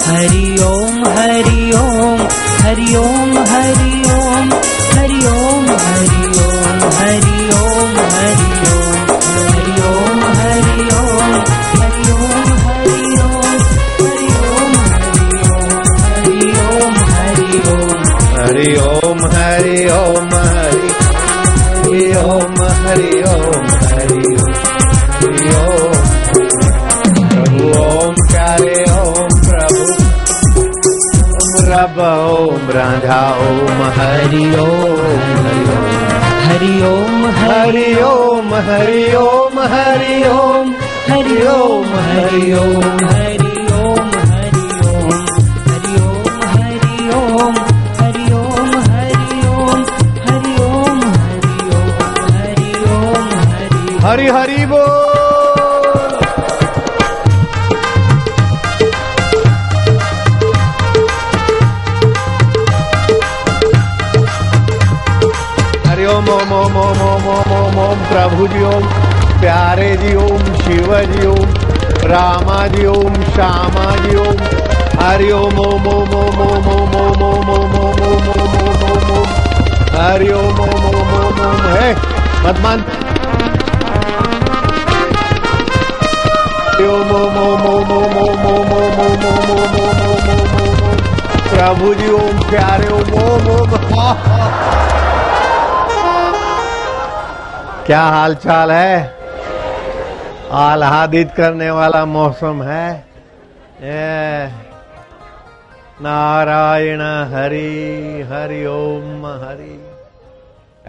हरि ओम हरि ओम हरि ओम हरि ओम हरि ओम हरि ओम हरि ओम हरि ओम हरि ओम हरि ओम हरि ओम हरि ओम हरि ओम हरि ओम हरि ओम हरि ओम हरि ओम हरि ओम प्रभु ओम प्यारे ओम प्रभु रब ओम राधा ओम हरि ओम हरि ओम हरि ओम हरि ओम हरि ओम हरि ओम हरि ओम हरि ओम हरि ओम हरि ओम हरि ओम हरि ओम हरि ओम हरि ओम हरि ओम हरि हरि बोल। ओम ओम ओम ओम ओम ओम ओम ओम प्रभु जी ओम प्यारे जी ओम शिव जी ओम रामा जी ओम श्यामा जी ओम हरि ओम ओम ओम ओम ओम ओम ओम ओम ओम ओम ओम ओम ओम ओम हरि ओम ओम ओम ओम ओम हे मत मान ओम ओम ओम ओम ओम ओम ओम ओम ओम ओम ओम ओम प्रभु जी ओम प्यारे ओम ओम ओम। क्या हाल चाल है? आह्लादित करने वाला मौसम है। नारायण हरि हरि ओम हरि।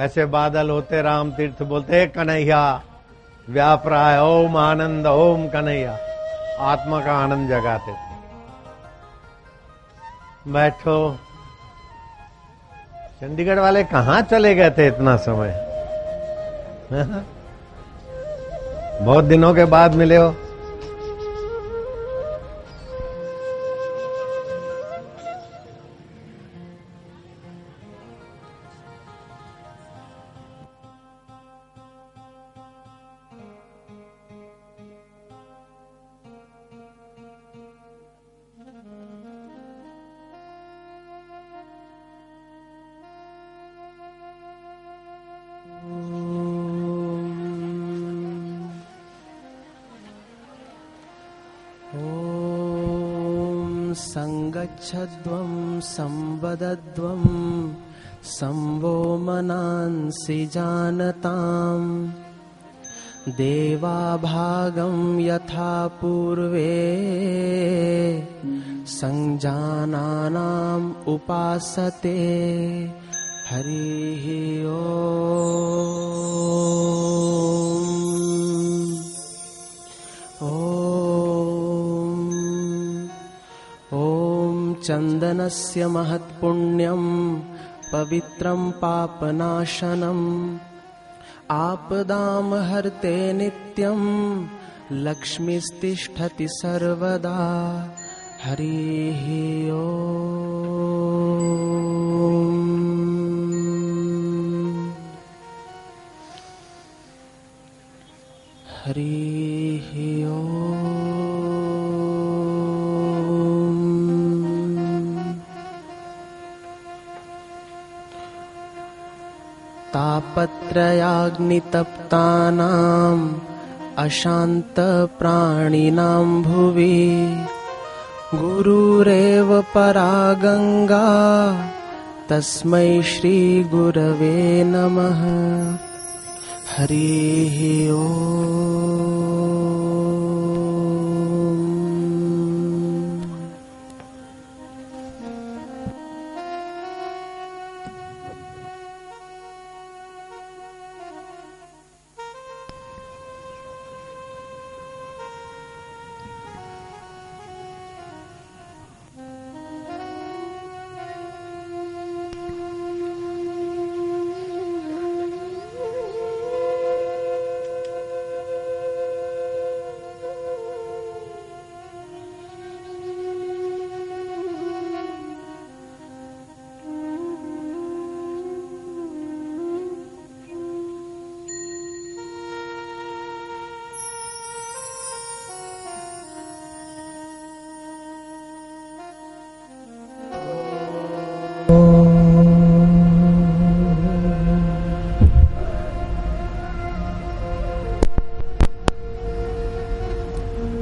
ऐसे बादल होते, राम तीर्थ बोलते कन्हैया व्याप रहा है, ओम आनंद ओम कन्हैया, आत्मा का आनंद जगाते थे। बैठो। चंडीगढ़ वाले कहाँ चले गए थे इतना समय? बहुत दिनों के बाद मिले हो। संगच्छध्वं संवदध्वं संवो मनांसि जानताम् देवाभागं यथा पूर्वे संजानानाम् उपासते हरिः ओम चंदनस्य महत्पुण्यं पवित्रं पापनाशनम् आपदां हरते नित्यं लक्ष्मीस्तिष्ठति सर्वदा हरिः ओम। हरिः ओम। तापत्रयाग्नितप्तानाम् अशान्तप्राणिनां भुवि गुरुरेव परा गंगा तस्मै श्रीगुरवे नमः हरिः ओम।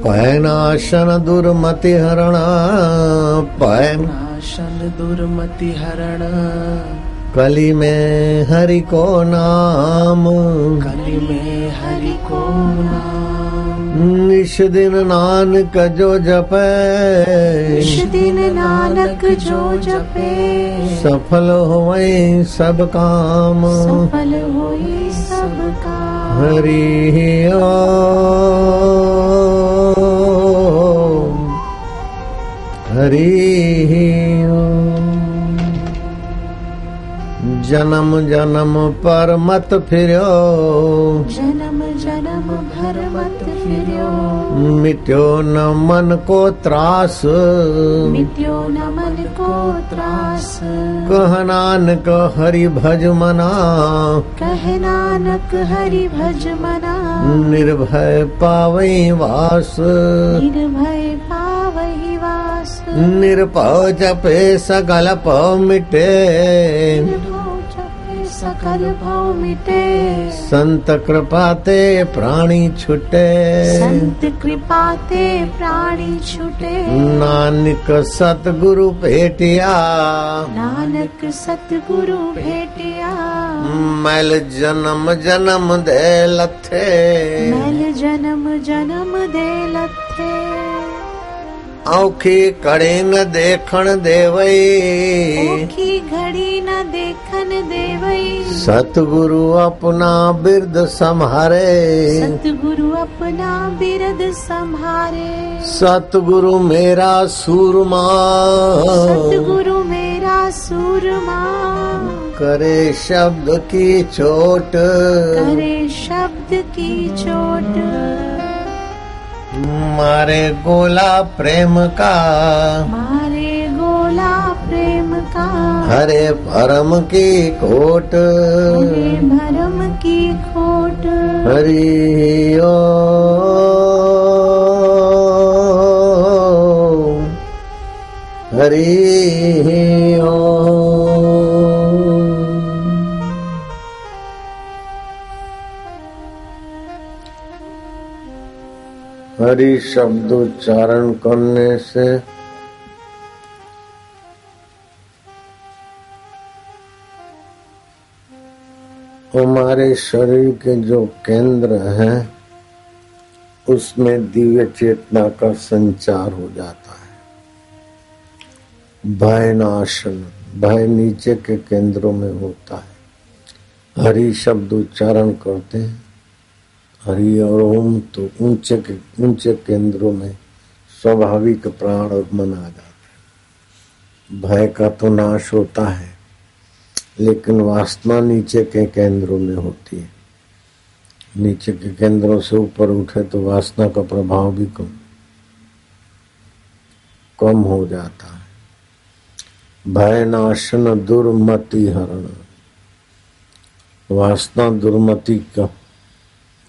पयनाशन दुर्मति हरण, पयनाशन दुर्मति हरण, कली में हरि को नाम, कली में हरि को नाम, निश दिन नानक जो जपे, निश दिन नानक जो जपे, सफल होई सब काम, सफल होई सब काम। हरि ओम, हरि ओम। जन्म जन्म पर मत फिरो, जन्म जन्म भर मत फिरो, मिट्यो न मन को त्रास, मिट्यो न मन को त्रास, कह नानक हरि भज मना, कह नानक हरि भज मना, निर्भय पावई वास, निर्भय पावहि वास, निरपौ जपे सकल पौ मिटे, सकल भव मिटे, संत कृपाते प्राणी छुटे, संत कृपाते प्राणी छुटे, नानक सतगुरु भेटिया, नानक सतगुरु भेटिया, मैल जन्म जन्म दे लथे, मैल जन्म जन्म दे लथे, औखी कड़ी न देखण देवई, ओखी घड़ी न देखन देवई, सतगुरु अपना बिरद संहारे, सतगुरु अपना बिरद संहारे, सतगुरु मेरा सूरमा, सतगुरु मेरा सूरमा, करे शब्द की चोट, करे शब्द की चोट, मारे गोला प्रेम का, मारे गोला प्रेम का, हरे भरम की खोट, हरे भरम की खोट, हरि ओम, हरि ओम। हरि शब्द उच्चारण करने से हमारे शरीर के जो केंद्र हैं उसमें दिव्य चेतना का संचार हो जाता है। भय नाशन, भय नीचे के केंद्रों में होता है। हरि शब्द उच्चारण करते हैं, हरि और ओम, तो ऊंचे केंद्रों में स्वाभाविक प्राण और मन आ जाता है। भय का तो नाश होता है, लेकिन वासना नीचे के केंद्रों में होती है। नीचे के केंद्रों से ऊपर उठे तो वासना का प्रभाव भी कम हो जाता है। भय नाशन दुर्मति हरण, वासना दुर्मति का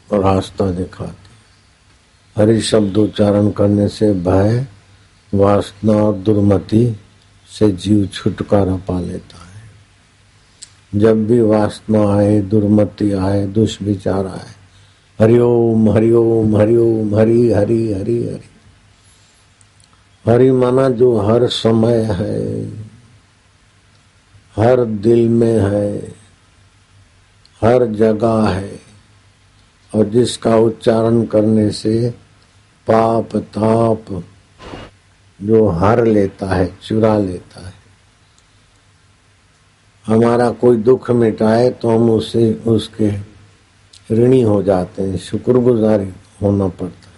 रास्ता दिखाती। हरि शब्द उच्चारण करने से भय, वासना और दुर्मति से जीव छुटकारा पा लेता है। जब भी वासना आए, दुर्मति आए, दुष्विचार आए, हरिओम हरिओम हरिओम, हरि हरि हरि हरि। हरि माना जो हर समय है, हर दिल में है, हर जगह है, और जिसका उच्चारण करने से पाप ताप जो हर लेता है, चुरा लेता है। हमारा कोई दुख मिटाए तो हम उसे उसके ऋणी हो जाते हैं, शुक्रगुजारी होना पड़ता है।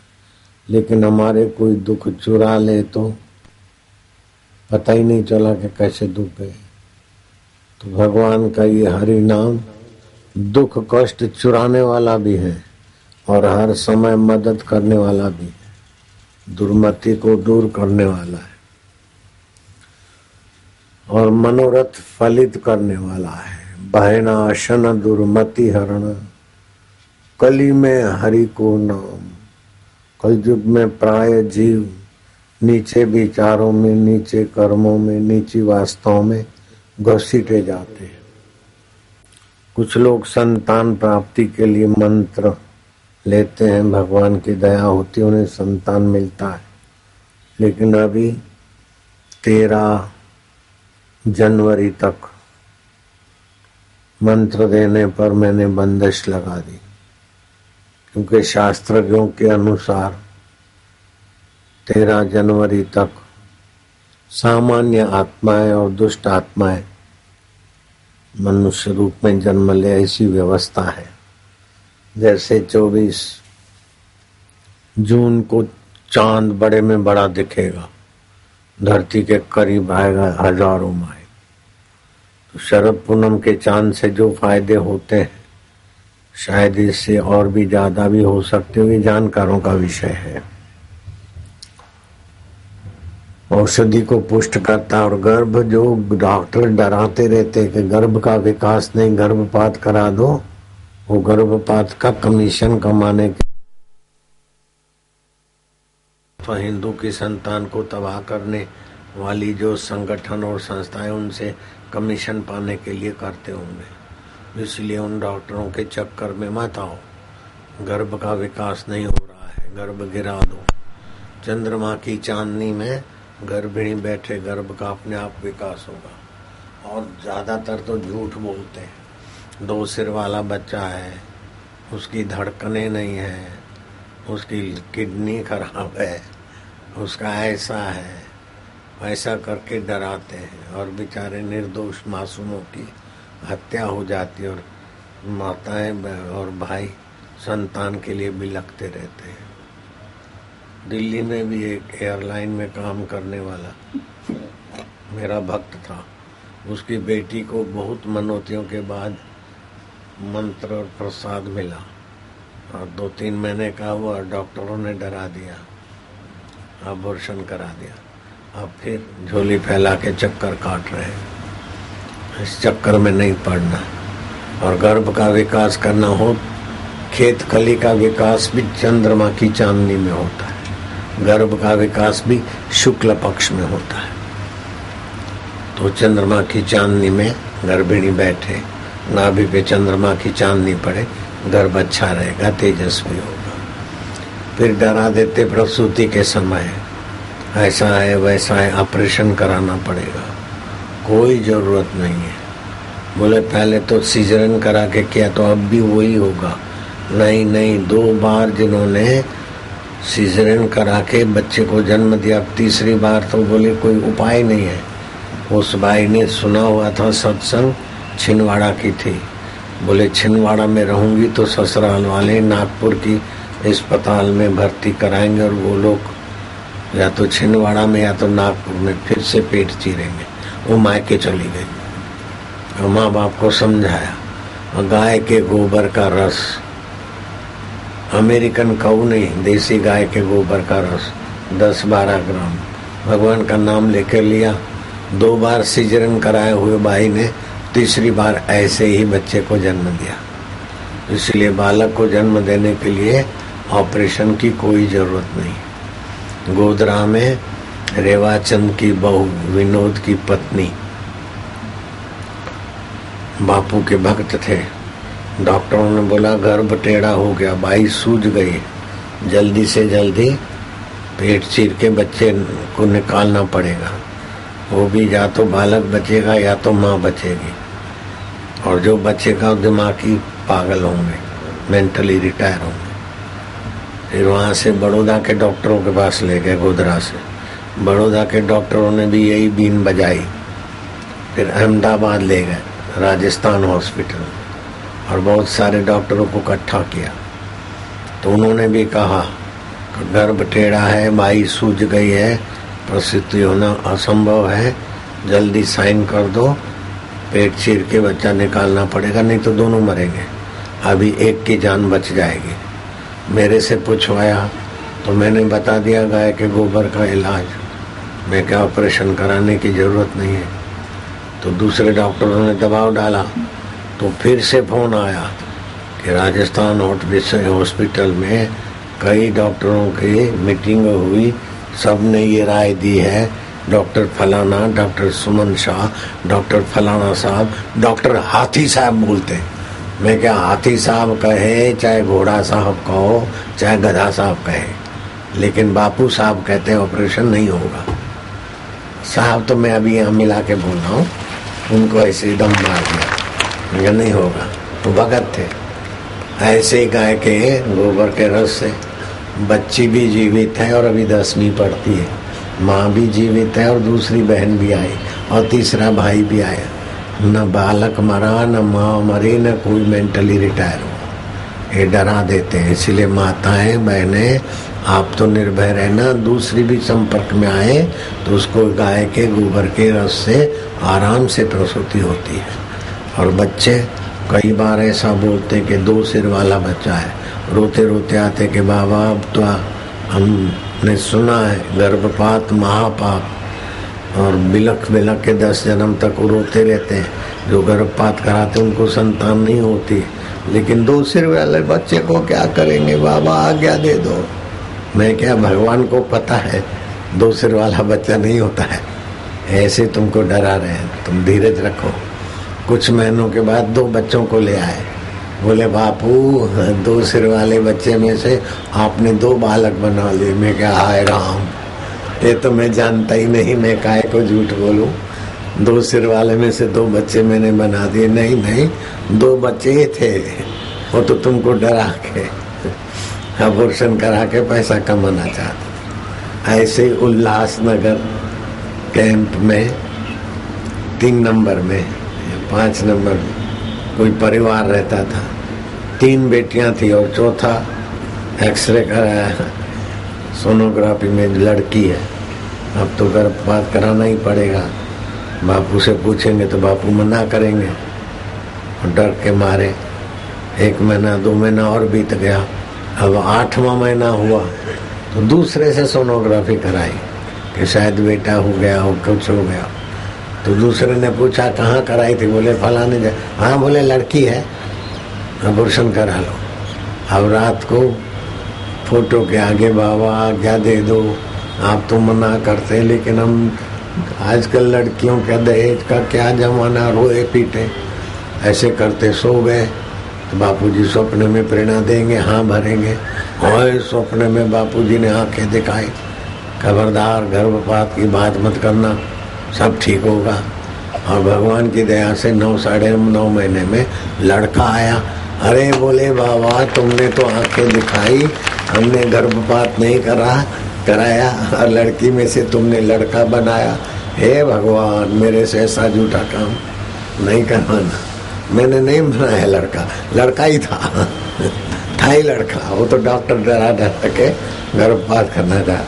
लेकिन हमारे कोई दुख चुरा ले तो पता ही नहीं चला कि कैसे दुख गए। तो भगवान का ये हरि नाम दुख कष्ट चुराने वाला भी है और हर समय मदद करने वाला भी है, दुर्मति को दूर करने वाला है और मनोरथ फलित करने वाला है। भयनाशन दुर्मति हरण, कली में हरि को नाम। कलयुग में प्राय जीव नीचे विचारों में, नीचे कर्मों में, नीची वासनाओं में घसीटे जाते हैं। कुछ लोग संतान प्राप्ति के लिए मंत्र लेते हैं, भगवान की दया होती है, उन्हें संतान मिलता है। लेकिन अभी 13 जनवरी तक मंत्र देने पर मैंने बंदिश लगा दी, क्योंकि शास्त्रज्ञों के अनुसार 13 जनवरी तक सामान्य आत्माएं और दुष्ट आत्माएं मनुष्य रूप में जन्म ले, ऐसी व्यवस्था है। जैसे 24 जून को चांद बड़े में बड़ा दिखेगा, धरती के करीब आएगा हजारों माइल। तो शरद पूनम के चांद से जो फायदे होते हैं, शायद इससे और भी ज्यादा भी हो सकते हुए जानकारों का विषय है। औषधि को पुष्ट करता, और गर्भ जो डॉक्टर डराते रहते कि गर्भ का विकास नहीं, गर्भपात करा दो, वो गर्भपात का कमीशन कमाने के तो हिंदू की संतान को तबाह करने वाली जो संगठन और संस्थाएं उनसे कमीशन पाने के लिए करते होंगे। इसलिए उन डॉक्टरों के चक्कर में मत आओ। गर्भ का विकास नहीं हो रहा है, गर्भ गिरा दो। चंद्रमा की चांदनी में गर्भिणी बैठे, गर्भ का अपने आप विकास होगा। और ज्यादातर तो झूठ बोलते हैं। 2 सिर वाला बच्चा है, उसकी धड़कनें नहीं है, उसकी किडनी खराब है, उसका ऐसा है, ऐसा करके डराते हैं। और बेचारे निर्दोष मासूमों की हत्या हो जाती है, और माताएं और भाई संतान के लिए बिलखते रहते हैं। दिल्ली में भी एक एयरलाइन में काम करने वाला मेरा भक्त था, उसकी बेटी को बहुत मनौतियों के बाद मंत्र और प्रसाद मिला, और 2-3 महीने का हुआ, डॉक्टरों ने डरा दिया, अबॉर्शन करा दिया। अब फिर झोली फैला के चक्कर काट रहे हैं। इस चक्कर में नहीं पड़ना। और गर्भ का विकास करना हो, खेत खली का विकास भी चंद्रमा की चांदनी में होता है, गर्भ का विकास भी शुक्ल पक्ष में होता है। तो चंद्रमा की चांदनी में गर्भिणी बैठे, नाभि पे चंद्रमा की चांदनी पड़े, गर्भ अच्छा रहेगा, तेजस्वी होगा। फिर डरा देते प्रसूति के समय, ऐसा है वैसा है, ऑपरेशन कराना पड़ेगा। कोई जरूरत नहीं है। बोले पहले तो सीजरन करा के किया, तो अब भी वही होगा। नहीं नहीं, 2 बार जिन्होंने सीजरन करा के बच्चे को जन्म दिया, 3री बार तो बोले कोई उपाय नहीं है। उस भाई ने सुना हुआ था सत्संग, छिंदवाड़ा की थी। बोले छिंदवाड़ा में रहूंगी तो ससुराल वाले नागपुर की अस्पताल में भर्ती कराएंगे, और वो लोग या तो छिंदवाड़ा में या तो नागपुर में फिर से पेट चीरेंगे। वो मायके चली गई, और माँ बाप को समझाया। और गाय के गोबर का रस, अमेरिकन काऊ नहीं, देसी गाय के गोबर का रस 10-12 ग्राम भगवान का नाम लेकर लिया। 2 बार सीजरन कराए हुए भाई ने 3री बार ऐसे ही बच्चे को जन्म दिया। इसलिए बालक को जन्म देने के लिए ऑपरेशन की कोई जरूरत नहीं। गोधरा में रेवाचंद की बहू, विनोद की पत्नी, बापू के भक्त थे। डॉक्टरों ने बोला गर्भ टेढ़ा हो गया, बाई सूज गई, जल्दी से जल्दी पेट चीर के बच्चे को निकालना पड़ेगा। वो भी या तो बालक बचेगा या तो माँ बचेगी, और जो बचेगा दिमागी पागल होंगे, मेंटली रिटायर होंगे। फिर वहाँ से बड़ौदा के डॉक्टरों के पास ले गए, गोधरा से। बड़ौदा के डॉक्टरों ने भी यही बीन बजाई। फिर अहमदाबाद ले गए, राजस्थान हॉस्पिटल, और बहुत सारे डॉक्टरों को इकट्ठा किया। तो उन्होंने भी कहा गर्भ टेढ़ा है, माई सूज गई है, प्रसूति होना असंभव है, जल्दी साइन कर दो, पेट चीर के बच्चा निकालना पड़ेगा, नहीं तो दोनों मरेंगे। अभी एक की जान बच जाएगी। मेरे से पूछवाया तो मैंने बता दिया गाय के गोबर का इलाज। मैं क्या ऑपरेशन कराने की जरूरत नहीं है। तो दूसरे डॉक्टरों ने दबाव डाला, तो फिर से फोन आया कि राजस्थान हॉस्पिटल में कई डॉक्टरों की मीटिंग हुई, सब ने ये राय दी है, डॉक्टर फलाना, डॉक्टर सुमन शाह, डॉक्टर फलाना साहब, डॉक्टर हाथी साहब बोलते हैं, मैं क्या हाथी साहब कहे, चाहे घोड़ा साहब कहो, चाहे गधा साहब कहे, लेकिन बापू साहब कहते हैं ऑपरेशन नहीं होगा। साहब तो मैं अभी यहाँ मिला के बोल रहा हूँ, उनको ऐसे दम मार दिया, ये नहीं होगा। तो भगत थे। ऐसे ही गाय के गोबर के रस से बच्ची भी जीवित है और अभी 10वीं पढ़ती है, माँ भी जीवित है और दूसरी बहन भी आई और तीसरा भाई भी आया। न बालक मरा, न माँ मरी, न कोई मेंटली रिटायर हुआ। ये डरा देते हैं। इसलिए माताएं बहनें आप तो निर्भय रहना, दूसरी भी संपर्क में आए तो उसको गाय के गोबर के रस से आराम से प्रसूति होती है। और बच्चे कई बार ऐसा बोलते कि 2 सिर वाला बच्चा है, रोते रोते आते कि बाबा अब तो हमने सुना है गर्भपात महापाप, और बिलख बिलख के 10 जन्म तक वो रोते रहते हैं। जो गर्भपात कराते उनको संतान नहीं होती, लेकिन 2 सिर वाले बच्चे को क्या करेंगे बाबा, आज्ञा दे दो। मैं क्या, भगवान को पता है 2 सिर वाला बच्चा नहीं होता है, ऐसे तुमको डरा रहे हैं, तुम धीरज रखो। कुछ महीनों के बाद 2 बच्चों को ले आए, बोले बापू 2 सिर वाले बच्चे में से आपने 2 बालक बना लिए। मैं क्या, हाय राम, ये तो मैं जानता ही नहीं, मैं काहे को झूठ बोलूं। 2 सिर वाले में से 2 बच्चे मैंने बना दिए। नहीं नहीं, 2 बच्चे थे, वो तो तुमको डरा के अबॉर्शन करा के पैसा कमाना चाहता। ऐसे ही उल्लासनगर कैंप में 3 नंबर में 5 नंबर में कोई परिवार रहता था। 3 बेटियां थी और चौथा एक्सरे कराया, सोनोग्राफी में लड़की है। अब तो गर्भपात कराना ही पड़ेगा। बापू से पूछेंगे तो बापू मना करेंगे, डर के मारे। 1 महीना 2 महीना और बीत गया। अब 8वां महीना हुआ तो दूसरे से सोनोग्राफी कराई कि शायद बेटा हो गया हो, कुछ हो गया। तो दूसरे ने पूछा कहाँ कराई थी, बोले फलाने जगह। हाँ, बोले लड़की है, अबॉर्शन करा लो। अब रात को फोटो के आगे बाबा आज्ञा दे दो, आप तो मना करते, लेकिन हम आजकल लड़कियों का दहेज का क्या जमाना, रोए पीटे ऐसे करते सो गए। तो बापूजी सपने में प्रेरणा देंगे, हाँ भरेंगे। और सपने में बापूजी ने आंखें दिखाई, खबरदार गर्भपात की बात मत करना, सब ठीक होगा। और भगवान की दया से 9 साढ़े 9 महीने में लड़का आया। अरे बोले बाबा तुमने तो आंखें दिखाई, हमने गर्भपात नहीं कराया और लड़की में से तुमने लड़का बनाया। हे भगवान, मेरे से ऐसा झूठा काम नहीं करवाना। मैंने नहीं बनाया लड़का, लड़का ही था ही लड़का। वो तो डॉक्टर डरा के गर्भपात करना था।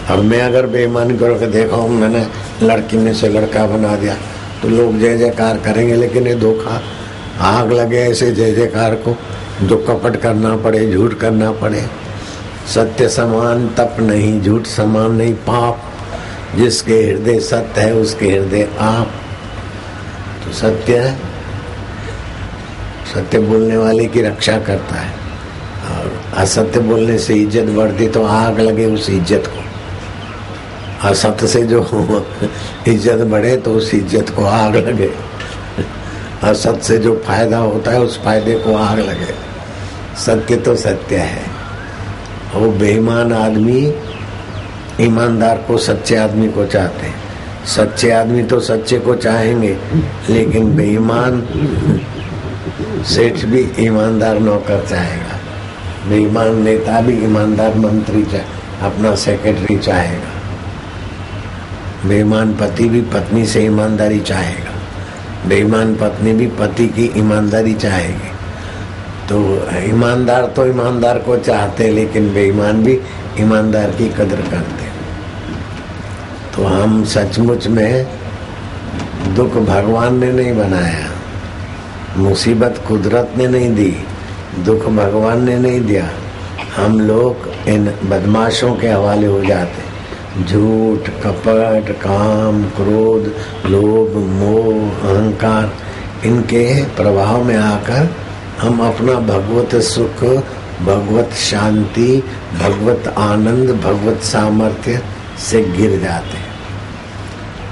अब मैं अगर बेईमानी करो कि देखो मैंने लड़की में से लड़का बना दिया तो लोग जय जयकार करेंगे, लेकिन ये धोखा, आग लगे ऐसे जय जयकार को, जो कपट करना पड़े, झूठ करना पड़े। सत्य समान तप नहीं, झूठ समान नहीं पाप। जिसके हृदय सत्य है उसके हृदय आप। तो सत्य है, सत्य बोलने वाले की रक्षा करता है, और असत्य बोलने से इज्जत बढ़ती तो आग लगे उस इज्जत को। असत्य से जो इज्जत बढ़े तो उस इज्जत को आग लगे। असत्य से जो फायदा होता है उस फायदे को आग लगे। सत्य तो सत्य है। वो बेईमान आदमी ईमानदार को, सच्चे आदमी को चाहते हैं। सच्चे आदमी तो सच्चे को चाहेंगे, लेकिन बेईमान सेठ भी ईमानदार नौकर चाहेगा, बेईमान नेता भी ईमानदार मंत्री अपना सेक्रेटरी चाहेगा, बेईमान पति भी पत्नी से ईमानदारी चाहेगा, बेईमान पत्नी भी पति की ईमानदारी चाहेगी। तो ईमानदार तो ईमानदार को चाहते, लेकिन बेईमान भी ईमानदार की कदर करते। तो हम सचमुच में दुख भगवान ने नहीं बनाया, मुसीबत कुदरत ने नहीं दी, दुख भगवान ने नहीं दिया। हम लोग इन बदमाशों के हवाले हो जाते। झूठ, कपट, काम, क्रोध, लोभ, मोह, अहंकार, इनके प्रभाव में आकर हम अपना भगवत सुख, भगवत शांति, भगवत आनंद, भगवत सामर्थ्य से गिर जाते।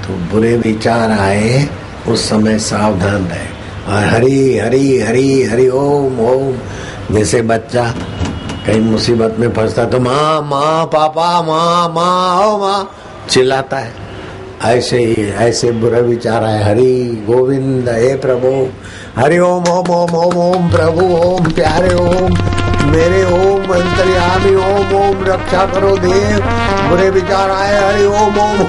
तो बुरे विचार आए उस समय सावधान रहे। और हरि हरि हरि हरि ओम ओम। जैसे बच्चा कहीं मुसीबत में फंसता तो माँ माँ पापा माँ माँ ओ माँ चिल्लाता है, ऐसे ही ऐसे बुरा विचार है। हरि गोविंद हे प्रभु, हरि ओम ओम ओम ओम ओम प्रभु ओम प्यारे ओम मेरे ओम अंतर्यामी ओम ओम रक्षा करो देव, बुरे विचार आए हरि ओम ओम।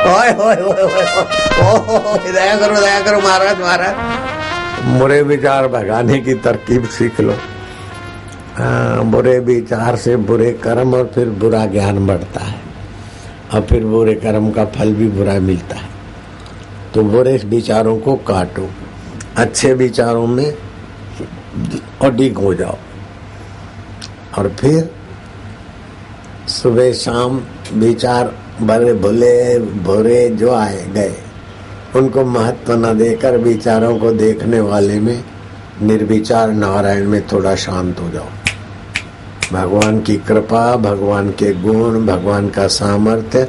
ओए ओए ओए ओए दया करो महाराज महाराज। बुरे विचार भगाने की तरकीब सीख लो। बुरे विचार से बुरे कर्म और फिर बुरा ज्ञान बढ़ता है और फिर बुरे कर्म का फल भी बुरा मिलता है। तो बुरे विचारों को काटो, अच्छे विचारों में अडिग हो जाओ और फिर सुबह शाम विचार बड़े भले बुरे जो आए गए उनको महत्व न देकर विचारों को देखने वाले में निर्विचार नारायण में थोड़ा शांत हो जाओ। भगवान की कृपा, भगवान के गुण, भगवान का सामर्थ्य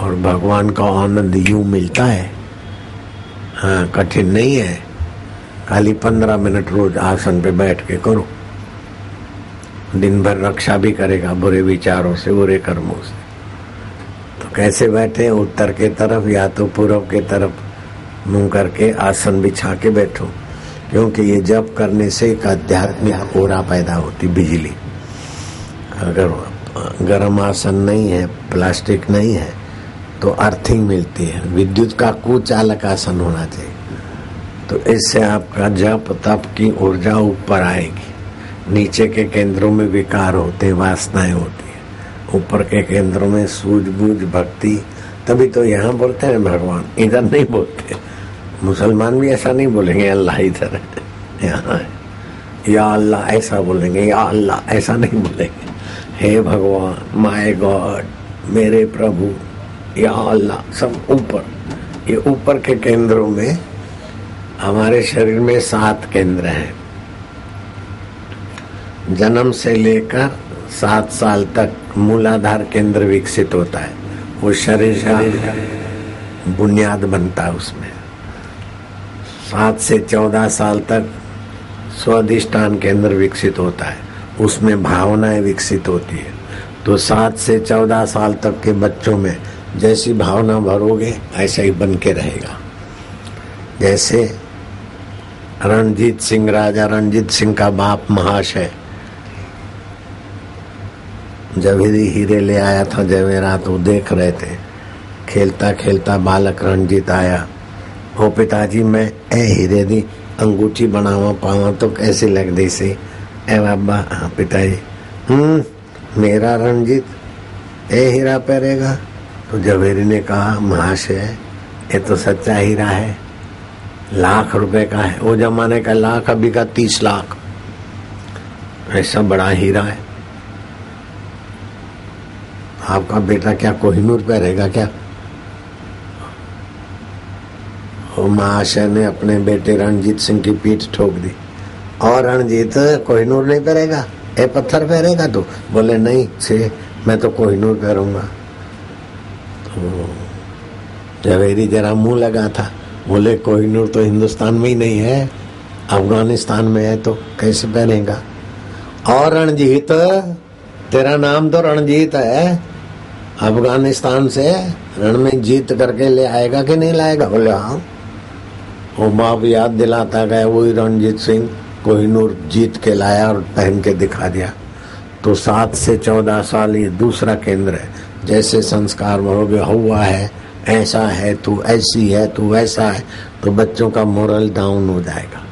और भगवान का आनंद यूं मिलता है। हाँ, कठिन नहीं है। खाली 15 मिनट रोज आसन पे बैठ के करो, दिन भर रक्षा भी करेगा बुरे विचारों से, बुरे कर्मों से। तो कैसे बैठे? उत्तर के तरफ या तो पूर्व के तरफ मुंह करके आसन बिछा के बैठो, क्योंकि ये जप करने से एक आध्यात्मिक ओरा पैदा होती, बिजली। अगर गर्म आसन नहीं है, प्लास्टिक नहीं है, तो अर्थिंग मिलती है। विद्युत का कुचालक आसन होना चाहिए, तो इससे आपका जप तप की ऊर्जा ऊपर आएगी। नीचे के केंद्रों में विकार होते, वासनाएं होती है, ऊपर के केंद्रों में सूझबूझ भक्ति। तभी तो यहाँ बोलते हैं भगवान, इधर नहीं बोलते। मुसलमान भी ऐसा नहीं बोलेंगे अल्लाह इधर है, यहाँ है या अल्लाह ऐसा बोलेंगे, या अल्लाह ऐसा नहीं बोलेंगे। हे भगवान, माय गॉड, मेरे प्रभु, या अल्लाह, सब ऊपर। ये ऊपर के केंद्रों में हमारे शरीर में 7 केंद्र हैं। जन्म से लेकर 7 साल तक मूलाधार केंद्र विकसित होता है, वो शरीर बुनियाद बनता है उसमें। 7 से 14 साल तक स्वाधिष्ठान केंद्र विकसित होता है, उसमें भावनाएं विकसित होती है। तो 7 से 14 साल तक के बच्चों में जैसी भावना भरोगे ऐसा ही बन के रहेगा। जैसे रणजीत सिंह, राजा रणजीत सिंह का बाप महाशय जब हीरे ले आया था जवेरात, वो देख रहे थे। खेलता खेलता बालक रणजीत आया, ओ पिताजी, मैं ए हीरे दी अंगूठी बनावा पावा तो कैसी लग दी सी? ए बाबा, हाँ पिताजी। मेरा रणजीत ए हीरा पहरेगा? तो जवेरी ने कहा, महाशय ये तो सच्चा हीरा है, लाख रुपए का है। वो जमाने का लाख अभी का 30 लाख, ऐसा बड़ा हीरा है। आपका बेटा क्या कोहिनूर पहनेगा क्या? महाशय ने अपने बेटे रणजीत सिंह की पीठ ठोक दी। और रणजीत कोहिनूर नहीं पहनेगा, ए पत्थर पहनेगा? तो बोले नहीं से मैं तो कोहिनूर पहनूंगा। तो जवेरी जरा मुंह लगा था, बोले कोहिनूर तो हिंदुस्तान में ही नहीं है, अफगानिस्तान में है, तो कैसे पहनेगा? और रणजीत, तेरा नाम तो रणजीत है, अफगानिस्तान से रण में जीत करके ले आएगा कि नहीं लाएगा? बोले हाँ। वो बाप याद दिलाता गया, वही रणजीत सिंह कोहिनूर जीत के लाया और पहन के दिखा दिया। तो 7 से 14 साल ये दूसरा केंद्र है। जैसे संस्कार भरोगे, हुआ है, ऐसा है, तू ऐसी है, तू वैसा है, तो बच्चों का मोरल डाउन हो जाएगा।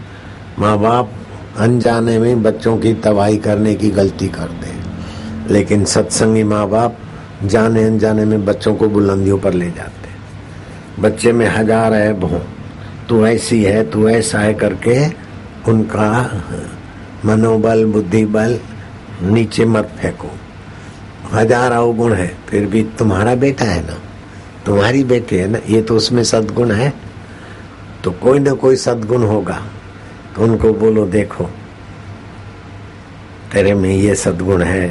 माँ बाप अनजाने में बच्चों की तबाही करने की गलती करते हैं, लेकिन सत्संगी माँ बाप जाने अनजाने में बच्चों को बुलंदियों पर ले जाते हैं। बच्चे में 1000 ऐब हो, तू ऐसी है, तू ऐसा है करके उनका मनोबल, बुद्धि बल नीचे मत फेंको। 1000 अवगुण है, फिर भी तुम्हारा बेटा है ना, तुम्हारी बेटी है ना, ये तो उसमें सद्गुण है, तो कोई ना कोई सद्गुण होगा। तो उनको बोलो, देखो तेरे में ये सद्गुण है।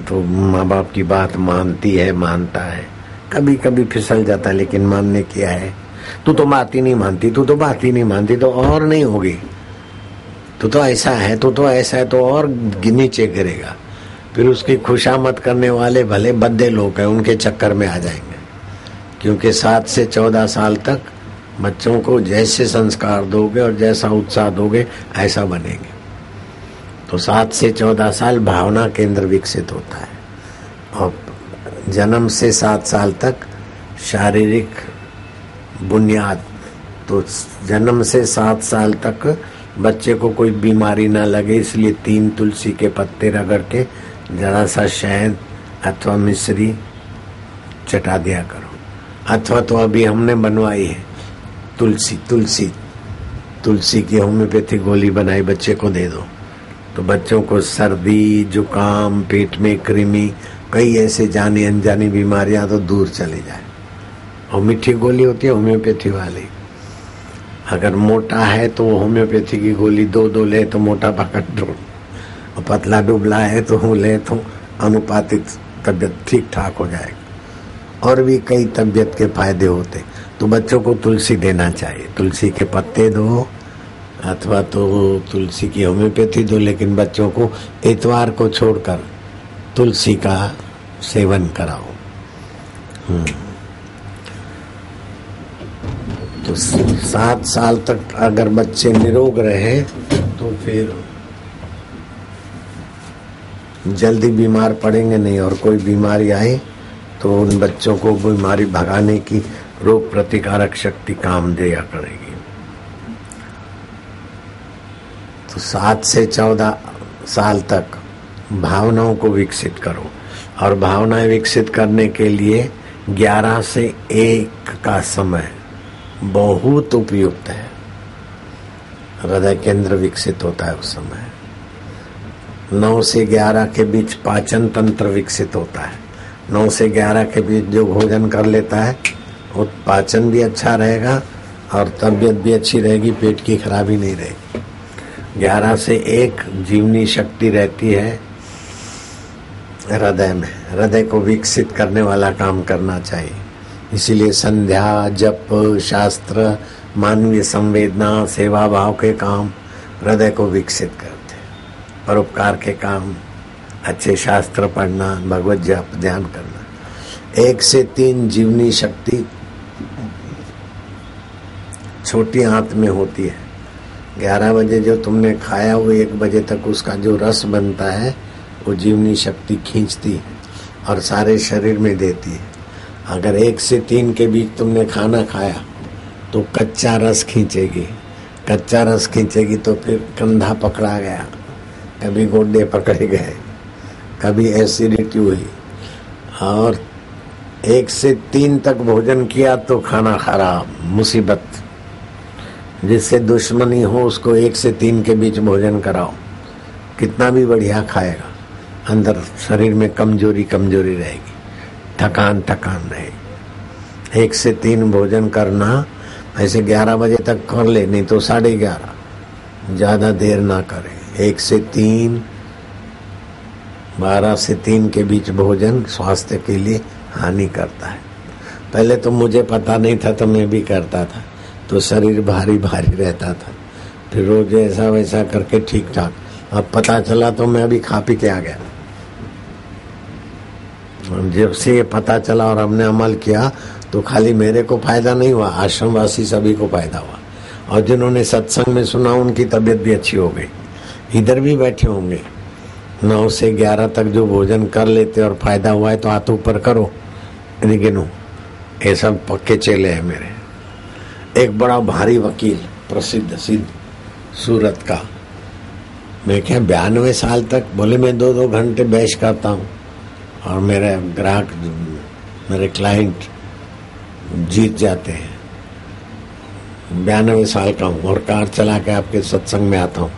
तो माँ बाप की बात मानती है, मानता है, कभी कभी फिसल जाता है, लेकिन मानने किया है। तू तो बात ही नहीं मानती, तू तो बात ही नहीं मानती, तो और नहीं होगी, तू तो ऐसा है, तू तो ऐसा है, तो और नीचे गिरेगा। फिर उसकी खुशामद करने वाले भले बद्दे लोग हैं, उनके चक्कर में आ जाएंगे। क्योंकि 7 से 14 साल तक बच्चों को जैसे संस्कार दोगे और जैसा उत्साह दोगे ऐसा बनेंगे। तो 7 से 14 साल भावना केंद्र विकसित होता है, और जन्म से 7 साल तक शारीरिक बुनियाद। तो जन्म से 7 साल तक बच्चे को कोई बीमारी ना लगे, इसलिए 3 तुलसी के पत्ते रगड़ के जरा सा शहद अथवा मिश्री चटा दिया करो। अथवा तो अभी हमने बनवाई है तुलसी की होम्योपैथी गोली बनाई, बच्चे को दे दो तो बच्चों को सर्दी, जुकाम, पेट में कृमि, कई ऐसे जानी अनजानी बीमारियां तो दूर चली जाए। और मीठी गोली होती है होम्योपैथी वाली। अगर मोटा है तो होम्योपैथी की गोली 2 ले तो मोटापा कंट्रोल, और पतला दुबला है तो ले तो अनुपातिक तबियत ठीक ठाक हो जाएगी। और भी कई तबियत के फायदे होते। तो बच्चों को तुलसी देना चाहिए, तुलसी के पत्ते दो अथवा तो तुलसी की होम्योपैथी दो, लेकिन बच्चों को इतवार को छोड़कर तुलसी का सेवन कराओ। तो 7 साल तक अगर बच्चे निरोग रहे तो फिर जल्दी बीमार पड़ेंगे नहीं, और कोई बीमारी आए तो उन बच्चों को बीमारी भगाने की रोग प्रतिकारक शक्ति काम दिया करेगी। तो 7 से 14 साल तक भावनाओं को विकसित करो, और भावनाएं विकसित करने के लिए 11 से 1 का समय बहुत उपयुक्त है। हृदय केंद्र विकसित होता है उस समय। 9 से 11 के बीच पाचन तंत्र विकसित होता है। 9 से 11 के बीच जो भोजन कर लेता है वो पाचन भी अच्छा रहेगा और तबीयत भी अच्छी रहेगी, पेट की खराबी नहीं रहेगी। 11 से 1 जीवनी शक्ति रहती है हृदय में। हृदय को विकसित करने वाला काम करना चाहिए। इसीलिए संध्या, जप, शास्त्र, मानवीय संवेदना, सेवा भाव के काम हृदय को विकसित करते हैं। परोपकार के काम, अच्छे शास्त्र पढ़ना, भगवत जप, ध्यान करना। 1 से 3 जीवनी शक्ति छोटी आंत में होती है। 11 बजे जो तुमने खाया वो 1 बजे तक उसका जो रस बनता है वो जीवनी शक्ति खींचती है और सारे शरीर में देती है। अगर 1 से 3 के बीच तुमने खाना खाया तो कच्चा रस खींचेगी। कच्चा रस खींचेगी तो फिर कंधा पकड़ा गया, कभी गोड्डे पकड़े गए, कभी एसिडिटी हुई। और 1 से 3 तक भोजन किया तो खाना खराब, मुसीबत। जिससे दुश्मनी हो उसको 1 से 3 के बीच भोजन कराओ, कितना भी बढ़िया खाएगा, अंदर शरीर में कमजोरी रहेगी, थकान रहेगी। 1 से 3 भोजन करना, ऐसे 11 बजे तक कर ले, नहीं तो 11:30, ज्यादा देर ना करें। 1 से 3, 12 से 3 के बीच भोजन स्वास्थ्य के लिए हानि करता है। पहले तो मुझे पता नहीं था तो मैं भी करता था, तो शरीर भारी रहता था। फिर रोज ऐसा वैसा करके ठीक ठाक, अब पता चला तो मैं अभी खा पी के आ गया। जब से ये पता चला और हमने अमल किया तो खाली मेरे को फायदा नहीं हुआ, आश्रमवासी सभी को फायदा हुआ। और जिन्होंने सत्संग में सुना उनकी तबीयत भी अच्छी हो गई। इधर भी बैठे होंगे 9 से 11 तक जो भोजन कर लेते और फायदा हुआ है तो हाथ ऊपर करो, गिनो। ये सब पक्के चेले हैं मेरे। एक बड़ा भारी वकील, प्रसिद्ध सिद्ध सूरत का, मैं क्या 92 साल तक, बोले मैं 2-2 घंटे बहस करता हूँ और मेरे ग्राहक, मेरे क्लाइंट जीत जाते हैं। 92 साल का हूँ और कार चला के आपके सत्संग में आता हूँ,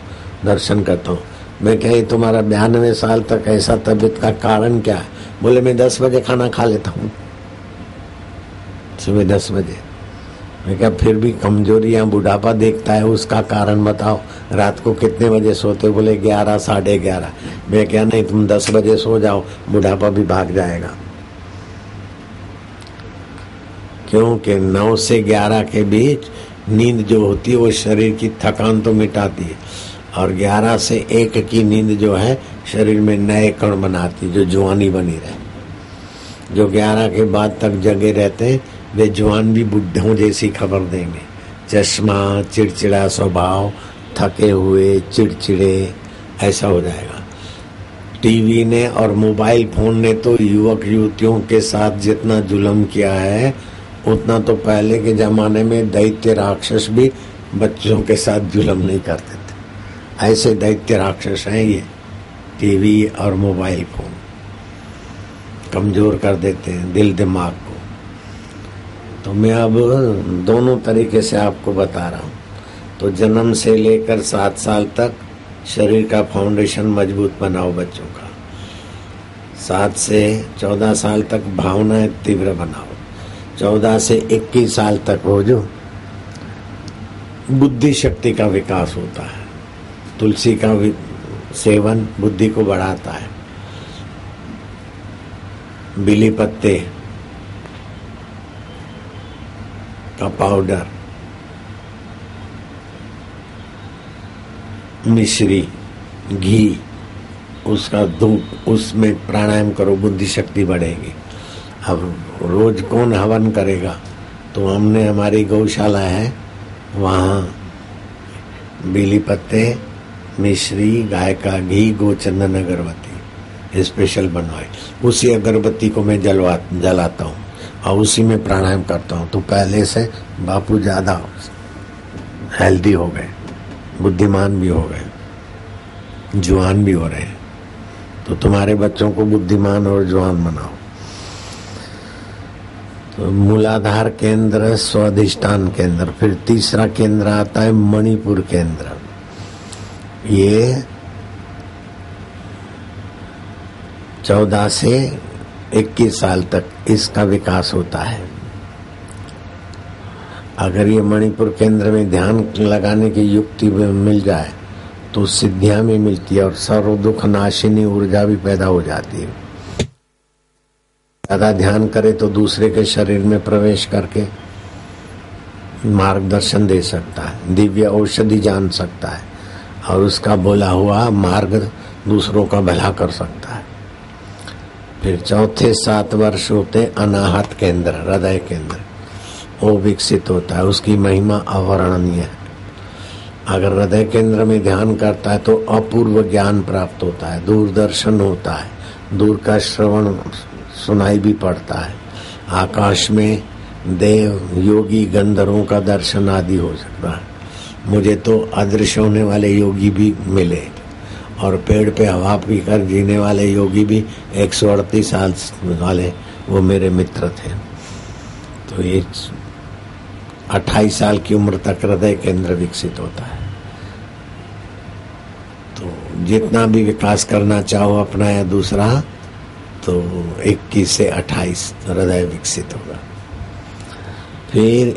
दर्शन करता हूँ। मैं क्या तुम्हारा 92 साल तक ऐसा तबीयत का कारण क्या है? बोले मैं 10 बजे खाना खा लेता हूँ, सुबह 10 बजे। मैं क्या फिर भी कमजोरी या बुढ़ापा देखता है, उसका कारण बताओ। रात को कितने बजे सोते? बोले 11, 11:30। मैं क्या नहीं, तुम 10 बजे सो जाओ, बुढ़ापा भी भाग जाएगा। क्योंकि 9 से 11 के बीच नींद जो होती है वो शरीर की थकान तो मिटाती है, और 11 से 1 की नींद जो है शरीर में नए कण बनाती, जो जवानी बनी रहे। जो 11 के बाद तक जगे रहते हैं वे जवान भी बुढ़ों जैसी खबर देंगे। चश्मा, चिड़चिड़ा स्वभाव, थके हुए, चिड़चिड़े, ऐसा हो जाएगा। टीवी ने और मोबाइल फोन ने तो युवक युवतियों के साथ जितना जुल्म किया है उतना तो पहले के जमाने में दैत्य राक्षस भी बच्चों के साथ जुल्म नहीं करते थे। ऐसे दैत्य राक्षस हैं ये टीवी और मोबाइल फोन, कमजोर कर देते हैं दिल दिमाग को। तो मैं अब दोनों तरीके से आपको बता रहा हूँ। तो जन्म से लेकर 7 साल तक शरीर का फाउंडेशन मजबूत बनाओ बच्चों का। 7 से 14 साल तक भावनाएं तीव्र बनाओ। 14 से 21 साल तक वो जो बुद्धि शक्ति का विकास होता है। तुलसी का सेवन बुद्धि को बढ़ाता है। बिली पत्ते का पाउडर, मिश्री, घी, उसका धूप, उसमें प्राणायाम करो, बुद्धि शक्ति बढ़ेगी। अब रोज कौन हवन करेगा? तो हमने हमारी गौशाला है, वहाँ बेली पत्ते, मिश्री, गाय का घी, गोचंदन अगरबत्ती स्पेशल बनवाई। उसी अगरबत्ती को मैं जलाता हूँ और उसी में प्राणायाम करता हूँ। तो पहले से बापू ज्यादा हेल्दी हो गए, बुद्धिमान भी हो गए, जवान भी हो रहे हैं। तो तुम्हारे बच्चों को बुद्धिमान और जवान बनाओ। तो मूलाधार केंद्र, स्वाधिष्ठान केंद्र, फिर तीसरा केंद्र आता है मणिपुर केंद्र। ये 14 से 21 साल तक इसका विकास होता है। अगर ये मणिपुर केंद्र में ध्यान लगाने की युक्ति मिल जाए तो सिद्धियां भी मिलती है और सर्व दुख नाशिनी ऊर्जा भी पैदा हो जाती है। ज्यादा ध्यान करे तो दूसरे के शरीर में प्रवेश करके मार्गदर्शन दे सकता है, दिव्य औषधि जान सकता है और उसका बोला हुआ मार्ग दूसरों का भला कर सकता है। फिर चौथे 7 वर्ष होते अनाहत केंद्र, हृदय केंद्र, वो विकसित होता है। उसकी महिमा अवर्णनीय है। अगर हृदय केंद्र में ध्यान करता है तो अपूर्व ज्ञान प्राप्त होता है, दूरदर्शन होता है, दूर का श्रवण सुनाई भी पड़ता है। आकाश में देव, योगी, गंधर्वों का दर्शन आदि हो सकता है। मुझे तो अदृश्य होने वाले योगी भी मिले और पेड़ पे हवा पीकर जीने वाले योगी भी 138 साल वाले वो मेरे मित्र थे। तो ये 28 साल की उम्र तक हृदय केंद्र विकसित होता है। तो जितना भी विकास करना चाहो अपना या दूसरा, तो 21 से 28 हृदय विकसित होगा। फिर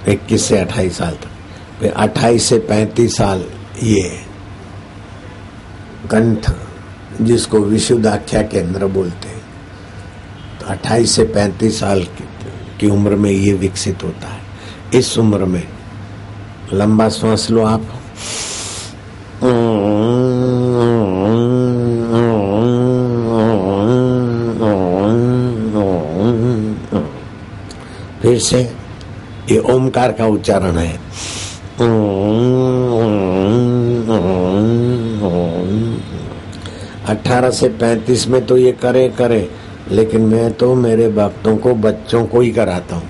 21 से 28 साल तक, फिर 28 से 35 साल ये कंठ, जिसको विशुद्धाख्या केंद्र बोलते हैं। तो 28 से 35 साल की उम्र में ये विकसित होता है। इस उम्र में लंबा श्वास लो आप, फिर से ये ओमकार का उच्चारण है। 18 से 35 में तो ये करे, लेकिन मैं तो मेरे भक्तों को, बच्चों को ही कराता हूँ।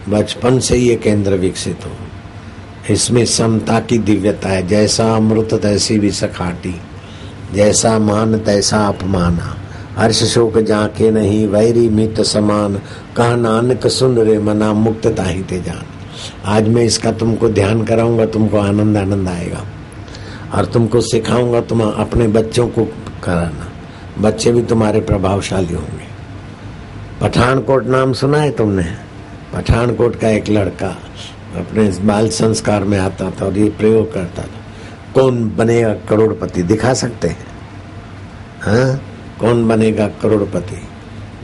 बचपन से ये केंद्र विकसित हो। इसमें समता की दिव्यता है। जैसा अमृत तैसी विष खाटी, जैसा मान तैसा अपमाना, हर्ष शोक जाके नहीं, वैरी मित समान, कहा नानक सुन रे मना, मुक्त ताहि ते जान। आज मैं इसका तुमको ध्यान कराऊंगा, तुमको आनंद आएगा और तुमको सिखाऊंगा, तुम अपने बच्चों को कराना। बच्चे भी तुम्हारे प्रभावशाली होंगे। पठानकोट नाम सुना है तुमने? पठानकोट का एक लड़का अपने बाल संस्कार में आता था और ये प्रयोग करता था, कौन बनेगा करोड़पति। दिखा सकते हैं? हाँ, कौन बनेगा करोड़पति?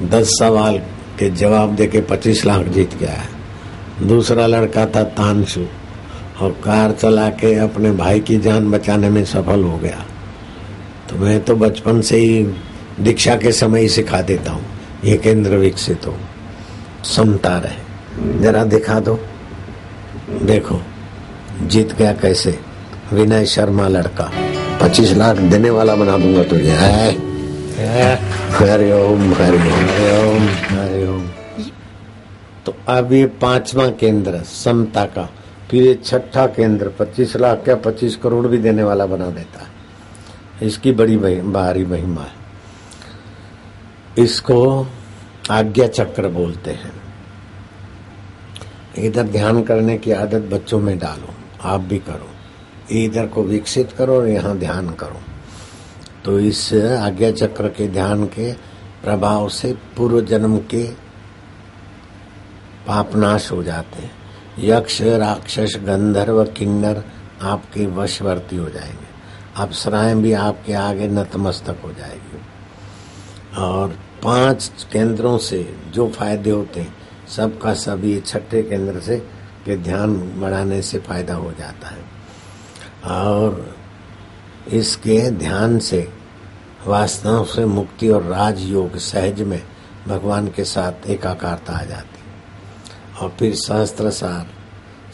10 सवाल के जवाब देके 25 लाख जीत गया है। दूसरा लड़का था तानसु, और कार चला के अपने भाई की जान बचाने में सफल हो गया। तो मैं तो बचपन से ही दीक्षा के समय ही सिखा देता हूँ, ये केंद्र विकसित हो, समता रहे। जरा दिखा दो, देखो जीत गया कैसे। विनय शर्मा लड़का, 25 लाख देने वाला बना दूंगा तुझे। हरिओम हरिओम हरिओम हरिओम। तो अब ये 5वां केंद्र समता का, फिर ये 6ठा केंद्र 25 लाख क्या 25 करोड़ भी देने वाला बना देता है। इसकी बड़ी भारी महिमा है। इसको आज्ञा चक्र बोलते हैं। इधर ध्यान करने की आदत बच्चों में डालो, आप भी करो, इधर को विकसित करो और यहाँ ध्यान करो। तो इस आज्ञा चक्र के ध्यान के प्रभाव से पूर्व जन्म के पाप नाश हो जाते हैं। यक्ष राक्षस गंधर्व किन्नर आपके वशवर्ती हो जाएंगे, अप्सराएं भी आपके आगे नतमस्तक हो जाएगी। और 5 केंद्रों से जो फायदे होते हैं सबका सब ये 6ठे केंद्र से के ध्यान बढ़ाने से फायदा हो जाता है। और इसके ध्यान से वासनाओं से मुक्ति और राजयोग सहज में भगवान के साथ एकाकारता आ जाती है। और फिर सहस्त्रसार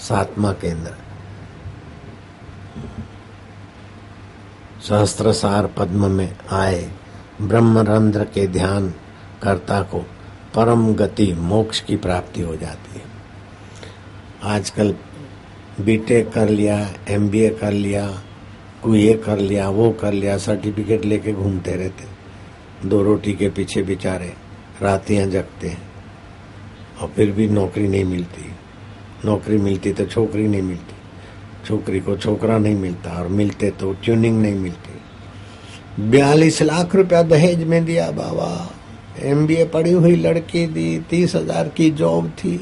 7वां केंद्र, सहस्त्रसार पद्म में आए ब्रह्मरंध्र के ध्यान कर्ता को परम गति मोक्ष की प्राप्ति हो जाती है। आजकल बीटेक कर लिया, एमबीए कर लिया, कोई ये कर लिया वो कर लिया, सर्टिफिकेट लेके घूमते रहते। 2 रोटी के पीछे बेचारे रातियां जगते हैं और फिर भी नौकरी नहीं मिलती। नौकरी मिलती तो छोकरी नहीं मिलती, छोकरी को छोकरा नहीं मिलता, और मिलते तो ट्यूनिंग नहीं मिलती। 42 लाख रुपया दहेज में दिया बाबा। एमबीए पढ़ी हुई लड़की दी, 30,000 की जॉब थी,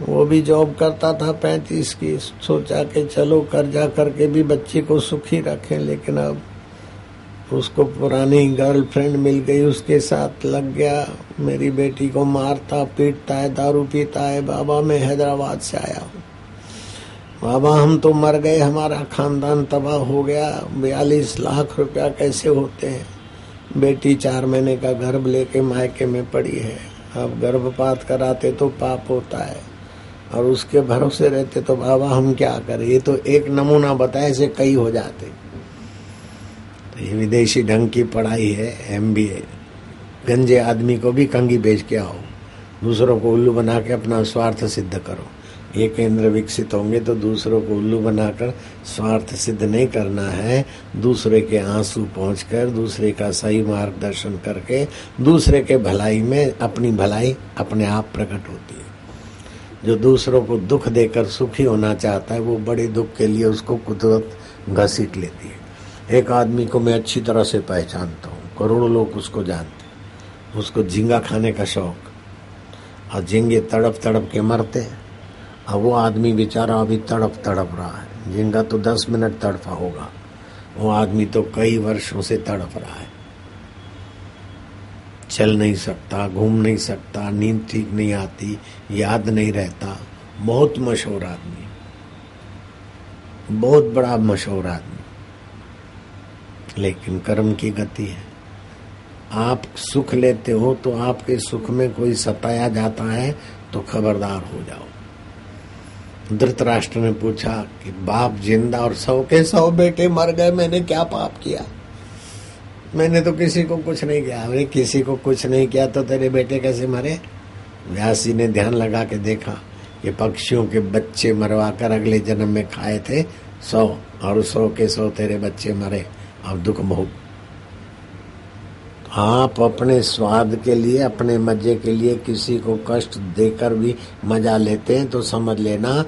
वो भी जॉब करता था 35 की। सोचा कि चलो कर्जा करके भी बच्ची को सुखी रखें, लेकिन अब उसको पुरानी गर्लफ्रेंड मिल गई, उसके साथ लग गया। मेरी बेटी को मारता पीटता है, दारू पीता है। बाबा मैं हैदराबाद से आया हूँ बाबा, हम तो मर गए, हमारा खानदान तबाह हो गया। 42 लाख रुपया कैसे होते हैं। बेटी 4 महीने का गर्भ लेके मायके में पड़ी है। अब गर्भपात कराते तो पाप होता है, और उसके भरोसे रहते तो बाबा हम क्या करें। ये तो एक नमूना बताए, से कई हो जाते। तो ये विदेशी ढंग की पढ़ाई है एमबीए। गंजे आदमी को भी कंगी बेच के आओ, दूसरों को उल्लू बना के अपना स्वार्थ सिद्ध करो। ये केंद्र विकसित होंगे तो दूसरों को उल्लू बनाकर स्वार्थ सिद्ध नहीं करना है। दूसरे के आंसू पहुंचकर, दूसरे का सही मार्गदर्शन करके, दूसरे के भलाई में अपनी भलाई अपने आप प्रकट होती है। जो दूसरों को दुख देकर सुखी होना चाहता है, वो बड़े दुख के लिए उसको कुदरत घसीट लेती है। एक आदमी को मैं अच्छी तरह से पहचानता हूँ, करोड़ों लोग उसको जानते। उसको झींगा खाने का शौक, और झींगे तड़प तड़प के मरते हैं। अब वो आदमी बेचारा अभी तड़प रहा है। झींगा तो 10 मिनट तड़पा होगा, वो आदमी तो कई वर्षों से तड़प रहा है। चल नहीं सकता, घूम नहीं सकता, नींद ठीक नहीं आती, याद नहीं रहता। बहुत मशहूर आदमी, बहुत बड़ा मशहूर आदमी, लेकिन कर्म की गति है। आप सुख लेते हो तो आपके सुख में कोई सताया जाता है तो खबरदार हो जाओ। धृतराष्ट्र ने पूछा कि बाप जिंदा और 100 के 100 बेटे मर गए, मैंने क्या पाप किया। मैंने तो किसी को कुछ नहीं किया। अरे किसी को कुछ नहीं किया तो तेरे बेटे कैसे मरे। व्यास जी ने ध्यान लगा के देखा कि पक्षियों के बच्चे मरवा कर अगले जन्म में खाए थे 100, और 100 के 100 तेरे बच्चे मरे, और दुख बहुत। आप अपने स्वाद के लिए, अपने मजे के लिए किसी को कष्ट देकर भी मजा लेते हैं तो समझ लेना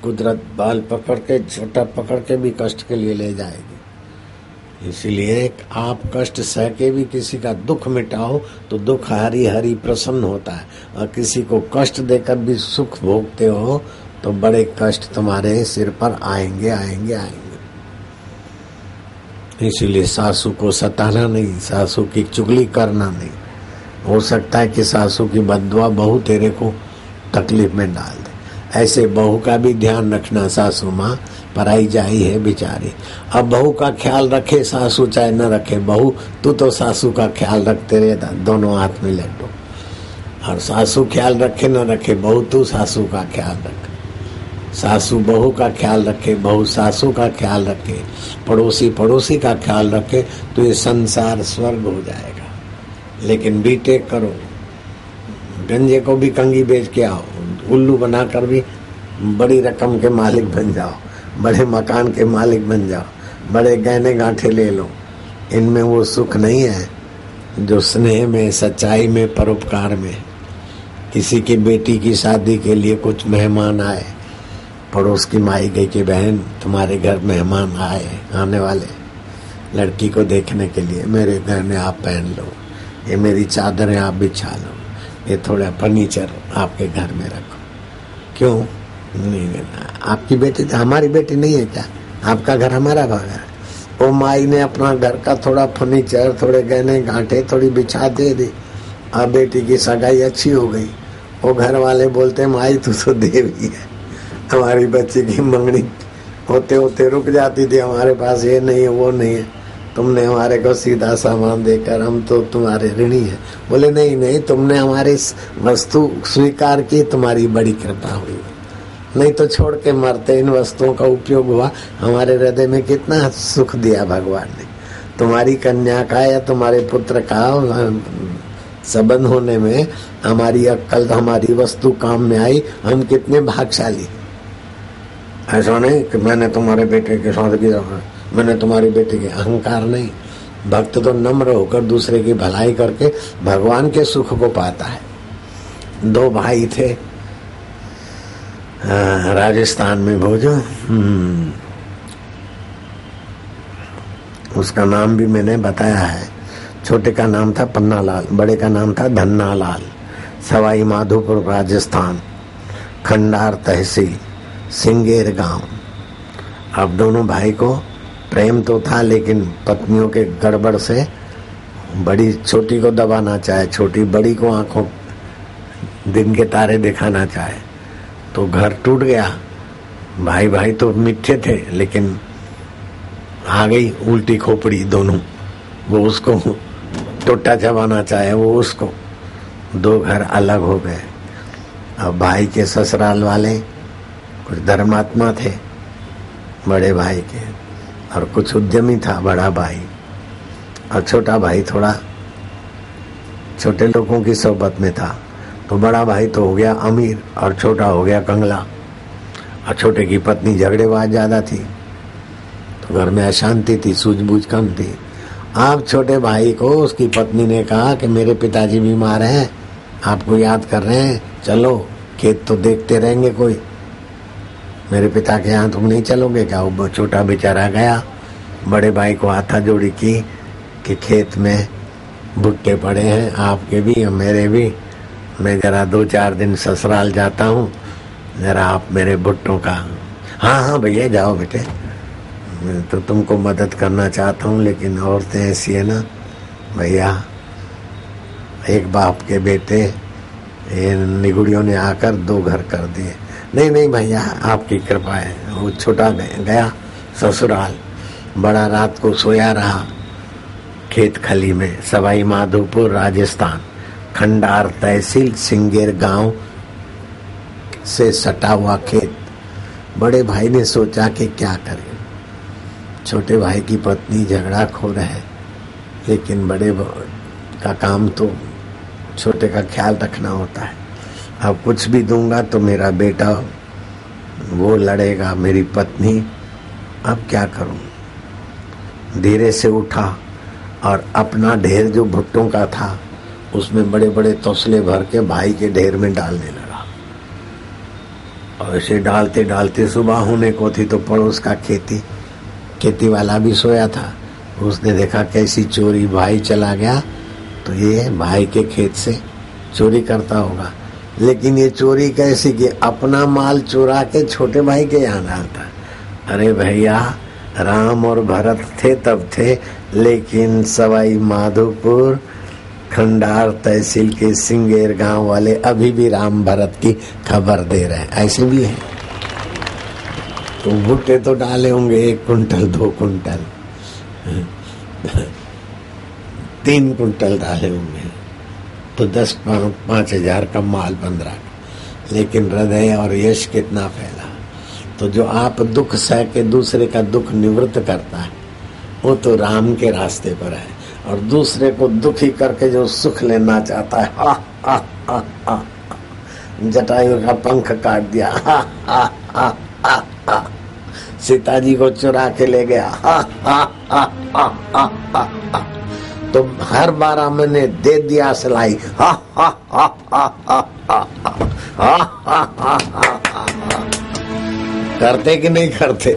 कुदरत बाल पकड़ के, छोटा पकड़ के भी कष्ट के लिए ले जाएगी। इसलिए आप कष्ट सह के भी किसी का दुख मिटाओ तो दुख हरी हरी प्रसन्न होता है, और किसी को कष्ट देकर भी सुख भोगते हो तो बड़े कष्ट तुम्हारे सिर पर आएंगे आएंगे आएंगे। इसीलिए सासू को सताना नहीं, सासू की चुगली करना नहीं, हो सकता है कि सासू की बददुआ बहू तेरे को तकलीफ में डाल दे। ऐसे बहू का भी ध्यान रखना। सासू माँ पराई जाई है बेचारी। अब बहू का ख्याल रखे सासू चाहे न रखे बहू, तू तो सासू का ख्याल रखते रहे, दोनों हाथ में लड्डू। और सासू ख्याल रखे न रखे बहू, तू सासू का ख्याल रख। सासू बहू का ख्याल रखे, बहू सासू का ख्याल रखे, पड़ोसी पड़ोसी का ख्याल रखे, तो ये संसार स्वर्ग हो जाएगा। लेकिन बीटेक करो, गंजे को भी कंगी बेच के आओ, उल्लू बनाकर भी बड़ी रकम के मालिक बन जाओ, बड़े मकान के मालिक बन जाओ, बड़े गहने गांठे ले लो। इनमें वो सुख नहीं है जो स्नेह में, सच्चाई में, परोपकार में। किसी की बेटी की शादी के लिए कुछ मेहमान आए, पड़ोस की माई गई कि बहन तुम्हारे घर मेहमान आए, आने वाले लड़की को देखने के लिए, मेरे घर में आप पहन लो, ये मेरी चादरें आप बिछा लो, ये थोड़ा फर्नीचर आपके घर में रखो। क्यों नहीं लेना? आपकी बेटी तो हमारी बेटी नहीं है क्या? आपका घर हमारा घर है। वो माई ने अपना घर का थोड़ा फर्नीचर, थोड़े गहने गांठे, थोड़ी बिछा दे दी। अब बेटी की सगाई अच्छी हो गई, वो घर वाले बोलते माई तू तो देवी है, हमारी बच्ची की मंगनी होते होते रुक जाती थी, हमारे पास ये नहीं है वो नहीं है, तुमने हमारे को सीधा सामान देकर हम तो तुम्हारे ऋणी है। बोले नहीं नहीं, तुमने हमारी वस्तु स्वीकार की, तुम्हारी बड़ी कृपा हुई, नहीं तो छोड़ के मरते। इन वस्तुओं का उपयोग हुआ, हमारे हृदय में कितना सुख दिया भगवान ने। तुम्हारी कन्या का या तुम्हारे पुत्र का संबंध होने में हमारी अक्कल, हमारी वस्तु काम में आई, हम कितने भाग्यशाली। ऐसा नहीं कि मैंने तुम्हारे बेटे के साथ किया, मैंने तुम्हारी बेटी के, अहंकार नहीं। भक्त तो नम्र होकर दूसरे की भलाई करके भगवान के सुख को पाता है। दो भाई थे राजस्थान में भोजो, उसका नाम भी मैंने बताया है। छोटे का नाम था पन्नालाल, बड़े का नाम था धन्नालाल। सवाई माधोपुर राजस्थान, खंडार तहसील, सिंगेर गांव। अब दोनों भाई को प्रेम तो था, लेकिन पत्नियों के गड़बड़ से बड़ी छोटी को दबाना चाहे, छोटी बड़ी को आंखों दिन के तारे दिखाना चाहे, तो घर टूट गया। भाई भाई तो मीठे थे, लेकिन आ गई उल्टी खोपड़ी दोनों, वो उसको टोटा चबाना चाहे, वो उसको। दो घर अलग हो गए। अब भाई के ससुराल वाले कुछ धर्मात्मा थे बड़े भाई के, और कुछ उद्यमी था बड़ा भाई, और छोटा भाई थोड़ा छोटे लोगों की सोबत में था। तो बड़ा भाई तो हो गया अमीर और छोटा हो गया कंगला। और छोटे की पत्नी झगड़ेबाज ज्यादा थी, तो घर में अशांति थी, सूझबूझ कम थी। आप छोटे भाई को उसकी पत्नी ने कहा कि मेरे पिताजी बीमार हैं, आपको याद कर रहे हैं, चलो खेत तो देखते रहेंगे, कोई मेरे पिता के यहाँ तुम नहीं चलोगे क्या? वो छोटा बेचारा गया, बड़े भाई को हाथा जोड़ी की कि खेत में भुट्टे पड़े हैं, आपके भी और मेरे भी, मैं जरा 2-4 दिन ससुराल जाता हूँ, जरा आप मेरे भुट्टों का। हाँ हाँ भैया जाओ बेटे, मैं तो तुमको मदद करना चाहता हूँ, लेकिन औरतें ऐसी है ना भैया, एक बाप के बेटे ये निगुड़ियों ने आकर 2 घर कर दिए। नहीं नहीं भैया आपकी कृपा है। वो छोटा गया ससुराल, बड़ा रात को सोया रहा खेत खली में। सवाई माधोपुर राजस्थान, खंडार तहसील, सिंगेर गांव से सटा हुआ खेत। बड़े भाई ने सोचा कि क्या करें, छोटे भाई की पत्नी झगड़ा खो है, लेकिन बड़े का काम तो छोटे का ख्याल रखना होता है। अब कुछ भी दूंगा तो मेरा बेटा वो लड़ेगा, मेरी पत्नी, अब क्या करूं। धीरे से उठा और अपना ढेर जो भुट्टों का था उसमें बड़े बड़े तौसले भर के भाई के ढेर में डालने लगा। और ऐसे डालते डालते सुबह होने को थी, तो पड़ोस का खेती वाला भी सोया था। उसने देखा कैसी चोरी, भाई चला गया तो ये भाई के खेत से चोरी करता होगा। लेकिन ये चोरी कैसी कि अपना माल चुरा के छोटे भाई के यहाँ डालता। अरे भैया, राम और भरत थे तब थे, लेकिन सवाई माधोपुर खंडार तहसील के सिंगेर गांव वाले अभी भी राम भरत की खबर दे रहे हैं। ऐसे भी है। तो भुट्टे तो डाले होंगे 1 कुंटल 2 कुंटल 3 कुंटल डाले होंगे तो 10-5 हजार का माल बन रहा। लेकिन हृदय और यश कितना फैला। तो जो आप दुख सह के दूसरे का दुख निवृत्त करता है वो तो राम के रास्ते पर है। और दूसरे को दुखी करके जो सुख लेना चाहता है, हा हा हा हा, जटायु का पंख काट दिया, हा हा हा हा हा, सीता जी को चुरा के ले गया, हा हा हा हा हा हा हा, तो हर 12 महीने दे दिया सिलाई, हा हा हा हा हा हा हा हा हा हा। करते कि नहीं करते?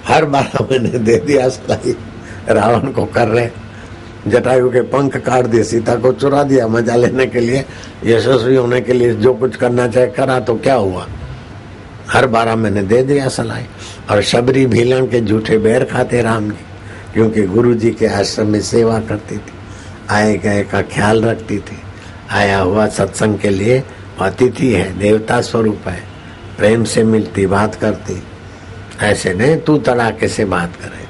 हर 12 महीने दे दिया सिलाई। रावण को कर रहे, जटायु के पंख काट दिए, सीता को चुरा दिया मजा लेने के लिए, यशस्वी होने के लिए जो कुछ करना चाहे करा। तो क्या हुआ? हर 12 महीने दे दिया सलाई। और शबरी भीलन के झूठे बैर खाते राम जी, क्योंकि गुरु जी के आश्रम में सेवा करती थी, आए गए का ख्याल रखती थी। आया हुआ सत्संग के लिए अतिथि है, देवता स्वरूप है, प्रेम से मिलती, बात करती। ऐसे नहीं तू तड़ाके से बात करे,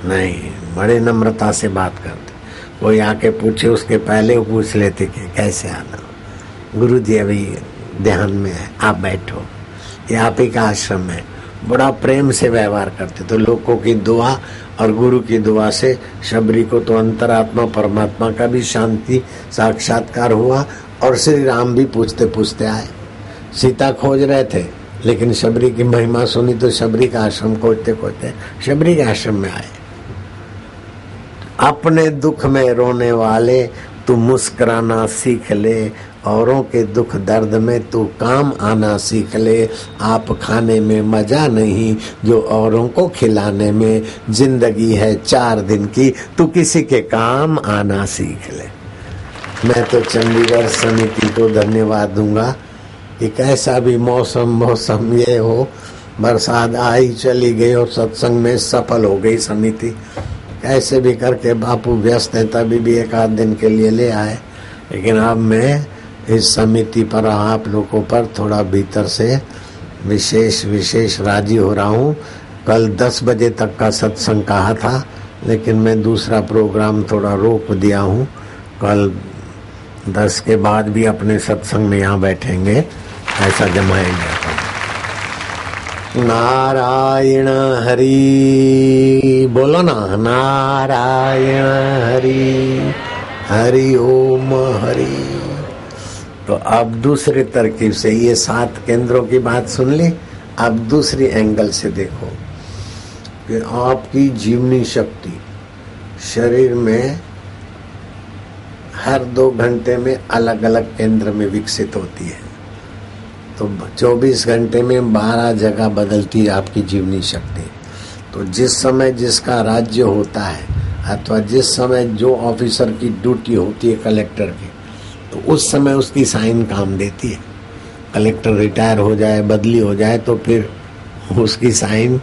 नहीं, बड़े नम्रता से बात करते। कोई आके पूछे उसके पहले वो पूछ लेते कि कैसे आना, गुरु जी अभी ध्यान में है, आप बैठो, ये आप ही का आश्रम है। बड़ा प्रेम से व्यवहार करते। तो लोगों की दुआ और गुरु की दुआ से शबरी को तो अंतरात्मा परमात्मा का भी शांति साक्षात्कार हुआ। और श्री राम भी पूछते पूछते आए। सीता खोज रहे थे, लेकिन शबरी की महिमा सुनी तो शबरी का आश्रम खोजते खोजते शबरी के आश्रम में आए। अपने दुख में रोने वाले तू मुस्कुराना सीख ले, औरों के दुख दर्द में तू काम आना सीख ले। आप खाने में मजा नहीं जो औरों को खिलाने में, जिंदगी है 4 दिन की तू किसी के काम आना सीख ले। मैं तो चंडीगढ़ समिति को धन्यवाद दूंगा कि कैसा भी मौसम ये हो, बरसात आई चली गई और सत्संग में सफल हो गई समिति। कैसे भी करके बापू व्यस्त है, तभी भी 1 आध दिन के लिए ले आए। लेकिन अब मैं इस समिति पर, आप लोगों पर थोड़ा भीतर से विशेष राजी हो रहा हूँ। कल 10 बजे तक का सत्संग कहा था, लेकिन मैं दूसरा प्रोग्राम थोड़ा रोक दिया हूँ। कल 10 के बाद भी अपने सत्संग में यहाँ बैठेंगे, ऐसा जमाएंगे। नारायण हरि बोलो ना, नारायण हरि हरि ओम हरि। तो अब दूसरे तरकीब से ये 7 केंद्रों की बात सुन ली। अब दूसरी एंगल से देखो कि आपकी जीवनी शक्ति शरीर में हर 2 घंटे में अलग अलग केंद्र में विकसित होती है। तो 24 घंटे में 12 जगह बदलती है आपकी जीवनी शक्ति। तो जिस समय जिसका राज्य होता है अथवा जिस समय जो ऑफिसर की ड्यूटी होती है कलेक्टर की, तो उस समय उसकी साइन काम देती है। कलेक्टर रिटायर हो जाए, बदली हो जाए, तो फिर उसकी साइन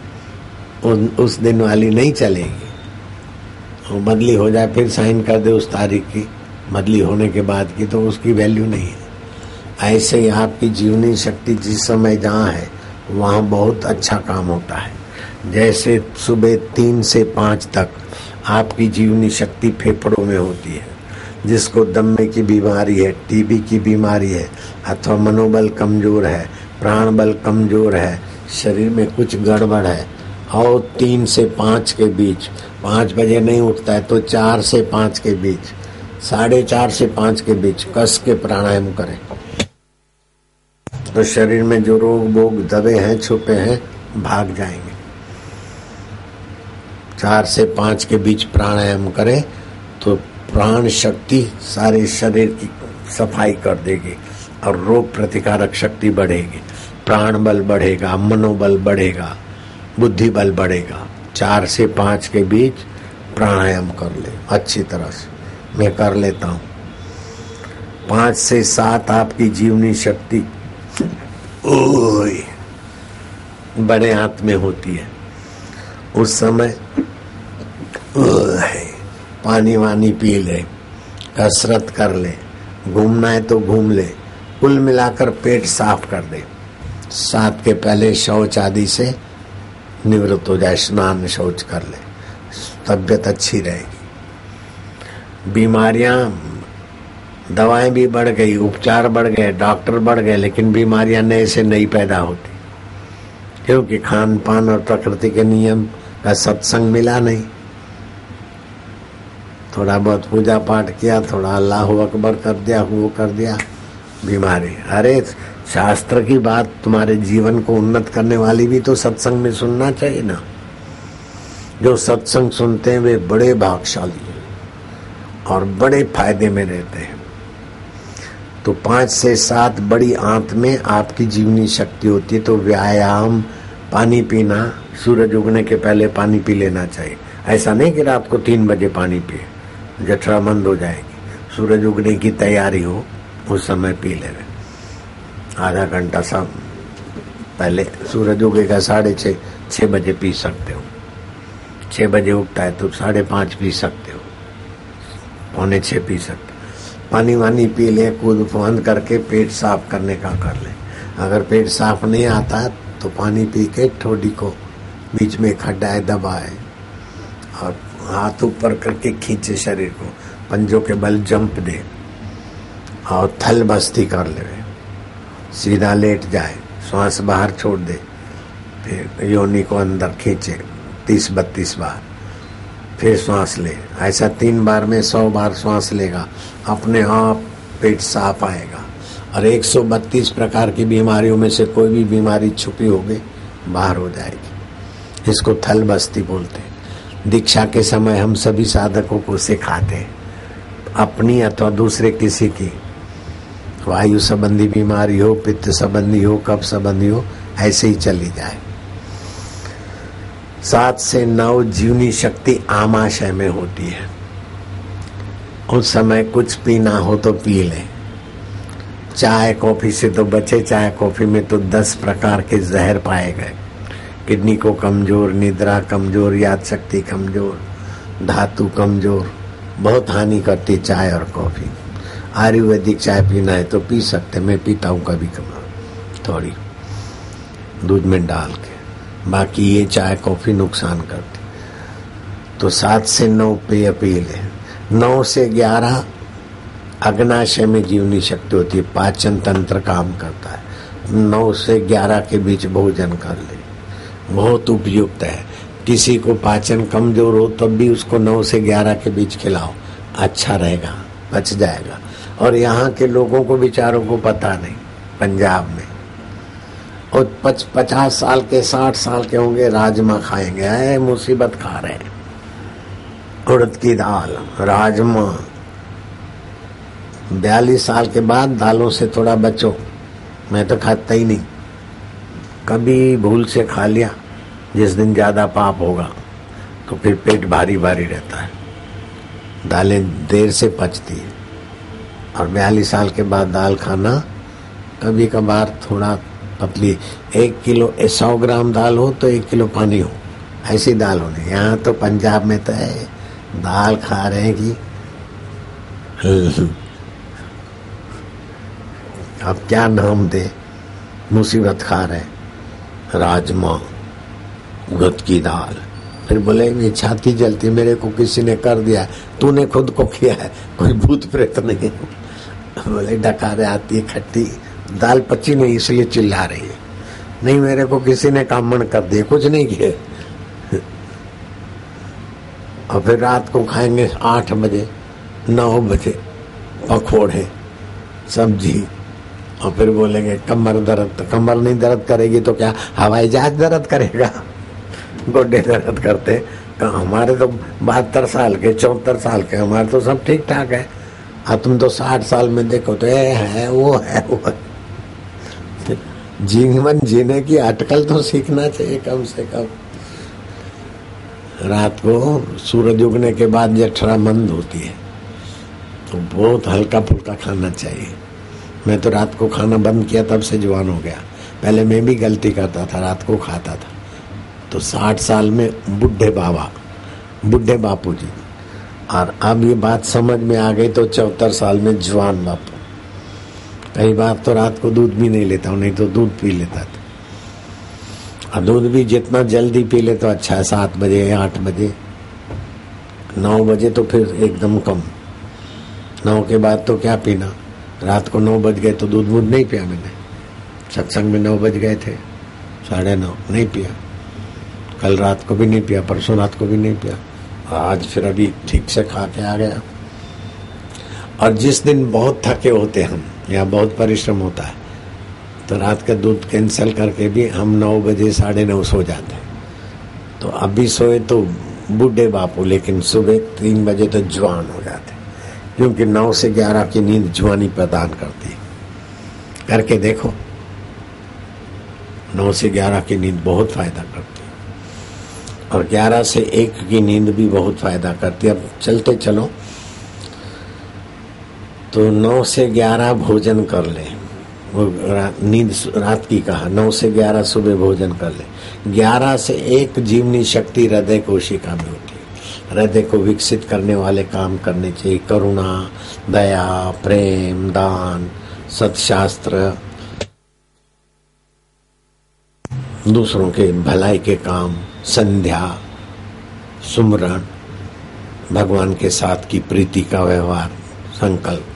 उस दिन वाली नहीं चलेगी। वो बदली हो जाए फिर साइन कर दे उस तारीख की, बदली होने के बाद की, तो उसकी वैल्यू नहीं है। ऐसे ही आपकी जीवनी शक्ति जिस समय जहाँ है वहाँ बहुत अच्छा काम होता है। जैसे सुबह 3 से 5 तक आपकी जीवनी शक्ति फेफड़ों में होती है। जिसको दमे की बीमारी है, टीबी की बीमारी है, अथवा मनोबल कमजोर है, प्राण बल कमजोर है, शरीर में कुछ गड़बड़ है, और 3 से 5 के बीच, 5 बजे नहीं उठता है तो 4 से 5 के बीच, 4:30 से 5 के बीच कस के प्राणायाम करें, तो शरीर में जो रोग बोग दबे हैं, छुपे हैं, भाग जाएंगे। 4 से 5 के बीच प्राणायाम करें तो प्राण शक्ति सारे शरीर की सफाई कर देगी और रोग प्रतिकारक शक्ति बढ़ेगी, प्राण बल बढ़ेगा, मनोबल बढ़ेगा, बुद्धि बल बढ़ेगा। 4 से 5 के बीच प्राणायाम कर ले अच्छी तरह से। मैं कर लेता हूँ। 5 से 7 आपकी जीवनी शक्ति बड़े हाथ में होती है। उस समय पानी वानी पी ले, कसरत कर ले, घूमना है तो घूम ले, कुल मिलाकर पेट साफ कर दे। 7 के पहले शौच आदि से निवृत्त हो जाए, स्नान शौच कर ले, तबीयत अच्छी रहेगी। बीमारियां, दवाएं भी बढ़ गई, उपचार बढ़ गए, डॉक्टर बढ़ गए, लेकिन बीमारियां नए से नई पैदा होती, क्योंकि खान पान और प्रकृति के नियम का सत्संग मिला नहीं। थोड़ा बहुत पूजा पाठ किया, थोड़ा अल्लाह अकबर कर दिया, वो कर दिया, बीमारी। अरे शास्त्र की बात तुम्हारे जीवन को उन्नत करने वाली भी तो सत्संग में सुनना चाहिए ना। जो सत्संग सुनते हैं वे बड़े भाग्यशाली हैं और बड़े फायदे में रहते हैं। तो 5 से 7 बड़ी आंत में आपकी जीवनी शक्ति होती है। तो व्यायाम, पानी पीना, सूरज उगने के पहले पानी पी लेना चाहिए। ऐसा नहीं कि रात को 3 बजे पानी पिए, जठरामंद हो जाएगी। सूरज उगने की तैयारी हो उस समय पी ले, आधा घंटा सा पहले। सूरज उगेगा 6:30, 6 बजे पी सकते हो। 6 बजे उगता है तो 5:30 पी सकते हो, 5:45 पी सकते हो। पानी वानी पी ले, कूद फांद करके पेट साफ करने का कर ले। अगर पेट साफ नहीं आता तो पानी पी के ठोडी को बीच में खड्डा है दबाए और हाथ ऊपर करके खींचे शरीर को, पंजों के बल जंप दे और थल बस्ती कर ले, सीधा लेट जाए, श्वास बाहर छोड़ दे, फिर योनि को अंदर खींचे 30-32 बार, फिर श्वास ले। ऐसा 3 बार में 100 बार श्वास लेगा, अपने आप पेट साफ आएगा। और 132 प्रकार की बीमारियों में से कोई भी बीमारी छुपी होगी बाहर हो जाएगी। इसको थल बस्ती बोलते हैं। दीक्षा के समय हम सभी साधकों को सिखाते हैं, अपनी अथवा दूसरे किसी की वायु संबंधी बीमारी हो, पित्त संबंधी हो, कफ संबंधी हो, ऐसे ही चली जाए। 7 से 9 जीवनी शक्ति आमाशय में होती है। उस समय कुछ पीना हो तो पी ले। चाय कॉफी से तो बचे। चाय कॉफी में तो 10 प्रकार के जहर पाए गए। किडनी को कमजोर, निद्रा कमजोर, याद शक्ति कमजोर, धातु कमजोर, बहुत हानि करती चाय और कॉफी। आयुर्वेदिक चाय पीना है तो पी सकते, मैं पीता हूँ कभी कभी थोड़ी दूध में डाल के, बाकी ये चाय कॉफी नुकसान करती। तो 7 से 9 पेय पी ले। 9 से 11 अग्नाशय में जीवनी शक्ति होती है, पाचन तंत्र काम करता है। 9 से 11 के बीच भोजन कर ले, बहुत उपयुक्त है। किसी को पाचन कमजोर हो तब भी उसको 9 से 11 के बीच खिलाओ, अच्छा रहेगा, पच जाएगा। और यहाँ के लोगों को बेचारों को पता नहीं, पंजाब में और 50 साल के 60 साल के होंगे, राजमा खाएंगे, है मुसीबत खा रहे हैं। उड़द की दाल, राजमा। 42 साल के बाद दालों से थोड़ा बचो। मैं तो खाता ही नहीं, कभी भूल से खा लिया, जिस दिन ज्यादा पाप होगा तो फिर पेट भारी भारी रहता है। दालें देर से पचती है और 42 साल के बाद दाल खाना कभी कभार थोड़ा पतली। 1 किलो 100 ग्राम दाल हो तो 1 किलो पानी हो, ऐसी दाल होनी। यहाँ तो पंजाब में तो है, दाल खा रहे हैं कि अब क्या नाम दे, मुसीबत खा रहे। राजमा, उड़द की दाल, फिर बोलेंगे छाती जलती, मेरे को किसी ने कर दिया, तूने खुद को किया है, कोई भूत प्रेत नहीं। बोले डकारे आती है, खट्टी दाल पची नहीं इसलिए चिल्ला रही है। नहीं, मेरे को किसी ने कामण कर दिया, कुछ नहीं किया। और फिर रात को खाएंगे 8 बजे 9 बजे पकौड़े सब्जी, और फिर बोलेंगे कमर दर्द। कमर नहीं दर्द करेगी तो क्या हवाई जहाज दर्द करेगा? गोडे दर्द करते। हमारे तो 72 साल के, 74 साल के, हमारे तो सब ठीक ठाक है। अब तुम तो 60 साल में देखो तो है वो है वो। जीवन जीने की अटकल तो सीखना चाहिए कम से कम। रात को सूरज उगने के बाद जठरामंद होती है तो बहुत हल्का फुल्का खाना चाहिए। मैं तो रात को खाना बंद किया, तब से जवान हो गया। पहले मैं भी गलती करता था, रात को खाता था। तो 60 साल में बुढ़े बाबा, बुढ़े बापू जी और अब ये बात समझ में आ गई तो 74 साल में जवान बापू। कई बार तो रात को दूध भी नहीं लेता हूँ, नहीं तो दूध पी लेता था। और दूध भी जितना जल्दी पी ले तो अच्छा है, 7 बजे 8 बजे 9 बजे तो फिर एकदम कम। 9 के बाद तो क्या पीना। रात को 9 बज गए तो दूध वूध नहीं पिया मैंने। सत्संग में 9 बज गए थे, 9:30 नहीं पिया। कल रात को भी नहीं पिया, परसों रात को भी नहीं पिया। आज फिर अभी ठीक से खा के आ गया। और जिस दिन बहुत थके होते हम या बहुत परिश्रम होता है तो रात का दूध कैंसिल करके भी हम 9 बजे 9:30 सो जाते हैं। तो अभी सोए तो बूढ़े बापू, लेकिन सुबह 3 बजे तो जवान हो जाते, क्योंकि 9 से 11 की नींद जवानी प्रदान करती है। करके देखो, 9 से 11 की नींद बहुत फायदा करती है, और 11 से 1 की नींद भी बहुत फायदा करती है। अब चलते चलो तो 9 से 11 भोजन कर ले, वो नींद रात की कहा। 9 से 11 सुबह भोजन कर ले। 11 से 1 जीवनी शक्ति हृदय कोशिका में होती है। हृदय को विकसित करने वाले काम करने चाहिए। करुणा, दया, प्रेम, दान, सत्शास्त्र, दूसरों के भलाई के काम, संध्या, सुमरण, भगवान के साथ की प्रीति का व्यवहार, संकल्प।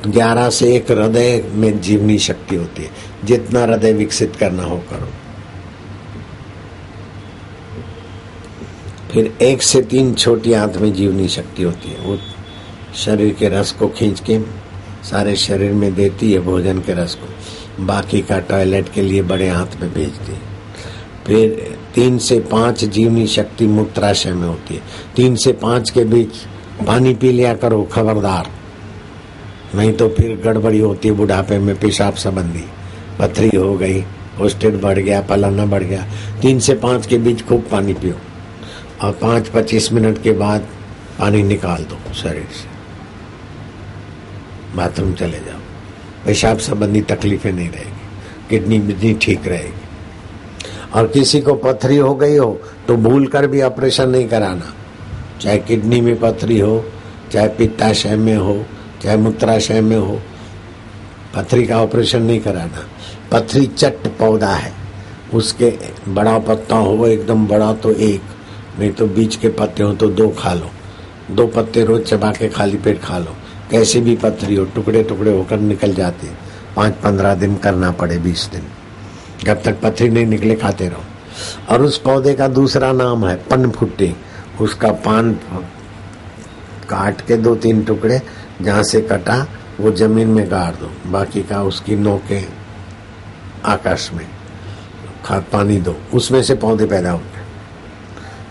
11 से 1 हृदय में जीवनी शक्ति होती है। जितना हृदय विकसित करना हो करो। फिर 1 से 3 छोटी आंत में जीवनी शक्ति होती है। वो शरीर के रस को खींच के सारे शरीर में देती है, भोजन के रस को। बाकी का टॉयलेट के लिए बड़े हाथ में भेजती है। फिर 3 से 5 जीवनी शक्ति मूत्राशय में होती है। 3 से 5 के बीच पानी पी लिया करो, खबरदार, नहीं तो फिर गड़बड़ी होती है बुढ़ापे में। पेशाब संबंधी पथरी हो गई, प्रोस्टेट बढ़ गया, फलाना बढ़ गया। 3 से 5 के बीच खूब पानी पियो, और 5-25 मिनट के बाद पानी निकाल दो शरीर से, बाथरूम चले जाओ। पेशाब संबंधी तकलीफें नहीं रहेगी, किडनी भी ठीक रहेगी। और किसी को पथरी हो गई हो तो भूल कर भी ऑपरेशन नहीं कराना। चाहे किडनी में पथरी हो, चाहे पित्ताशय में हो, चाहे मूत्राशय में हो, पथरी का ऑपरेशन नहीं कराना। पथरी चट पौधा है, उसके बड़ा पत्ता हो एकदम बड़ा तो 1, नहीं तो बीच के पत्ते हो तो 2 खा लो। 2 पत्ते रोज चबा के खाली पेट खा लो। कैसी भी पथरी हो, टुकड़े टुकड़े होकर निकल जाती है। 5-15 दिन करना पड़े, 20 दिन, जब तक पथरी नहीं निकले खाते रहो। और उस पौधे का दूसरा नाम है पनफुट्टी। उसका पान काट के 2-3 टुकड़े, जहाँ से कटा वो जमीन में गाड़ दो, बाकी का उसकी नोकें आकाश में खाद पानी दो, उसमें से पौधे पैदा होते हैं।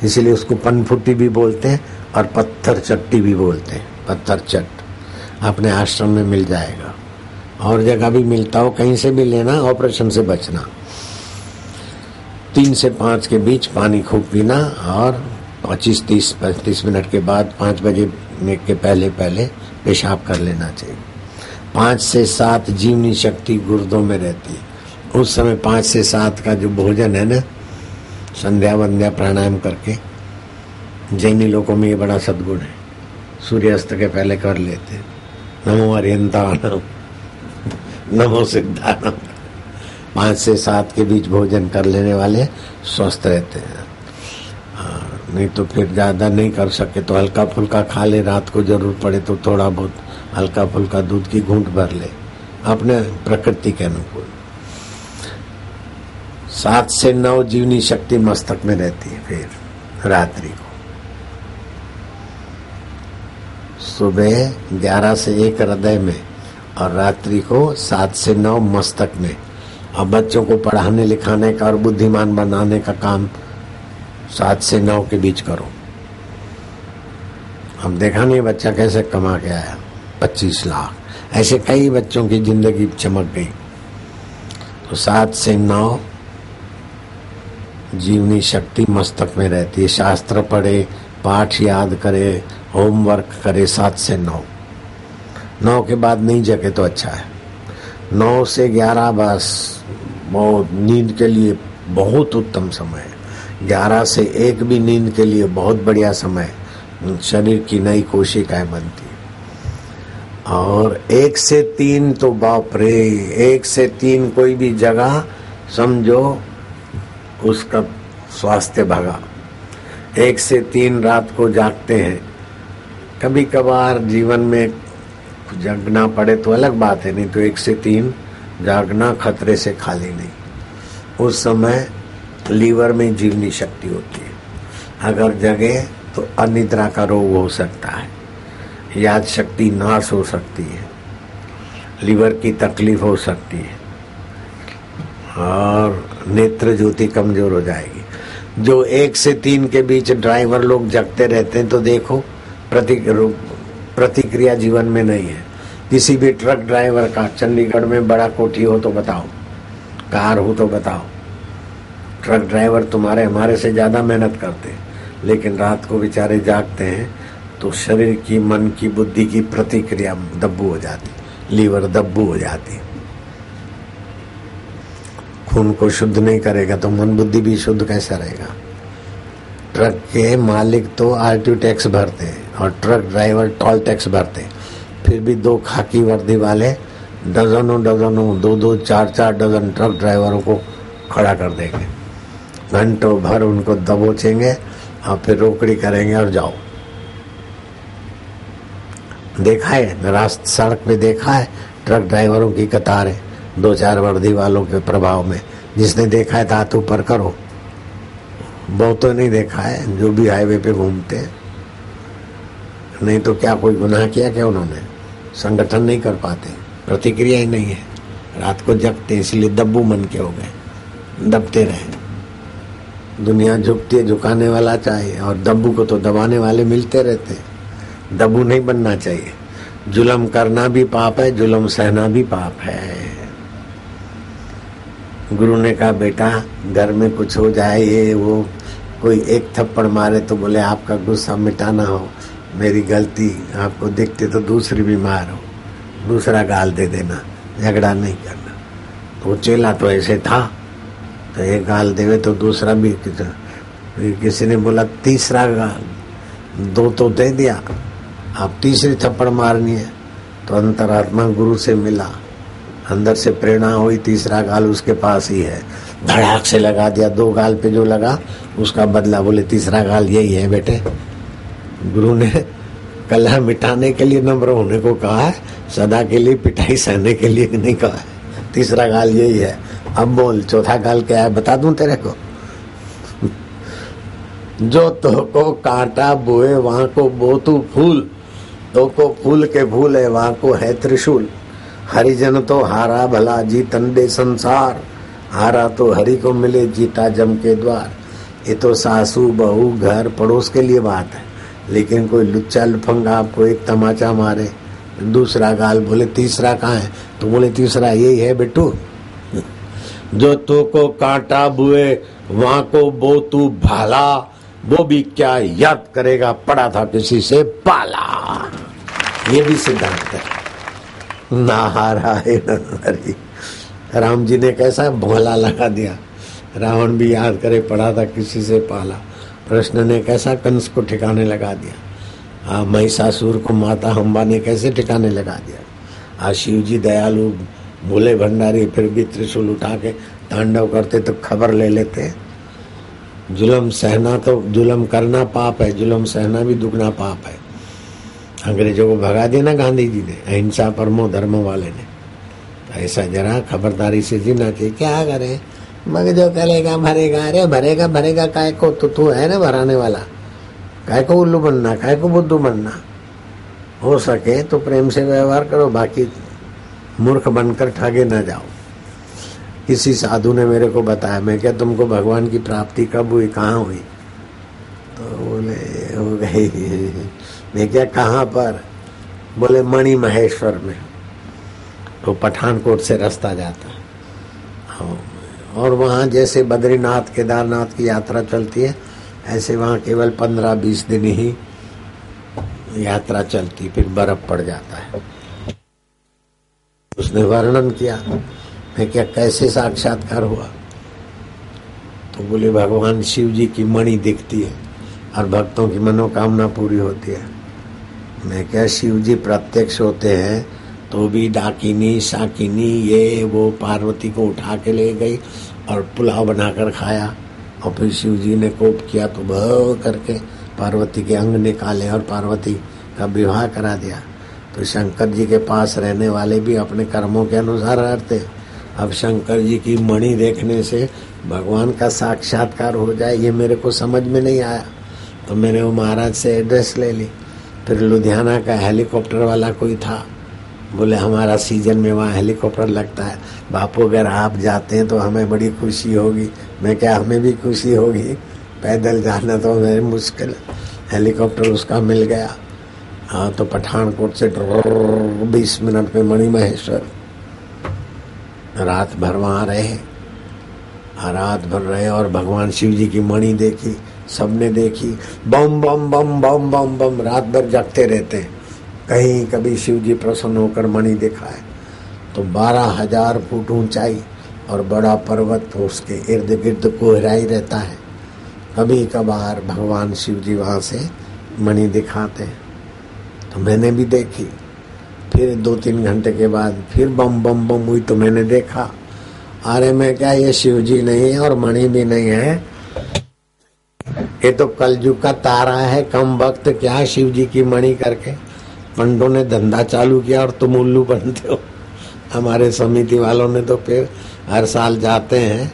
इसीलिए उसको पनफुट्टी भी बोलते हैं और पत्थर चट्टी भी बोलते हैं। पत्थर चट अपने आश्रम में मिल जाएगा, और जगह भी मिलता हो, कहीं से भी लेना, ऑपरेशन से बचना। 3 से 5 के बीच पानी खूब पीना, और 25-30-35 मिनट के बाद 5 बजे के पहले पेशाब कर लेना चाहिए। 5 से 7 जीवनी शक्ति गुर्दों में रहती है। उस समय 5 से 7 का जो भोजन है ना, संध्या वंध्या प्राणायाम करके, जैनी लोगों में ये बड़ा सद्गुण है, सूर्यास्त के पहले कर लेते हैं। नमो अरियंताणम, नमो सिद्धाणम। 5 से 7 के बीच भोजन कर लेने वाले स्वस्थ रहते हैं। नहीं तो फिर ज्यादा नहीं कर सके तो हल्का फुल्का खा ले। रात को जरूर पड़े तो थोड़ा बहुत हल्का फुल्का दूध की घूंट भर ले, अपने प्रकृति के अनुकूल। 7 से 9 जीवनी शक्ति मस्तक में रहती है। फिर रात्रि को सुबह 11 से 1 हृदय में, और रात्रि को 7 से 9 मस्तक में। और बच्चों को पढ़ाने लिखाने का और बुद्धिमान बनाने का काम 7 से 9 के बीच करो। अब देखा नहीं बच्चा कैसे कमा के आया 25 लाख, ऐसे कई बच्चों की जिंदगी चमक गई। तो 7 से 9 जीवनी शक्ति मस्तक में रहती है। शास्त्र पढ़े, पाठ याद करे, होमवर्क करे। 7 से 9 के बाद नहीं जगे तो अच्छा है। 9 से 11 बस बहुत नींद के लिए बहुत उत्तम समय है। 11 से 1 भी नींद के लिए बहुत बढ़िया समय है। शरीर की नई कोशिकाएं बनती है। और 1 से 3 तो बाप रे, 1 से 3 कोई भी जगह समझो उसका स्वास्थ्य भगा। 1 से 3 रात को जागते हैं। कभी कभार जीवन में जगना पड़े तो अलग बात है, नहीं तो 1 से 3 जागना खतरे से खाली नहीं। उस समय लीवर में जीवनी शक्ति होती है। अगर जगे तो अनिद्रा का रोग हो सकता है, याद शक्ति नाश हो सकती है, लीवर की तकलीफ हो सकती है और नेत्र ज्योति कमजोर हो जाएगी। जो 1 से 3 के बीच ड्राइवर लोग जगते रहते हैं तो देखो प्रतिक्रिया जीवन में नहीं है। किसी भी ट्रक ड्राइवर का चंडीगढ़ में बड़ा कोठी हो तो बताओ, कार हो तो बताओ, ट्रक ड्राइवर तुम्हारे हमारे से ज्यादा मेहनत करते हैं, लेकिन रात को बेचारे जागते हैं तो शरीर की, मन की, बुद्धि की प्रतिक्रिया दब्बू हो जाती, लीवर दब्बू हो जाती। खून को शुद्ध नहीं करेगा तो मन बुद्धि भी शुद्ध कैसा रहेगा। ट्रक के मालिक तो आरटीओ टैक्स भरते हैं और ट्रक ड्राइवर टोल टैक्स भरते हैं, फिर भी 2 खाकी वर्दी वाले डजनों 2-2, 4-4 डजन ट्रक ड्राइवरों को खड़ा कर देंगे, घंटों भर उनको दबोचेंगे और फिर रोकड़ी करेंगे और जाओ। देखा है रास्ते सड़क पे, देखा है ट्रक ड्राइवरों की कतारें 2-4 वर्दी वालों के प्रभाव में। जिसने देखा है हाथ ऊपर करो। बहुतों नहीं देखा है जो भी हाईवे पे घूमते हैं। नहीं तो क्या कोई गुनाह किया क्या उन्होंने? संगठन नहीं कर पाते, प्रतिक्रिया ही नहीं है, रात को जगते, इसलिए दब्बू मन के हो गए, दबते रहे। दुनिया झुकती है, झुकाने वाला चाहिए, और दब्बू को तो दबाने वाले मिलते रहते हैं। दब्बू नहीं बनना चाहिए। जुल्म करना भी पाप है, जुल्म सहना भी पाप है। गुरु ने कहा बेटा घर में कुछ हो जाए, ये वो, कोई एक थप्पड़ मारे तो बोले आपका गुस्सा मिटाना हो, मेरी गलती आपको दिखती तो दूसरी भी मारो, दूसरा गाल दे देना, झगड़ा नहीं करना। तो चेला तो ऐसे था, तो एक गाल देवे तो दूसरा भी। किसी ने बोला तीसरा गाल, 2 तो दे दिया, अब तीसरी थप्पड़ मारनी है। तो अंतरात्मा गुरु से मिला, अंदर से प्रेरणा हुई, तीसरा गाल उसके पास ही है, धड़ाक से लगा दिया। 2 गाल पे जो लगा उसका बदला, बोले तीसरा गाल यही है बेटे। गुरु ने कलह मिटाने के लिए नम्र होने को कहा है, सदा के लिए पिटाई सहने के लिए नहीं कहा है। तीसरा गाल यही है, अब बोल चौथा गाल क्या है बता दूं तेरे को। जो तो को कांटा बोए वहां को बोतू फूल, तो को फूल के फूल है वहां को है त्रिशूल। हरिजन तो हारा भला जीतन दे संसार, हारा तो हरि को मिले जीता जम के द्वार। ये तो सासू बहू घर पड़ोस के लिए बात है, लेकिन कोई लुच्चा लफंगा आपको एक तमाचा मारे, दूसरा गाल बोले तीसरा कहाँ है, तो बोले तीसरा यही है बेटू। जो तो को कांटा बुए वहां को बो तू भाला, वो भी क्या याद करेगा पड़ा था किसी से पाला। ये भी सिद्धांत है। नारायण हरि। राम जी ने कैसा भोला लगा दिया, रावण भी याद करे पड़ा था किसी से पाला। कृष्ण ने कैसा कंस को ठिकाने लगा दिया, महिषासुर को माता हम्बा ने कैसे ठिकाने लगा दिया। शिव जी दयालु भोले भंडारी, फिर भी त्रिशूल उठा के तांडव करते तो खबर ले लेते। जुल्म सहना तो, जुल्म करना पाप है, जुल्म सहना भी दुगना पाप है। अंग्रेजों को भगा दिया ना गांधी जी ने, अहिंसा परमो धर्म वाले ने। ऐसा जरा खबरदारी से जीना चाहिए। क्या करे, मग जो करेगा भरेगा। अरे भरेगा भरेगा काय को, तो तू है ना भराने वाला। काय को उल्लू बनना, काय को बुद्धू बनना। हो सके तो प्रेम से व्यवहार करो, बाकी मूर्ख बनकर ठगे न जाओ। किसी साधु ने मेरे को बताया, मैं क्या तुमको भगवान की प्राप्ति कब हुई, कहाँ हुई? तो बोले हो गई। मैं क्या कहाँ पर? बोले मणि महेश्वर में। तो पठानकोट से रास्ता जाता है, और वहाँ जैसे बद्रीनाथ केदारनाथ की यात्रा चलती है, ऐसे वहाँ केवल 15-20 दिन ही यात्रा चलती, फिर बर्फ पड़ जाता है। उसने वर्णन किया, मैं क्या कैसे साक्षात्कार हुआ? तो बोले भगवान शिव जी की मणि दिखती है, और भक्तों की मनोकामना पूरी होती है। मैं क्या, शिव जी प्रत्यक्ष होते हैं तो भी डाकिनी शाकिनी ये वो पार्वती को उठा के ले गई और पुलाव बनाकर खाया, और फिर शिव जी ने कोप किया तो भव करके पार्वती के अंग निकाले और पार्वती का विवाह करा दिया। तो शंकर जी के पास रहने वाले भी अपने कर्मों के अनुसार रहते। अब शंकर जी की मणि देखने से भगवान का साक्षात्कार हो जाए, ये मेरे को समझ में नहीं आया। तो मैंने वो महाराज से एड्रेस ले ली। फिर लुधियाना का हेलीकॉप्टर वाला कोई था, बोले हमारा सीजन में वहाँ हेलीकॉप्टर लगता है, बापू अगर आप जाते हैं तो हमें बड़ी खुशी होगी। मैं क्या, हमें भी खुशी होगी, पैदल जाना तो मेरी मुश्किल, हेलीकॉप्टर उसका मिल गया। हाँ, तो पठानकोट से 20 मिनट में मणि महेश्वर, रात भर वहाँ रहे, रात भर रहे और भगवान शिव जी की मणि देखी, सबने देखी। बम बम बम बम बम बम रात भर जगते रहते हैं। कहीं कभी शिव जी प्रसन्न होकर मणि देखा है तो 12,000 फुट ऊंचाई और बड़ा पर्वत, उसके इर्द गिर्द कोहराई रहता है। कभी कभार भगवान शिव जी वहाँ से मणि दिखाते हैं, तो मैंने भी देखी। फिर 2-3 घंटे के बाद फिर बम बम बम हुई तो मैंने देखा, अरे मैं क्या, ये शिव जी नहीं है और मणि भी नहीं है, ये तो कलयुग का तारा है। कम वक्त क्या शिव जी की मणि करके पंडों ने धंधा चालू किया और तुम उल्लू बनते हो। हमारे समिति वालों ने तो फिर हर साल जाते हैं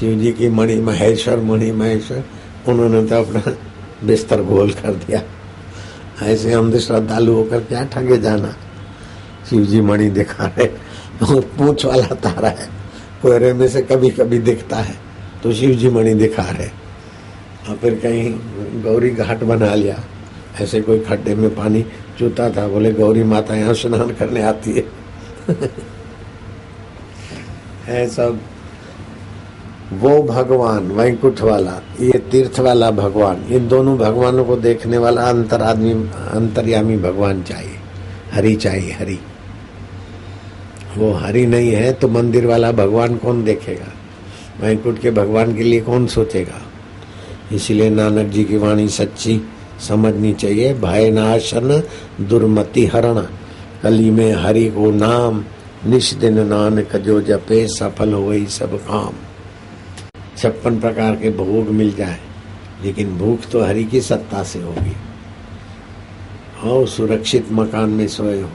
शिव जी की मणि महेश्वर, उन्होंने तो अपना बिस्तर गोल कर दिया। ऐसे हम श्रद्धालु होकर क्या ठगे जाना। शिव जी मणि दिखा रहे, पूंछ वाला तारा है, कोहरे में से कभी कभी दिखता है, तो शिव जी मणि दिखा रहे। और फिर कहीं गौरी घाट बना लिया, ऐसे कोई खड्डे में पानी चूता था, बोले गौरी माता यहाँ स्नान करने आती है। है सब वो भगवान वैकुंठ वाला, ये तीर्थ वाला भगवान, इन दोनों भगवानों को देखने वाला अंतर्यामी भगवान चाहिए, हरि चाहिए, हरि। वो हरि नहीं है तो मंदिर वाला भगवान कौन देखेगा, वैकुंठ के भगवान के लिए कौन सोचेगा। इसलिए नानक जी की वाणी सच्ची समझनी चाहिए। भय नाशन दुर्मति हरण, कली में हरि को नाम, निश दिन नानक जो जपे, सफल होई सब काम। 56 प्रकार के भोग मिल जाए, लेकिन भूख तो हरि की सत्ता से होगी। और सुरक्षित मकान में सोए हो,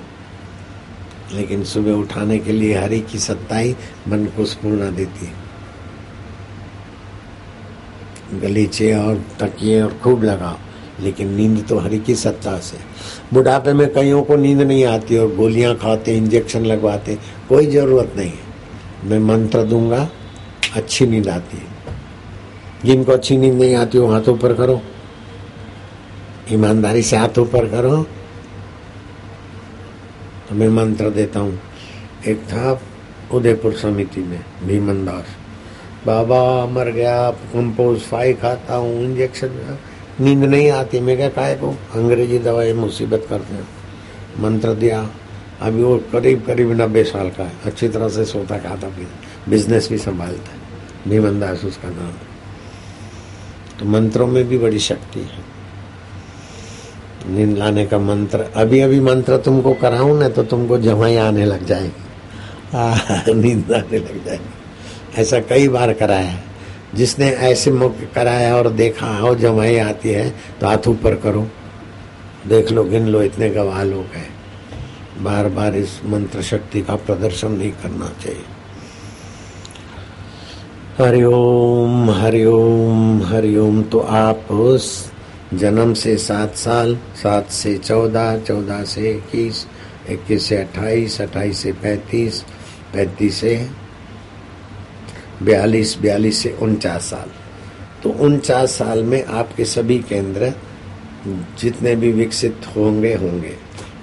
लेकिन सुबह उठाने के लिए हरि की सत्ता ही मन को स्फूर्णा देती है। गलीचे और तकिए और खूब लगाओ, लेकिन नींद तो हरि की सत्ता से। बुढ़ापे में कईयों को नींद नहीं आती और गोलियां खाते, इंजेक्शन लगवाते, कोई जरूरत नहीं है। मैं मंत्र दूंगा, अच्छी नींद आती है। जिनको अच्छी नींद नहीं आती हो हाथ ऊपर करो, ईमानदारी से हाथ ऊपर करो। तो मैं मंत्र देता हूँ। एक था उदयपुर समिति में भीमन दास, बाबा मर गया, कंपोज 5 खाता हूँ, इंजेक्शन, नींद नहीं आती। मैं क्या काय को अंग्रेजी दवाई मुसीबत करते हैं। मंत्र दिया, अभी वो करीब 90 साल का है, अच्छी तरह से सोता खाता पीता, बिजनेस भी संभालता है, भीमन दास उसका नाम। तो मंत्रों में भी बड़ी शक्ति है। नींद लाने का मंत्र, अभी मंत्र तुमको कराऊं ना तो तुमको जमाई आने लग जाएगी, नींद आने लग जाएगी। ऐसा कई बार कराया है। जिसने ऐसे मौके कराया और देखा हो जमाई आती है तो हाथ ऊपर करो, देख लो, गिन लो, इतने गवाह लोग हैं। बार बार इस मंत्र शक्ति का प्रदर्शन नहीं करना चाहिए। हरिओम हरिओम हरिओम। तो आप जन्म से 7 साल, 7 से 14, 14 से 21, 21 से 28, 28 से 35, 35 से 42, 42 से 49 साल। तो 49 साल में आपके सभी केंद्र जितने भी विकसित होंगे,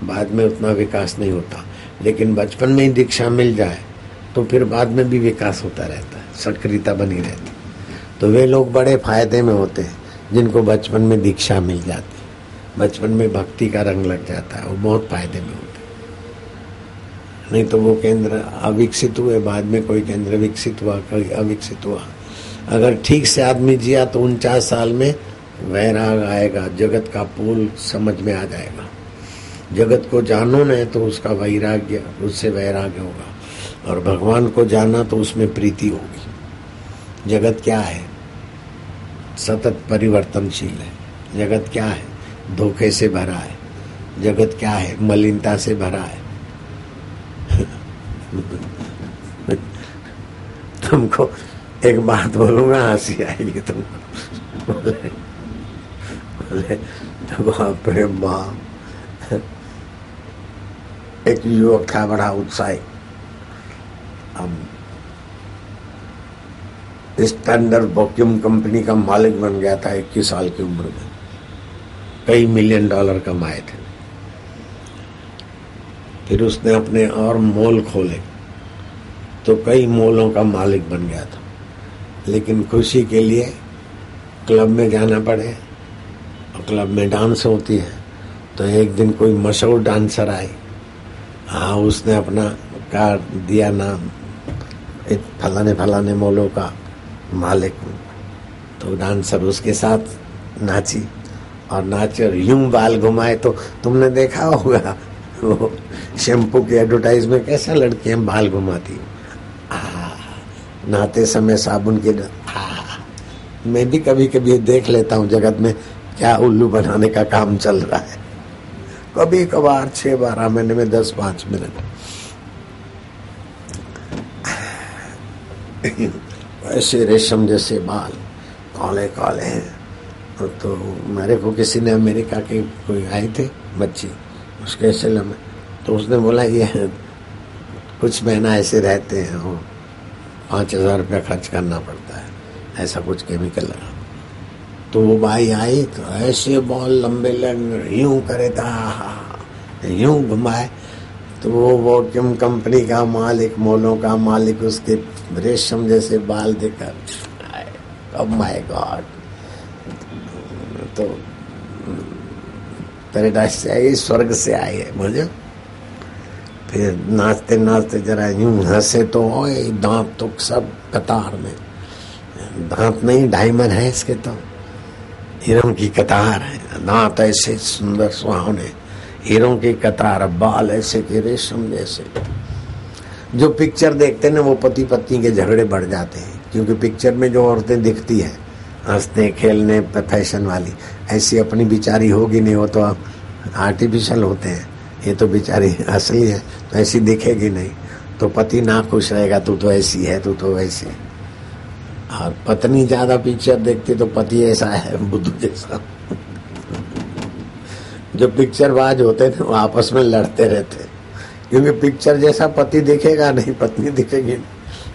बाद में उतना विकास नहीं होता, लेकिन बचपन में ही दीक्षा मिल जाए तो फिर बाद में भी विकास होता रहता है, सक्रियता बनी रहती। तो वे लोग बड़े फायदे में होते हैं जिनको बचपन में दीक्षा मिल जाती, बचपन में भक्ति का रंग लग जाता है, वो बहुत फायदे में होते। नहीं तो वो केंद्र अविकसित हुए, बाद में कोई केंद्र विकसित हुआ, कोई अविकसित हुआ। अगर ठीक से आदमी जिया तो 49 साल में वैराग आएगा, जगत का पोल समझ में आ जाएगा। जगत को जानो न तो उसका वैराग्य, उससे वैराग्य होगा। और भगवान को जाना तो उसमें प्रीति होगी। जगत क्या है? सतत परिवर्तनशील है। जगत क्या है? धोखे से भरा है। जगत क्या है? मलिनता से भरा है। तुमको एक बात बोलूंगा, हंसी आएगी तुमको। बोले बाप रे बाप। एक युवक था बड़ा उत्साही, अब स्टैंडर्ड वैक्यूम कंपनी का मालिक बन गया था 21 साल की उम्र में। कई $मिलियन कमाए थे। फिर उसने अपने और मॉल खोले तो कई मॉलों का मालिक बन गया था। लेकिन खुशी के लिए क्लब में जाना पड़े, और क्लब में डांस होती है। तो एक दिन कोई मशहूर डांसर आई, हाँ उसने अपना कार्ड दिया नाम, फलाने फलाने मॉलों का मालिक। तो डांसर उसके साथ नाची और नाचे और यूं बाल घुमाए। तो तुमने देखा होगा वो शैम्पू की एडवर्टाइज में कैसा लड़कियां बाल घुमाती, नहाते समय साबुन के। मैं भी कभी कभी देख लेता हूँ जगत में क्या उल्लू बनाने का काम चल रहा है। कभी कभार 6-12 महीने में 10-5 मिनट ऐसे रेशम जैसे बाल, काले काले हैं। तो मेरे को किसी ने, अमेरिका के कोई आए थे बच्ची, उसके सिल में, तो उसने बोला ये कुछ महीना ऐसे रहते हैं, वो 5,000 रुपया खर्च करना पड़ता है, ऐसा कुछ केमिकल लगा। तो वो भाई आई तो ऐसे बाल लंबे यूं करे था, यूं घुमाए। तो वो वैक्यूम कंपनी का मालिक, मॉलों का मालिक, उसके रेशम जैसे बाल देखकर ओह माय गॉड, तो पैराडाइज से आई, स्वर्ग से आई है मुझे। फिर नाचते नाचते जरा यूं हंसे तो ओए दांत तो सब कतार में, दांत नहीं डायमंड है इसके, तो हीरों की कतार है, दांत ऐसे सुंदर सुहावने, हीरों की कतार, बाल ऐसे के रेशम जैसे। जो पिक्चर देखते ना वो पति पत्नी के झगड़े बढ़ जाते हैं, क्योंकि पिक्चर में जो औरतें दिखती है हंसने खेलने फैशन वाली, ऐसी अपनी बिचारी होगी नहीं, वो तो आर्टिफिशियल होते हैं, ये तो बेचारी असली है, तो ऐसी दिखेगी नहीं। तो पति ना खुश रहेगा, तू तो ऐसी है, तू तो वैसी है। और पत्नी ज्यादा पिक्चर देखती तो पति ऐसा है बुद्धू जैसा। जो पिक्चरबाज होते थे वो आपस में लड़ते रहते, क्योंकि पिक्चर जैसा पति दिखेगा नहीं, पत्नी दिखेगी नहीं।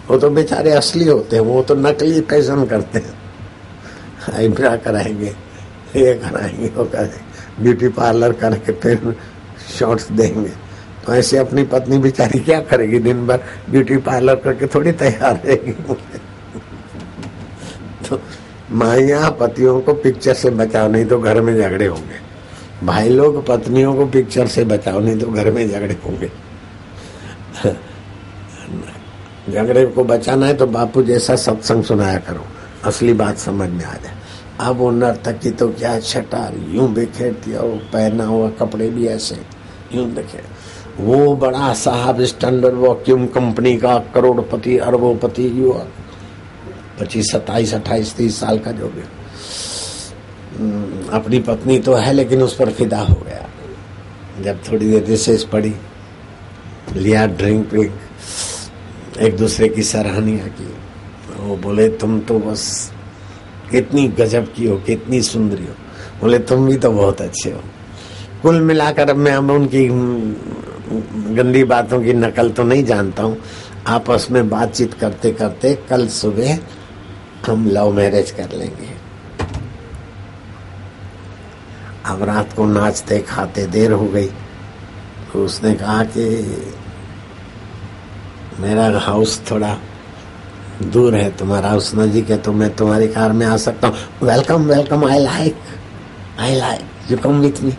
वो तो बेचारे असली होते हैं, वो तो नकली फैशन करते हैं, आईब्रा कराएंगे, ये कराएंगे, वो कराएंगे, ब्यूटी पार्लर करके फिर शॉर्ट्स देंगे। तो ऐसे अपनी पत्नी बेचारी क्या करेगी, दिन भर ब्यूटी पार्लर करके थोड़ी तैयार रहेगी। तो माइया पतियों को पिक्चर से बचाओ, नहीं तो घर में झगड़े होंगे। भाई लोग पत्नियों को पिक्चर से बचाओ, नहीं तो घर में झगड़े होंगे। झगड़े को बचाना है तो बापू जैसा सत्संग सुनाया करो, असली बात समझ में आ जाए। अब वो नर्तकी तो क्या छटार यूं बिखेरती, और पहना हुआ कपड़े भी ऐसे यूं देखे। वो बड़ा साहब स्टैंडर्ड वैक्यूम कंपनी का करोड़पति अरबोपति युवक, 25, 27, 28, 30 साल का जो भी, अपनी पत्नी तो है लेकिन उस पर फिदा हो गया। जब थोड़ी देर रिसेस पड़ी, लिया ड्रिंक विंक, एक दूसरे की सराहनीय की। वो बोले तुम तो बस कितनी गजब की हो, कितनी सुंदरी हो। बोले तुम भी तो बहुत अच्छे हो। कुल मिलाकर अब मैं उनकी गंदी बातों की नकल तो नहीं जानता हूँ। आपस में बातचीत करते करते कल सुबह हम लव मैरिज कर लेंगे। अब रात को नाचते खाते देर हो गई, तो उसने कहा कि मेरा हाउस थोड़ा दूर है, तुम्हारा हाउस नजीक है, तो मैं तुम्हारी कार में आ सकता हूँ। Welcome welcome, I like you come with me.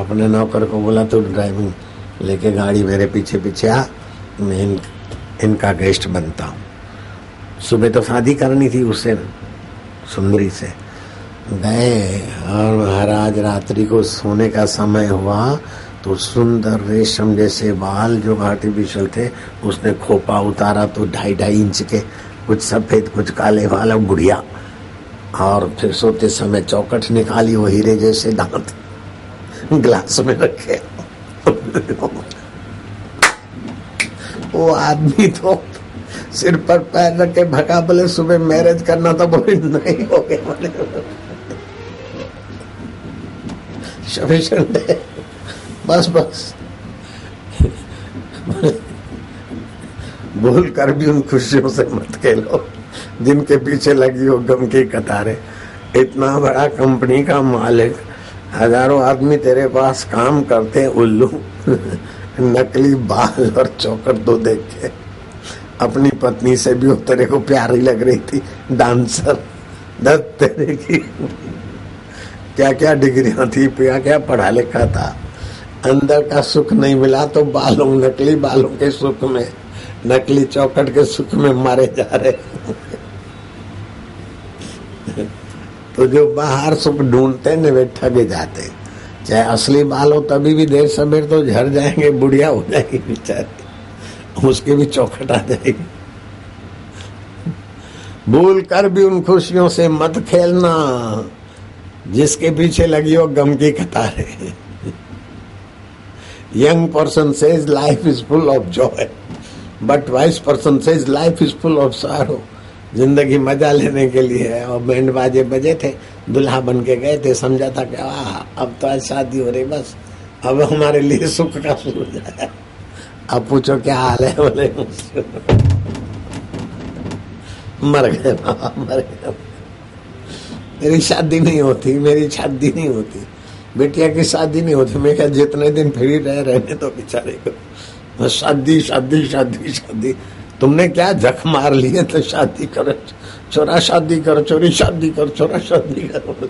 अपने नौकर को बोला तो ड्राइविंग लेके गाड़ी मेरे पीछे पीछे आ, मैं इनका गेस्ट बनता हूँ। सुबह तो शादी करनी थी उससे, सुंदरी से। गए और महाराज रात्रि को सोने का समय हुआ तो सुंदर रेशम जैसे बाल जो आर्टिफिशियल थे उसने खोपा उतारा तो 2.5 इंच के कुछ सफेद कुछ काले बाल और गुड़िया, और फिर सोते समय चौकट निकाली वो हीरे जैसे दांत ग्लास में रखे। वो आदमी तो सिर पर पैर रख के भगा, बोले सुबह मैरिज करना तो बोले नहीं हो गया, बोले सफिशिएंट है, बस बस। भूल कर भी उन खुशियों से मत खेलो जिनके पीछे लगी हो गम की कतारें। इतना बड़ा कंपनी का मालिक, हजारों आदमी तेरे पास काम करते, उल्लू नकली बाल और चौकट तो देख के अपनी पत्नी से भी तेरे को प्यारी लग रही थी, डांसर। दस तेरे की क्या क्या डिग्रियां थी, क्या क्या पढ़ा लिखा था, अंदर का सुख नहीं मिला तो बालों, नकली बालों के सुख में, नकली चौकट के सुख में मारे जा रहे। तो जो बाहर सुख ढूंढते न वे ठगे जाते। चाहे असली बाल हो तभी भी देर सवेर तो झड़ जाएंगे, बुढ़िया हो जाएगी बेचारी, उसकी भी चौखट आ जाएगी। भूल कर भी उन खुशियों से मत खेलना जिसके पीछे लगी हो गम की कतारें। Young person says life is full of Joy but wise person says life is full of सारो। जिंदगी मजा लेने के लिए है। और बैंड बाजे बजे थे, दुल्हा बन के गए थे, समझा था कि अब तो आज शादी हो रही, बस अब हमारे लिए सुख का शुरू हो जाए। अब पूछो क्या हाल है, बोले मर गए बाबा, मर गए, मेरी शादी नहीं होती, मेरी शादी नहीं होती, बेटिया की शादी नहीं होती। मैं क्या जितने दिन फ्री रहने तो बेचारे को शादी शादी शादी शादी। तुमने क्या जख मार लिए तो शादी करो, छोरा शादी करो, छोरी शादी करो, छोरा शादी करो।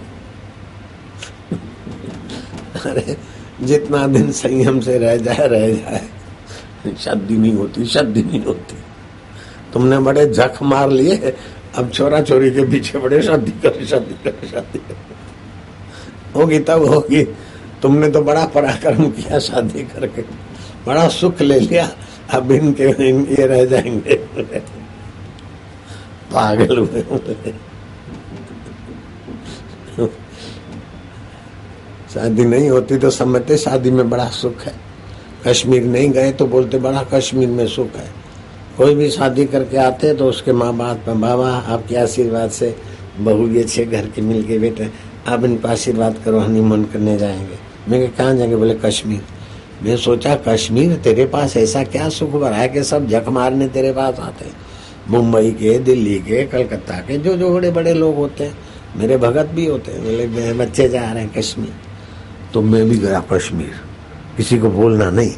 अरे जितना दिन संयम से रह जाए, शादी नहीं होती, शादी नहीं होती। तुमने बड़े जख मार लिए, अब छोरा छोरी के पीछे बड़े शादी करो, शादी करो, शादी करो। होगी तब होगी। तुमने तो बड़ा पराक्रम किया, शादी करके बड़ा सुख ले लिया, अब इनके ये रह जाएंगे, पागल हुए। शादी नहीं होती तो समझते शादी में बड़ा सुख है। कश्मीर नहीं गए तो बोलते बड़ा कश्मीर में सुख है। कोई भी शादी करके आते तो उसके माँ बाप, बाबा आपके आशीर्वाद से बहू ये 6 घर के मिल के बेटे, आप इन पर आशीर्वाद करो, हनीमून करने जाएंगे। मैं कहाँ जाएंगे, बोले कश्मीर। मैं सोचा कश्मीर, तेरे पास ऐसा क्या सुख भरा है कि सब जख मारने तेरे पास आते हैं। मुंबई के, दिल्ली के, कलकत्ता के जो बड़े बड़े लोग होते हैं, मेरे भगत भी होते हैं। बोले मेरे बच्चे जा रहे हैं कश्मीर, तो मैं भी गया कश्मीर। किसी को बोलना नहीं,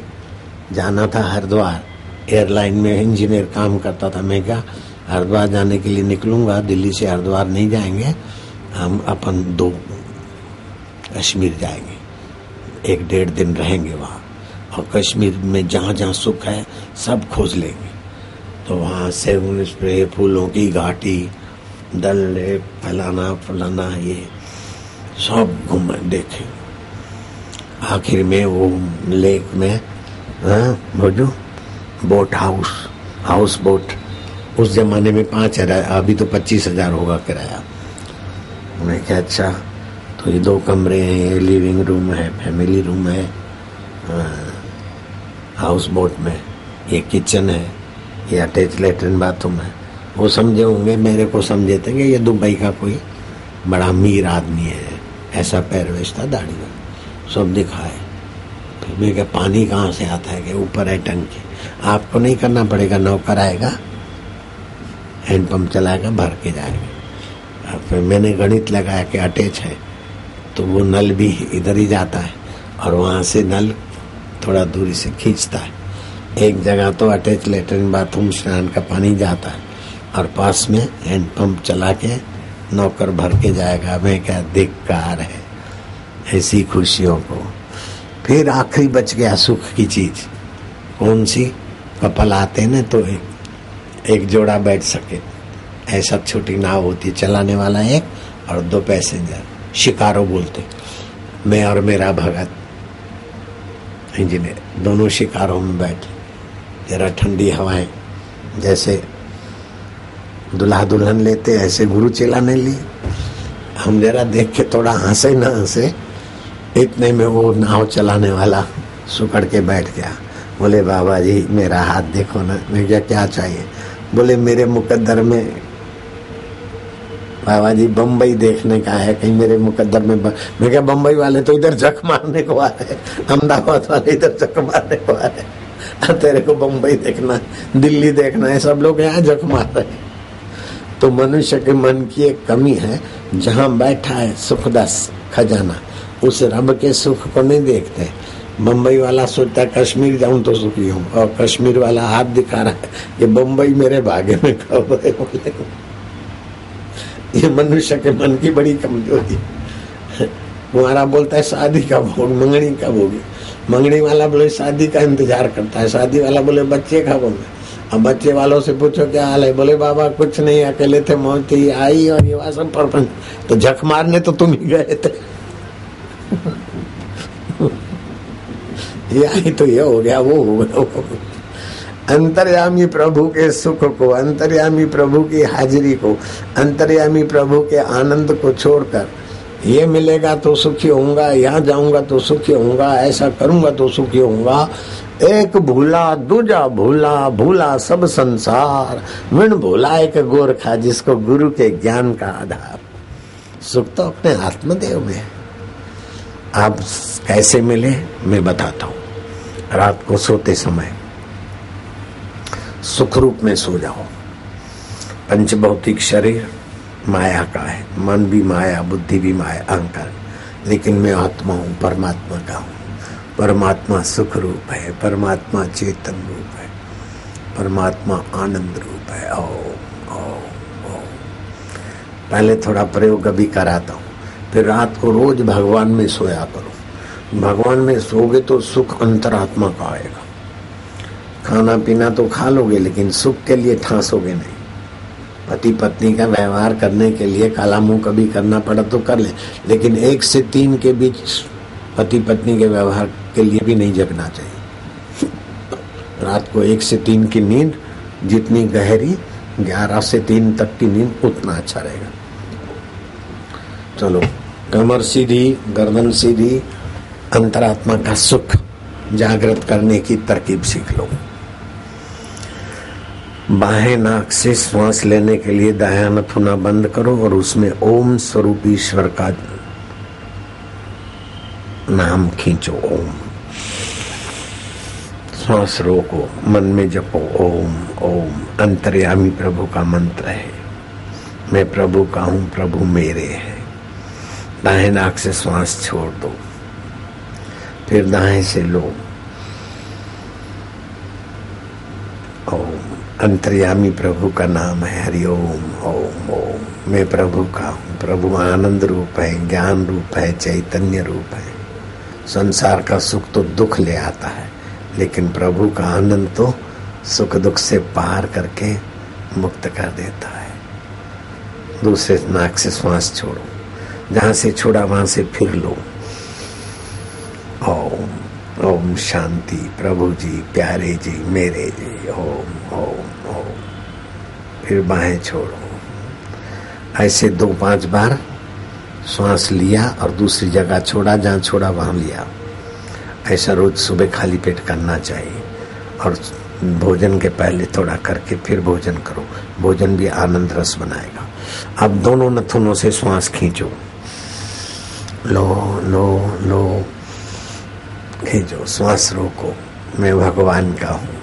जाना था हरिद्वार। एयरलाइन में इंजीनियर काम करता था। मैं क्या हरिद्वार जाने के लिए निकलूंगा, दिल्ली से हरिद्वार नहीं जाएंगे हम, अपन 2 कश्मीर जाएंगे, 1-1.5 दिन रहेंगे वहाँ, और कश्मीर में जहाँ जहाँ सुख है सब खोज लेंगे। तो वहाँ सेवन स्प्रे, फूलों की घाटी, डल लेक, फलाना ये सब घूमे देखे। आखिर में वो लेक में भोजू बोट हाउस बोट, उस जमाने में 5,000, अभी तो 25,000 होगा किराया। मैं क्या अच्छा, तो ये 2 कमरे हैं, ये लिविंग रूम है, फैमिली रूम है हाउस बोट में, ये किचन है, ये अटैच लेटरिन बाथरूम है। वो समझे होंगे, मेरे को समझे थे कि ये दुबई का कोई बड़ा अमीर आदमी है, ऐसा पैरवेश था, दाढ़ी में सब दिखाए। फिर मैं क्या पानी कहाँ से आता है, कि ऊपर है टंकी, आपको नहीं करना पड़ेगा, नौकर आएगा, हैंडपंप चलाएगा, भर के जाएगा। फिर मैंने गणित लगाया कि अटैच है तो वो नल भी इधर ही जाता है, और वहाँ से नल थोड़ा दूरी से खींचता है। एक जगह तो अटैच लेटरिन बाथरूम स्नान का पानी जाता है, और पास में हैंडपंप चला के नौकर भर के जाएगा। मैं क्या धिक्कार है ऐसी खुशियों को। फिर आखिरी बच गया सुख की चीज, कौन सी? कपल आते न तो एक जोड़ा बैठ सके, ऐसा छोटी नाव होती, चलाने वाला एक और 2 पैसेंजर। शिकारो बोलते। मैं और मेरा भगत इंजीनियर दोनों शिकारों में बैठे, जरा ठंडी हवाएं, जैसे दुल्हा दुल्हन लेते ऐसे गुरु चेला ने ली। हम जरा देख के थोड़ा हंसे न हंसे, इतने में वो नाव चलाने वाला सुकड़ के बैठ गया। बोले बाबा जी मेरा हाथ देखो ना। मैं क्या चाहिए? बोले मेरे मुकद्दर में बाबा जी बम्बई देखने का है, कहीं मेरे मुकद्दर में मैं क्या बम्बई वाले तो इधर जख मारने को आ रहे, अहमदाबाद वाले इधर जख मारने को आ रहे, तेरे को बम्बई देखना है, दिल्ली देखना है, सब लोग यहाँ जख मार रहे। तो मनुष्य के मन की एक कमी है, जहाँ बैठा है सुखदास खजाना, उस रब के सुख को नहीं देखते। बम्बई वाला सोचता है कश्मीर जाऊं तो सुखी हूँ, और कश्मीर वाला हाथ दिखा रहा है कि बम्बई मेरे भाग्य में कब है। बोले ये मनुष्य के मन की बड़ी कमजोरी है। तुम्हारा बोलता है शादी का भोग, मंगनी का भोग। मंगनी वाला बोले शादी का इंतजार करता है, शादी वाला बोले बच्चे का भोग। अब बच्चे वालों से पूछो क्या हाल है, बोले बाबा कुछ नहीं, अकेले थे, मौत थी आई और ये वासम परपंच, तो झक मारने तो तुम ही गए थे। ये आई तो ये हो गया, वो हो गया। अंतर्यामी प्रभु के सुख को, अंतर्यामी प्रभु की हाजिरी को, अंतर्यामी प्रभु के आनंद को छोड़कर ये मिलेगा तो सुखी होऊंगा, यहाँ जाऊंगा तो सुखी होऊंगा, ऐसा करूंगा तो सुखी होऊंगा, एक भूला दूजा भूला, भूला सब संसार, विण भूला एक गोरखा जिसको गुरु के ज्ञान का आधार। सुख तो अपने आत्मदेव में है। आप कैसे मिले मैं बताता हूँ। रात को सोते समय सुख रूप में सो जाओ। पंचभौतिक शरीर माया का है, मन भी माया, बुद्धि भी माया, अहंकार, लेकिन मैं आत्मा हूँ, परमात्मा का हूँ। परमात्मा सुख रूप है, परमात्मा चेतन रूप है, परमात्मा आनंद रूप है। ओम ओम ओम। पहले थोड़ा प्रयोग अभी कराता हूँ, फिर रात को रोज भगवान में सोया करो। भगवान में सोगे तो सुख अंतरात्मा का आएगा। खाना पीना तो खा लोगे, लेकिन सुख के लिए ठांसोगे नहीं। पति पत्नी का व्यवहार करने के लिए काला मुंह कभी करना पड़ा तो कर ले, लेकिन 1 से 3 के बीच पति पत्नी के व्यवहार के लिए भी नहीं जगना चाहिए। रात को 1 से 3 की नींद जितनी गहरी, 11 से 3 तक की नींद उतना अच्छा रहेगा। चलो, कमर सीधी, गर्दन सीधी, अंतरात्मा का सुख जागृत करने की तरकीब सीख लो। बाएं नाक से श्वास लेने के लिए दायां नथुना बंद करो और उसमें ओम स्वरूप ईश्वर का नाम खींचो। ओम। श्वास रोको, मन में जपो ओम ओम। अंतर्यामी प्रभु का मंत्र है, मैं प्रभु का हूं, प्रभु मेरे है। दाएं नाक से श्वास छोड़ दो, फिर दाएं से लो। ओम। अंतर्यामी प्रभु का नाम है हरिओम ओम ओम। मैं प्रभु का हूँ, प्रभु आनंद रूप है, ज्ञान रूप है, चैतन्य रूप है। संसार का सुख तो दुख ले आता है, लेकिन प्रभु का आनंद तो सुख दुख से पार करके मुक्त कर देता है। दूसरे नाक से श्वास छोड़ो, जहां से छोड़ा वहां से फिर लो। ओम ओम शांति, प्रभु जी, प्यारे जी, मेरे जी, ओम ओम ओम। फिर बाहें छोड़ो। ऐसे 2-5 बार श्वास लिया और दूसरी जगह छोड़ा, जहां छोड़ा वहां लिया। ऐसा रोज सुबह खाली पेट करना चाहिए, और भोजन के पहले थोड़ा करके फिर भोजन करो। भोजन भी आनंद रस बनाएगा। अब दोनों नथुनों से श्वास खींचो, लो लो लो, खींचो, श्वास रोको। मैं भगवान का हूँ।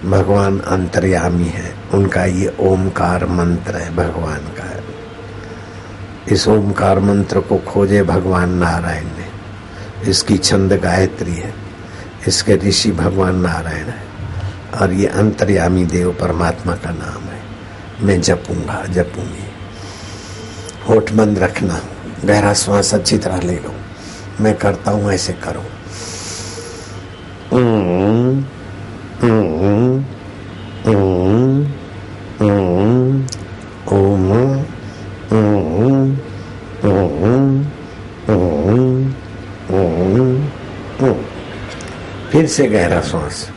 भगवान अंतर्यामी है, उनका ये ओमकार मंत्र है, भगवान का है। इस ओमकार मंत्र को खोजे भगवान नारायण ने। इसकी छंद गायत्री है, इसके ऋषि भगवान नारायण है, और ये अंतर्यामी देव परमात्मा का नाम है। मैं जपूंगा, जपूंगी। होठ बंद रखना, गहरा श्वास अच्छी तरह ले लो। मैं करता हूं, ऐसे करो। ओम फिर से गहरा श्वास।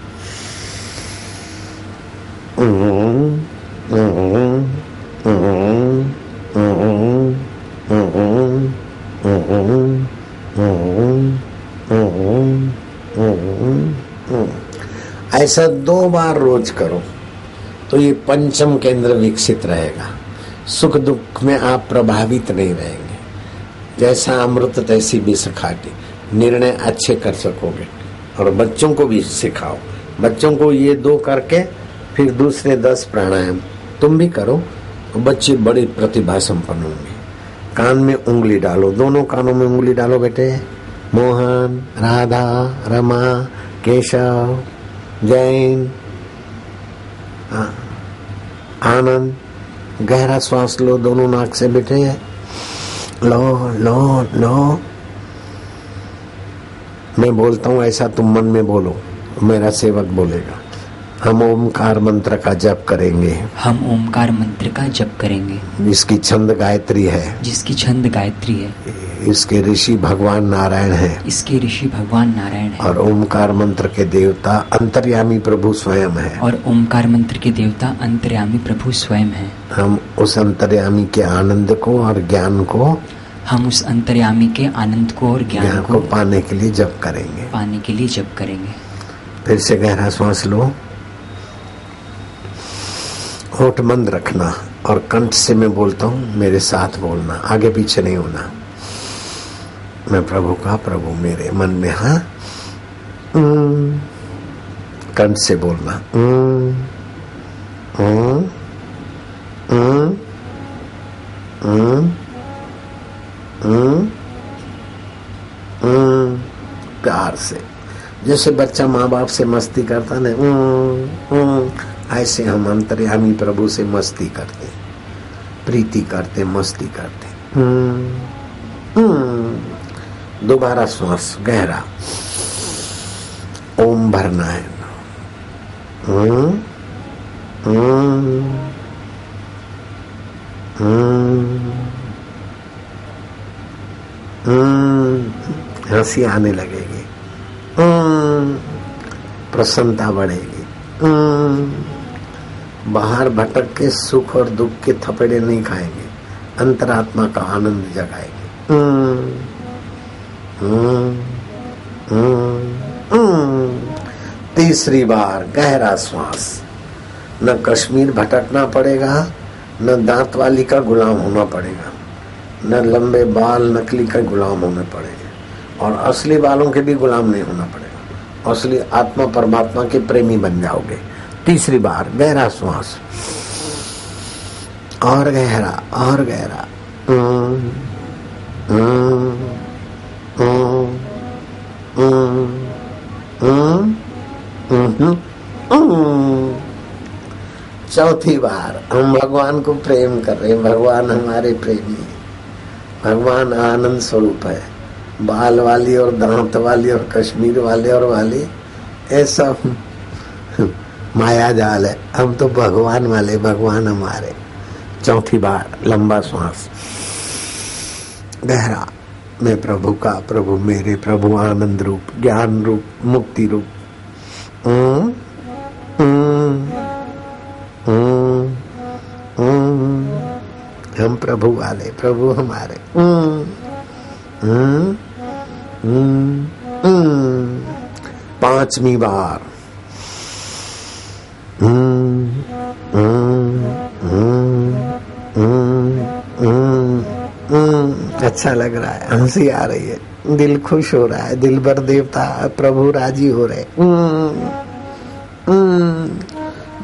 ऐसा 2 बार रोज करो तो ये पंचम केंद्र विकसित रहेगा। सुख दुख में आप प्रभावित नहीं रहेंगे। जैसा अमृत तैसी भी सखाटी, निर्णय अच्छे कर सकोगे। और बच्चों को भी सिखाओ। बच्चों को ये 2 करके फिर दूसरे 10 प्राणायाम तुम भी करो तो बच्चे बड़ी प्रतिभा संपन्न होंगे। कान में उंगली डालो, दोनों कानों में उंगली डालो बेटे। मोहन, राधा, रमा, केशव, जैन, आनंद। गहरा श्वास लो दोनों नाक से बेटे। लो लो लो। मैं बोलता हूँ ऐसा तुम मन में बोलो, मेरा सेवक बोलेगा। हम ओमकार मंत्र का जप करेंगे। हम ओमकार मंत्र का जप करेंगे। इसकी छंद गायत्री है। जिसकी छंद गायत्री है। इसके ऋषि भगवान नारायण है। इसके ऋषि भगवान नारायण है। और ओमकार मंत्र के देवता अंतर्यामी प्रभु स्वयं है। और ओमकार मंत्र के देवता अंतर्यामी प्रभु स्वयं है। हम उस अंतर्यामी के आनंद को और ज्ञान को, हम उस अंतर्यामी के आनंद को और ज्ञान को पाने के लिए जप करेंगे। पाने के लिए जप करेंगे। फिर से गहरा श्वास लो। होठ बंद रखना और कंठ से मैं बोलता हूँ, मेरे साथ बोलना, आगे पीछे नहीं होना। मैं प्रभु का, प्रभु मेरे। मन में हाँ, कंठ से बोलना। प्यार से, जैसे बच्चा माँ बाप से मस्ती करता ना, ऐसे हम अंतर्यामी प्रभु से मस्ती करते, प्रीति करते, मस्ती करते। दोबारा श्वास गहरा। ओम भरना है। हंसी आने लगेगी। प्रसन्नता बढ़ेगी। बाहर भटक के सुख और दुख के थपेड़े नहीं खाएंगे, अंतरात्मा का आनंद जगाएंगे। तीसरी बार गहरा श्वास। न कश्मीर भटकना पड़ेगा, न दांत वाली का गुलाम होना पड़ेगा, न लंबे बाल नकली का गुलाम होने पड़ेगा, और असली बालों के भी गुलाम नहीं होना पड़ेगा। असली आत्मा परमात्मा के प्रेमी बन जाओगे। तीसरी बार गहरा श्वास और गहरा और गहरा। चौथी बार हम भगवान को प्रेम कर रहे हैं। भगवान हमारे प्रेमी है। भगवान आनंद स्वरूप है। बाल वाली और दांत वाली और कश्मीर वाले और वाली ऐसा माया जाल है। हम तो भगवान वाले, भगवान हमारे। चौथी बार लंबा श्वास गहरा। मैं प्रभु का, प्रभु मेरे, प्रभु आनंद रूप, ज्ञान रूप, मुक्ति रूप। हम प्रभु वाले, प्रभु हमारे। पांचवी बार अच्छा लग रहा है, हंसी आ रही है, दिल खुश हो रहा है, दिल भर देवता प्रभु राजी हो रहे।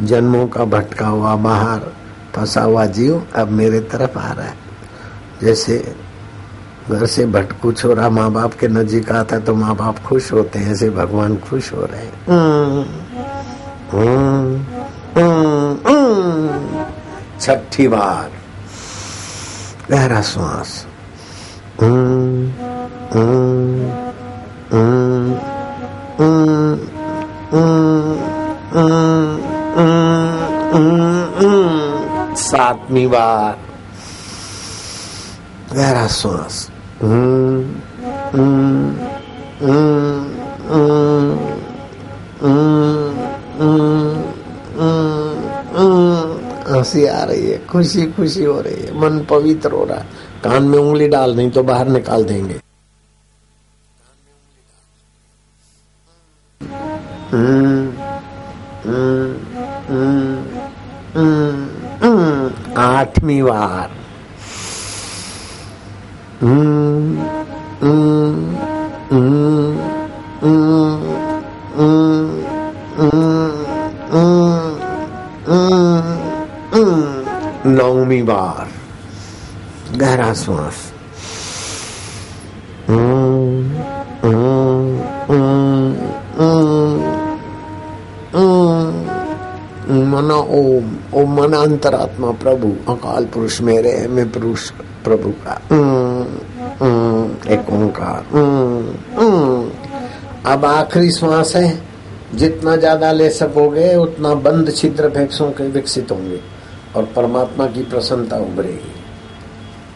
जन्मों का भटका हुआ, बाहर फंसा हुआ जीव अब मेरे तरफ आ रहा है। जैसे घर से भटकू छोरा माँ बाप के नजीक आता तो माँ बाप खुश होते हैं, ऐसे भगवान खुश हो रहे हैं। छठी बार गहरा श्वास। सातवीं बार गहरा श्वास। हंसी आ रही है, खुशी खुशी हो रही है, मन पवित्र हो रहा है। कान में उंगली डाल, नहीं तो बाहर निकाल देंगे। आठवीं बार नौवीं बार गहरा श्वास। मना ओम, ओम मना अंतरात्मा प्रभु, अकाल पुरुष मेरे है, मैं पुरुष प्रभु का। एक ओंकार। अब आखिरी श्वास है, जितना ज्यादा ले सकोगे उतना बंद छिद्र फेफड़ों के विकसित होंगे और परमात्मा की प्रसन्नता उभरेगी।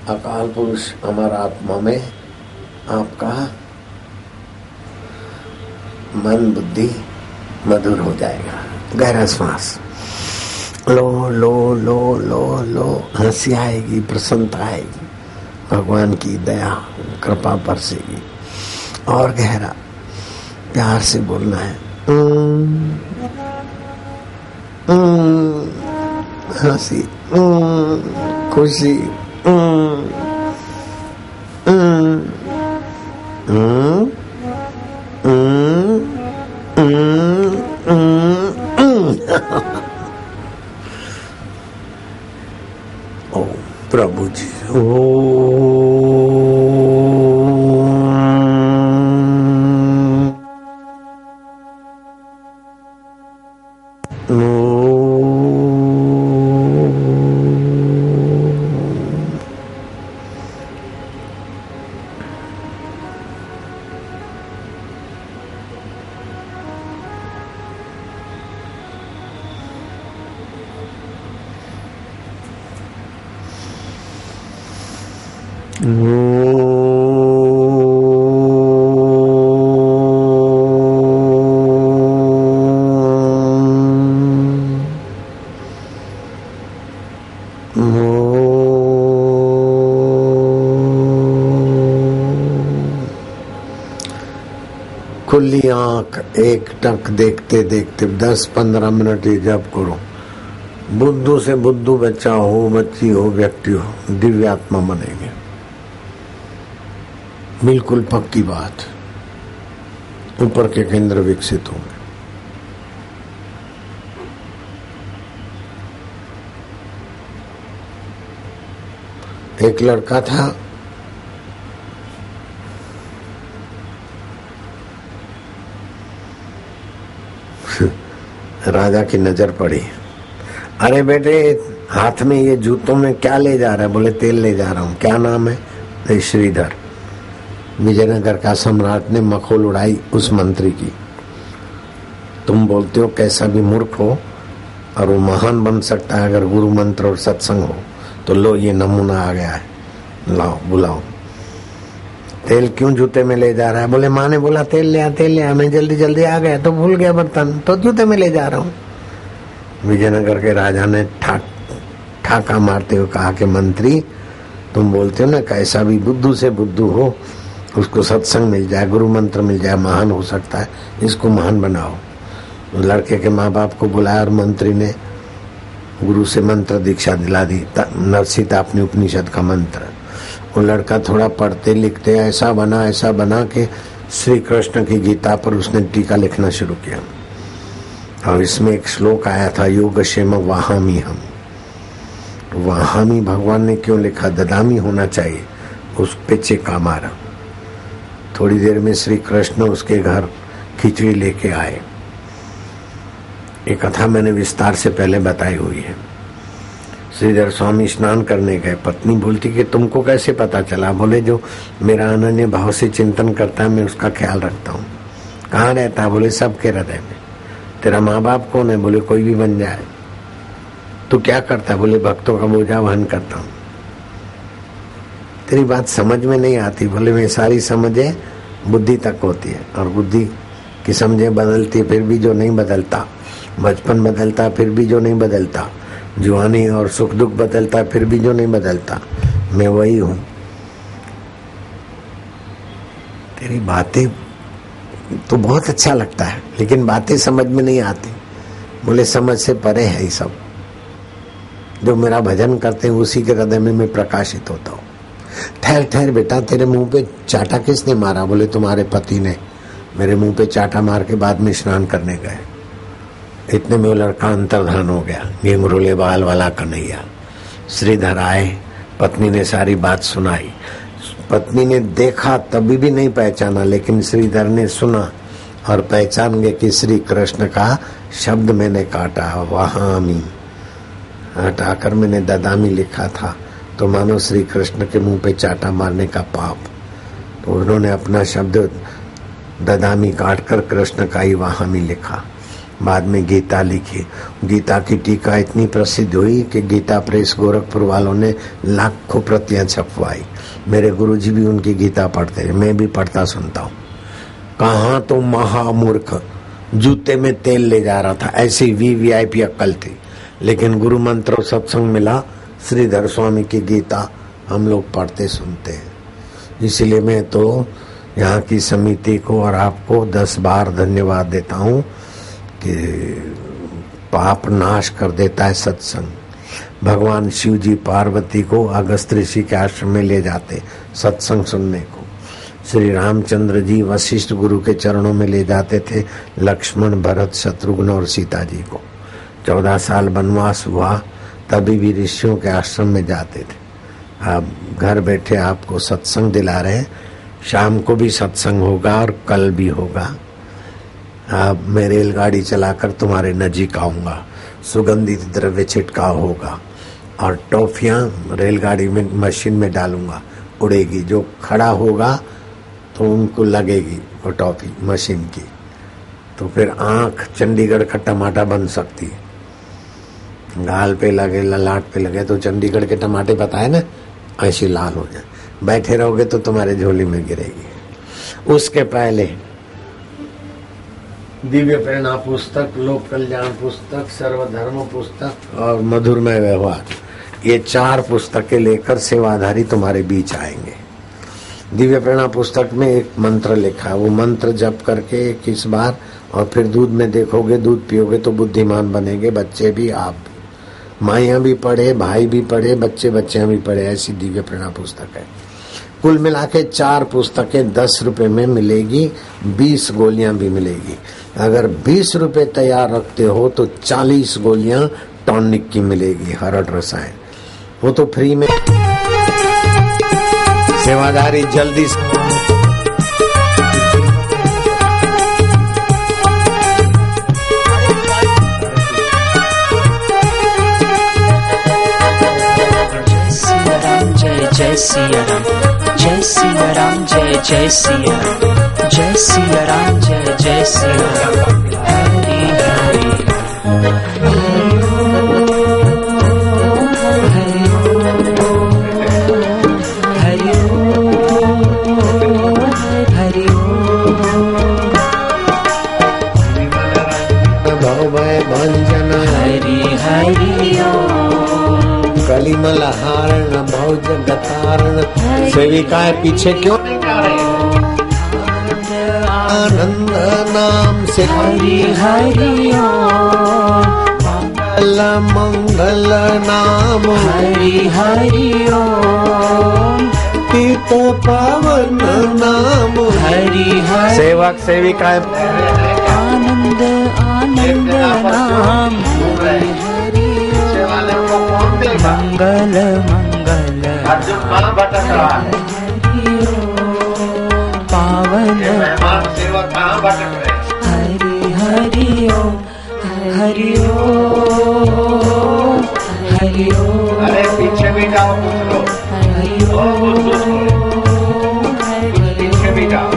अकाल पुरुष हमारा आत्मा में आपका मन बुद्धि मधुर हो जाएगा। गहरा श्वास लो लो लो लो लो, हंसी आएगी, प्रसन्नता आएगी, भगवान की दया कृपा बरसेगी। और गहरा प्यार से बोलना है, हंसी, खुशी, ओ प्रभु जी, खुली आंख एक टक देखते देखते 10-15 मिनट ही जप करो। बुद्धू से बुद्धू बच्चा हो, बच्ची हो, व्यक्ति हो, दिव्यात्मा बनेंगे। बिल्कुल पक्की बात, ऊपर के केंद्र विकसित होंगे। एक लड़का था, राजा की नजर पड़ी। अरे बेटे, हाथ में ये जूतों में क्या ले जा रहा है? बोले तेल ले जा रहा हूँ। क्या नाम है? श्रीधर। विजयनगर का सम्राट ने मखोल उड़ाई उस मंत्री की। तुम बोलते हो कैसा भी मूर्ख हो और वो महान बन सकता है अगर गुरु मंत्र और सत्संग हो। तो लो, ये नमूना आ गया है, लाओ बुलाओ। तेल क्यों जूते में ले जा रहा है? बोले माँ ने बोला तेल ले आ, तेल ले आ। मैं जल्दी जल्दी आ गया तो भूल गया बर्तन, तो जूते में ले जा रहा हूँ। विजयनगर के राजा ने ठाका मारते हुए कहा कि मंत्री, तुम बोलते हो ना कैसा भी बुद्धू से बुद्धू हो उसको सत्संग मिल जाए, गुरु मंत्र मिल जाए, महान हो सकता है, इसको महान बनाओ। लड़के के माँ बाप को बुलाया और मंत्री ने गुरु से मंत्र दीक्षा दिला दी, नरसिता अपनी उपनिषद का मंत्र। वो लड़का थोड़ा पढ़ते लिखते ऐसा बना कि श्री कृष्ण की गीता पर उसने टीका लिखना शुरू किया। और इसमें एक श्लोक आया था, योगक्षेम वाहामी हम। वाहामी भगवान ने क्यों लिखा? ददामी होना चाहिए, उस पे चेका मारा। थोड़ी देर में श्री कृष्ण उसके घर खिचड़ी लेके आए। ये कथा मैंने विस्तार से पहले बताई हुई है। श्रीधर स्वामी स्नान करने गए। पत्नी बोलती कि तुमको कैसे पता चला? बोले जो मेरा अनन्य भाव से चिंतन करता है मैं उसका ख्याल रखता हूँ। कहाँ रहता है? बोले सबके हृदय में। तेरा माँ बाप कौन है? बोले कोई भी बन जाए। तू क्या करता है? बोले भक्तों का बोझा वहन करता हूँ। तेरी बात समझ में नहीं आती। बोले मैं सारी समझ है बुद्धि तक होती है, और बुद्धि की समझे बदलती फिर भी जो नहीं बदलता, बचपन बदलता फिर भी जो नहीं बदलता, जवानी और सुख दुख बदलता फिर भी जो नहीं बदलता, मैं वही हूं। तेरी बातें तो बहुत अच्छा लगता है, लेकिन बातें समझ में नहीं आती। बोले समझ से परे है ये सब। जो मेरा भजन करते हैं उसी के हृदय में मैं प्रकाशित होता हूँ। ठहर ठहर बेटा, तेरे मुंह पे चाटा किसने मारा? बोले तुम्हारे पति ने मेरे मुंह पे चाटा मार के बाद में स्नान करने गए। इतने में वो लड़का अंतर्धान हो गया। घिंगरुले बाल वाला कन्हैया। श्रीधर आए, पत्नी ने सारी बात सुनाई। पत्नी ने देखा तभी भी नहीं पहचाना, लेकिन श्रीधर ने सुना और पहचान गए कि श्री कृष्ण का शब्द मैंने काटा, वहामी हटाकर मैंने ददामी लिखा था, तो मानो श्री कृष्ण के मुंह पे चाटा मारने का पाप। तो उन्होंने अपना शब्द ददामी काटकर कृष्ण का ही वहामी लिखा। बाद में गीता लिखी। गीता की टीका इतनी प्रसिद्ध हुई कि गीता प्रेस गोरखपुर वालों ने लाखों प्रतियां छपवाई। मेरे गुरुजी भी उनकी गीता पढ़ते हैं, मैं भी पढ़ता सुनता हूँ। कहाँ तो महामूर्ख जूते में तेल ले जा रहा था, ऐसी वीवीआईपी अक्ल थी। लेकिन गुरु मंत्र और सत्संग मिला, श्रीधर स्वामी की गीता हम लोग पढ़ते सुनते हैं। इसलिए मैं तो यहाँ की समिति को और आपको 10 बार धन्यवाद देता हूँ कि पाप नाश कर देता है सत्संग। भगवान शिव जी पार्वती को अगस्त ऋषि के आश्रम में ले जाते सत्संग सुनने को। श्री रामचंद्र जी वशिष्ठ गुरु के चरणों में ले जाते थे लक्ष्मण, भरत, शत्रुघ्न और सीता जी को। 14 साल वनवास हुआ तभी भी ऋषियों के आश्रम में जाते थे। अब घर बैठे आपको सत्संग दिला रहे। शाम को भी सत्संग होगा और कल भी होगा। अब मैं रेलगाड़ी चलाकर तुम्हारे नजीक आऊंगा, सुगंधित द्रव्य छिटकाव होगा और टॉफियां रेलगाड़ी में मशीन में डालूंगा, उड़ेगी। जो खड़ा होगा तो उनको लगेगी वो टॉफी मशीन की, तो फिर आंख चंडीगढ़ का टमाटर बन सकती है। गाल पे लगे, ललाट पे लगे तो चंडीगढ़ के टमाटे पता है ना, ऐसी लाल हो जाए। बैठे रहोगे तो तुम्हारे झोली में गिरेगी। उसके पहले दिव्य प्रेरणा पुस्तक, लोक कल्याण पुस्तक, सर्वधर्म पुस्तक और मधुरमय व्यवहार, ये 4 पुस्तकें लेकर सेवाधारी तुम्हारे बीच आएंगे। दिव्य प्रेरणा पुस्तक में एक मंत्र लिखा है, वो मंत्र जप करके 21 बार और फिर दूध में देखोगे, दूध पियोगे तो बुद्धिमान बनेंगे, बच्चे भी, आप भी। माइयां भी पढ़े, भाई भी पढ़े, बच्चे बच्चियां भी पढ़े, ऐसी दिव्य प्रेरणा पुस्तक है। कुल मिला के 4 पुस्तकें 10 रुपए में मिलेगी, 20 गोलियां भी मिलेगी। अगर 20 रुपए तैयार रखते हो तो 40 गोलियां टॉनिक की मिलेगी, हरड़ रसायन, वो तो फ्री में। सेवादारी जल्दी से जय सिया राम, जय सिया राम, जय जय सिया राम, जय सिया राम, जय जय सिया राम। हरि हरि हरि हरि भवभय भंजन हरि हरि कलिमल हारण भव जगतारण। सेविकाएं पीछे क्यों नहीं जा रहे? आनंद नाम से हरि हरि मंगल मंगल नाम हरि हरि तीत पावन नाम हरि हरि सेवक सेविकाएं आनंद आनंद नाम हरि हरि मंगल मंगल अर्जुन कहाँ भटक रहा है? पावन सेवक कहाँ भटक रहे? हरि हरि ओम हरि ओम हरि ओम। अरे पीछे भी जाओ, कुछ लो, हरि ओम पीछे भी जाओ।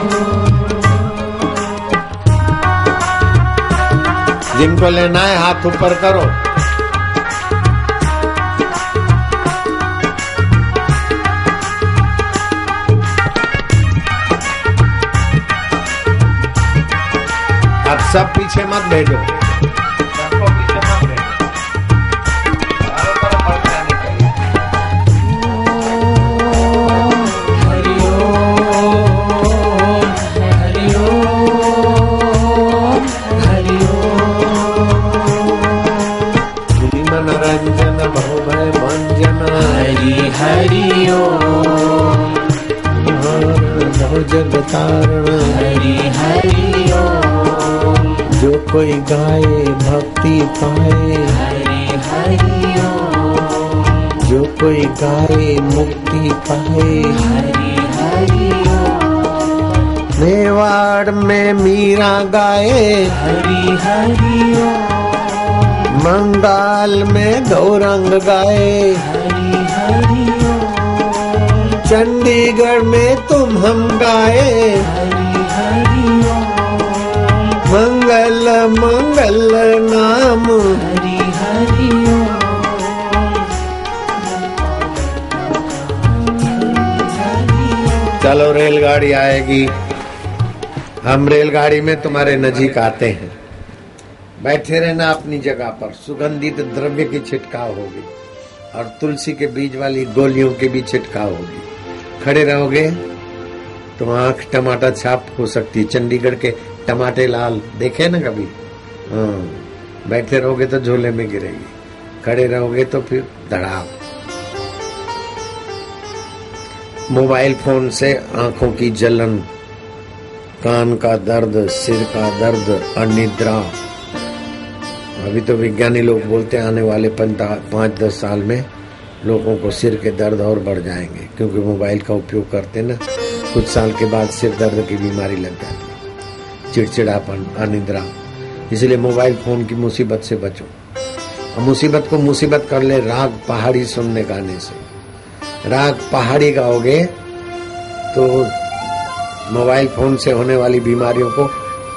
जिनको लेना है हाथ ऊपर करो। सब पीछे मत भेजो, सबको पीछे मत भेजो, चारों तरफ बढ़ जाने चाहिए। हरि ओम, हरि ओम, हरि ओम। मनोरंजन बहुभय भंजन हरि हरि ओम, जग तारण हरि हरि ओम। जो कोई गाए भक्ति पाए, हरि हरि ओम, जो कोई गाए मुक्ति पाए। हरि हरि ओम। मेवाड़ में मीरा गाए, हरि हरि ओम, बंगाल में गौरंग गाए, हरि हरि ओम, चंडीगढ़ में तुम हम गाए। हरि हरि ओम, मंगल मंगल नाम, हरि हरि ओम। चलो रेलगाड़ी आएगी, हम रेलगाड़ी में तुम्हारे नजीक आते हैं। बैठे रहना अपनी जगह पर। सुगंधित द्रव्य की छिटकाव होगी और तुलसी के बीज वाली गोलियों की भी छिटकाव होगी। खड़े रहोगे तो आंख टमाटर छाप हो सकती है। चंडीगढ़ के टमाटे लाल देखे ना कभी? हाँ। बैठे रहोगे तो झोले में गिरेगी, खड़े रहोगे तो फिर धड़ाम। मोबाइल फोन से आंखों की जलन, कान का दर्द, सिर का दर्द, अनिद्रा। अभी तो विज्ञानी लोग बोलते हैं आने वाले 5-10 साल में लोगों को सिर के दर्द और बढ़ जाएंगे, क्योंकि मोबाइल का उपयोग करते ना। कुछ साल के बाद सिर दर्द की बीमारी लग जाती, चिड़चिड़ापन, अनिद्रा। इसलिए मोबाइल फोन की मुसीबत से बचो। और मुसीबत को मुसीबत कर ले राग पहाड़ी सुनने गाने से। राग पहाड़ी गाओगे तो मोबाइल फोन से होने वाली बीमारियों को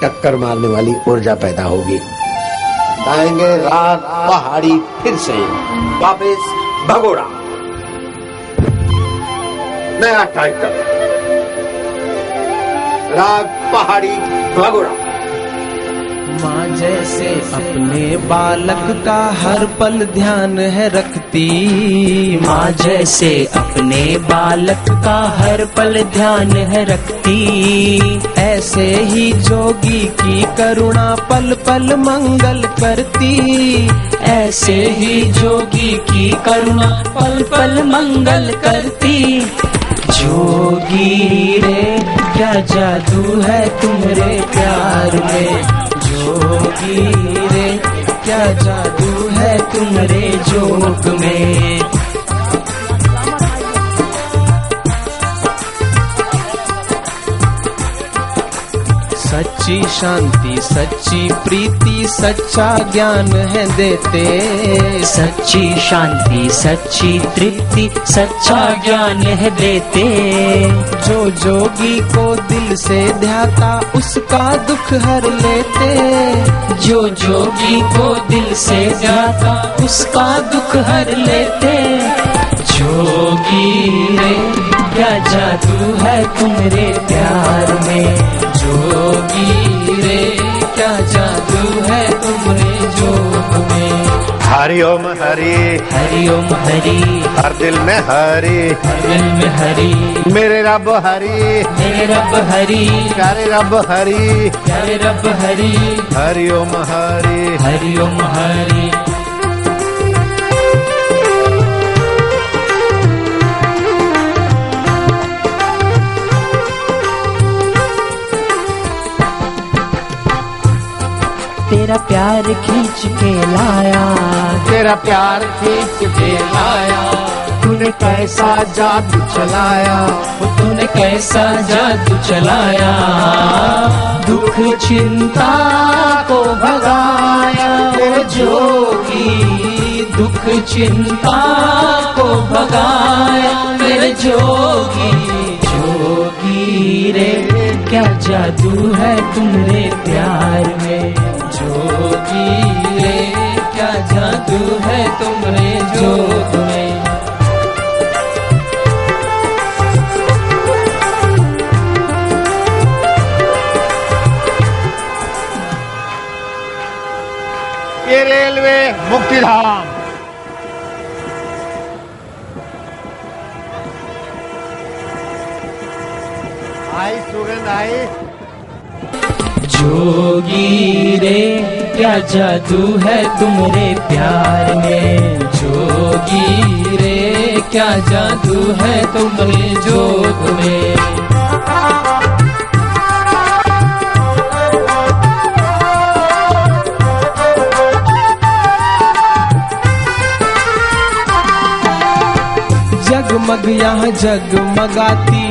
टक्कर मारने वाली ऊर्जा पैदा होगी। गाएंगे राग पहाड़ी फिर से वापस भगोड़ा, नया टाइटल राग पहाड़ी भगोड़ा। माँ जैसे अपने बालक का हर पल ध्यान है रखती, माँ जैसे अपने बालक का हर पल ध्यान है रखती, ऐसे ही जोगी की करुणा पल पल मंगल करती। ऐसे ही जोगी की करुणा पल पल मंगल करती। जोगी रे क्या जादू है तुम्हारे प्यार में, जोगी रे क्या जादू है तुम्हारे जोग में। सच्ची शांति, सच्ची प्रीति, सच्चा ज्ञान है देते। सच्ची शांति, सच्ची तृप्ति, सच्चा ज्ञान है देते। जो जोगी को दिल से ध्याता उसका दुख हर लेते। जो जोगी को दिल से ध्याता उसका दुख हर लेते। जोगी रे क्या जादू है तुम्हारे प्यार में, जोगी रे क्या जादू है तुम्हारे जोग में। हरि ओम हरि, हरि ओम हरि, हर दिल में हरि, हर दिल में हरि। मेरे रब हरि, मेरे रब हरि, प्यारे रब हरि, प्यारे रब हरि। हरि ओम हरि। हरि ओम हरि। तेरा प्यार खींच के लाया, तेरा प्यार खींच के लाया, तूने कैसा जादू चलाया, तूने कैसा जादू चलाया। दुख चिंता को भगाया ओ जोगी, दुख चिंता को भगाया मेरे जोगी। जोगी रे क्या जादू है तुम्हारे प्यार में, जोगी रे क्या जादू है तुम्हारे जोग में। मुक्ति धाम। आई सुगंध आई। जोगी रे क्या जादू है तुम्हारे प्यार में, जोगी रे क्या जादू है तुम्हारे जोग में। जगमग यहाँ जगमगाती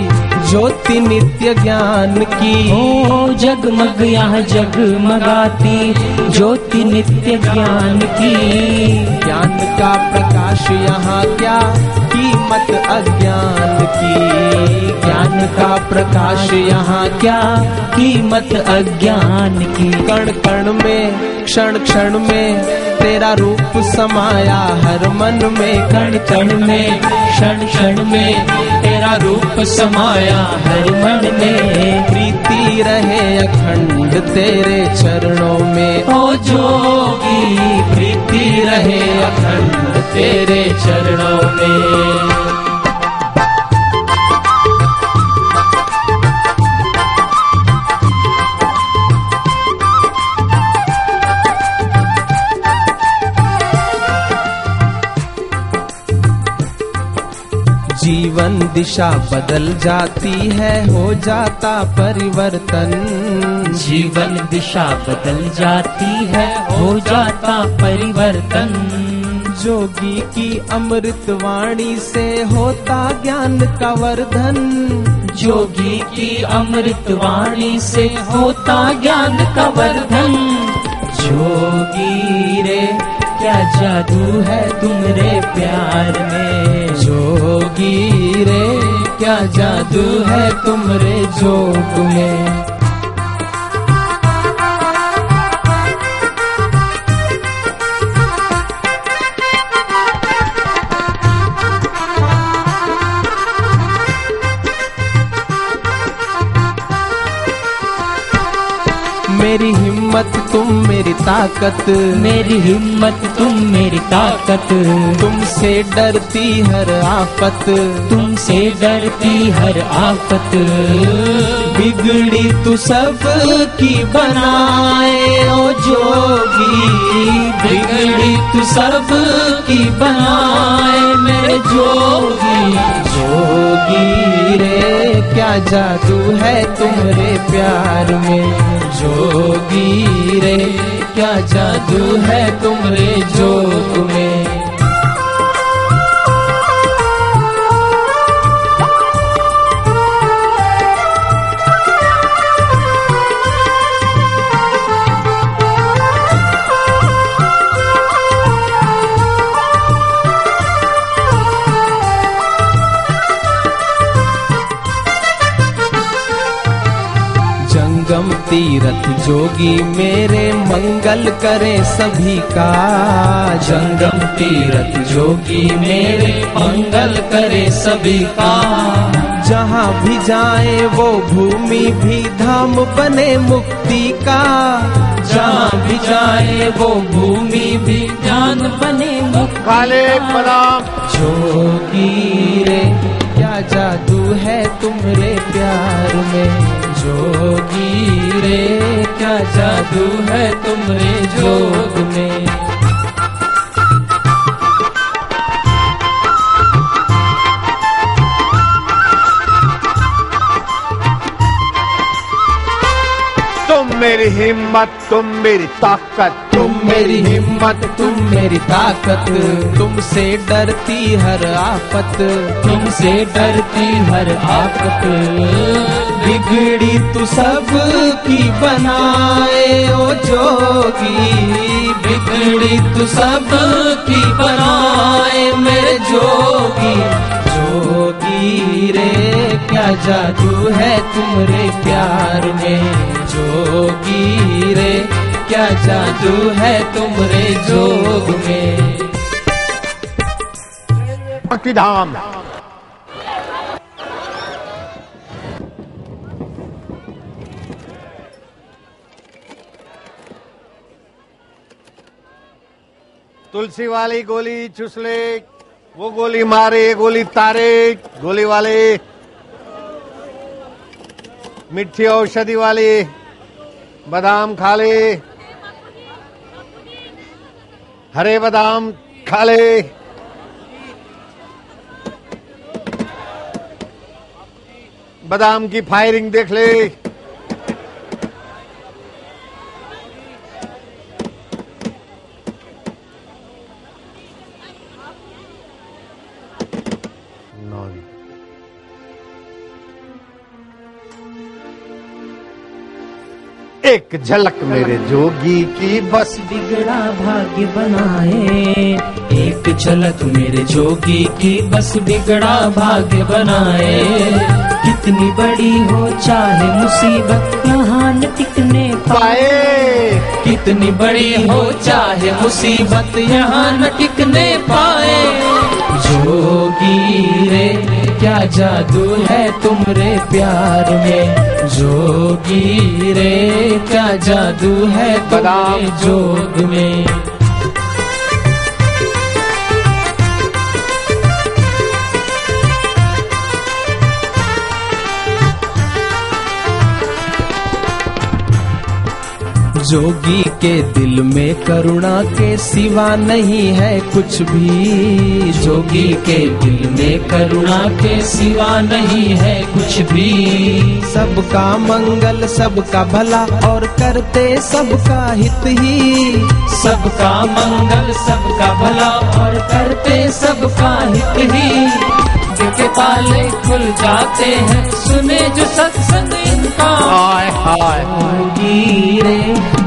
ज्योति नित्य ज्ञान की, ओ जगमग यहाँ जगमगाती ज्योति नित्य ज्ञान की। ज्ञान का प्रकाश यहाँ क्या कीमत अज्ञान की, ज्ञान का प्रकाश यहाँ क्या कीमत अज्ञान की। कण कण में क्षण क्षण में तेरा रूप समाया हर मन में, कण कण में क्षण क्षण में तेरा रूप समाया हर मन में। प्रीति रहे अखंड तेरे चरणों में, ओ जोगी प्रीति रहे अखंड तेरे चरणों में। जीवन दिशा बदल जाती है, हो जाता परिवर्तन। जीवन दिशा बदल जाती है, हो जाता परिवर्तन। जोगी की अमृत वाणी से होता ज्ञान का वर्धन, जोगी की अमृत वाणी से होता ज्ञान का वर्धन। जोगी रे क्या जादू है तुम्हारे प्यार में, जोगी रे क्या जादू है तुम्हारे जोग में। मेरी हिम्मत तुम मेरी ताकत, मेरी हिम्मत तुम मेरी ताकत। तुमसे डरती हर आफत, तुमसे डरती हर आफत। बिगड़ी तू सब की बनाए ओ जोगी, बिगड़ी तू सब की बनाए मेरे जोगी। जोगी रे क्या जादू है तुम्हारे प्यार में, जोगी रे क्या जादू है तुम्हारे जोग में। जंगम तीरथ जोगी मेरे मंगल करे सभी का, जंगम तीरथ जोगी मेरे मंगल करे सभी का। जहाँ भी जाए वो भूमि भी धाम बने मुक्ति का, जहाँ भी जाए वो भूमि भी ध्यान बने मुक्ति का। जोगी रे क्या जादू है तुम्हारे प्यार में, जोगी रे क्या जादू है तुम्हारे जोग में। तुम मेरी हिम्मत तुम मेरी ताकत, तुम मेरी हिम्मत तुम मेरी ताकत। तुमसे डरती हर आफत, तुमसे डरती हर आफत। बिगड़ी तू सब की बनाए ओ जोगी, बिगड़ी तू सब की बनाए मेरे जोगी। जोगी रे क्या जादू है तुम्हारे प्यार में, जोगी रे क्या जादू है तुम्हारे जोग में। मुक्ति धाम। तुलसी वाली गोली चूस ले, वो गोली मारे, ये गोली तारे, गोली वाले। मिठी औषधि वाली बादाम खा ले, हरे बादाम खा ले। बादाम की फायरिंग देख ले। एक झलक मेरे जोगी की बस बिगड़ा भाग्य बनाए, एक झलक मेरे जोगी की बस बिगड़ा भाग्य बनाए। कितनी बड़ी हो चाहे मुसीबत यहाँ न टिकने पाए, कितनी बड़ी हो चाहे मुसीबत यहाँ न टिकने पाए। जोगी रे क्या जादू है तुमरे प्यार में, जोगी रे क्या जादू है तुम्हारे जोग में। जोगी के दिल में करुणा के सिवा नहीं है कुछ भी, जोगी के दिल में करुणा के सिवा नहीं है कुछ भी। सबका मंगल सबका भला और करते सबका हित ही, सबका मंगल सबका भला और करते सबका हित ही। जिनके ताले खुल जाते हैं सुने जो सत्संग इनका, हाय हाय। जोगी रे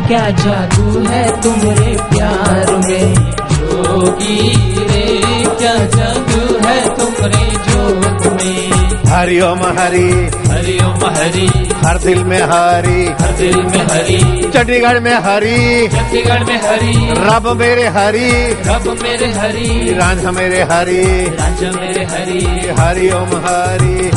क्या जादू है तुम्हारे प्यार में, जोगी रे क्या जादू है तुम्हारे जोग में। हरि ओम हरि, हरि ओम हरि, हर दिल में हरि, हर दिल में हरि। चंडीगढ़ में हरि, चंडीगढ़ में हरि, रब मेरे हरि, रब मेरे हरि, रांझा मेरे हरि, रांझा मेरे हरि। हरि ओम हरि,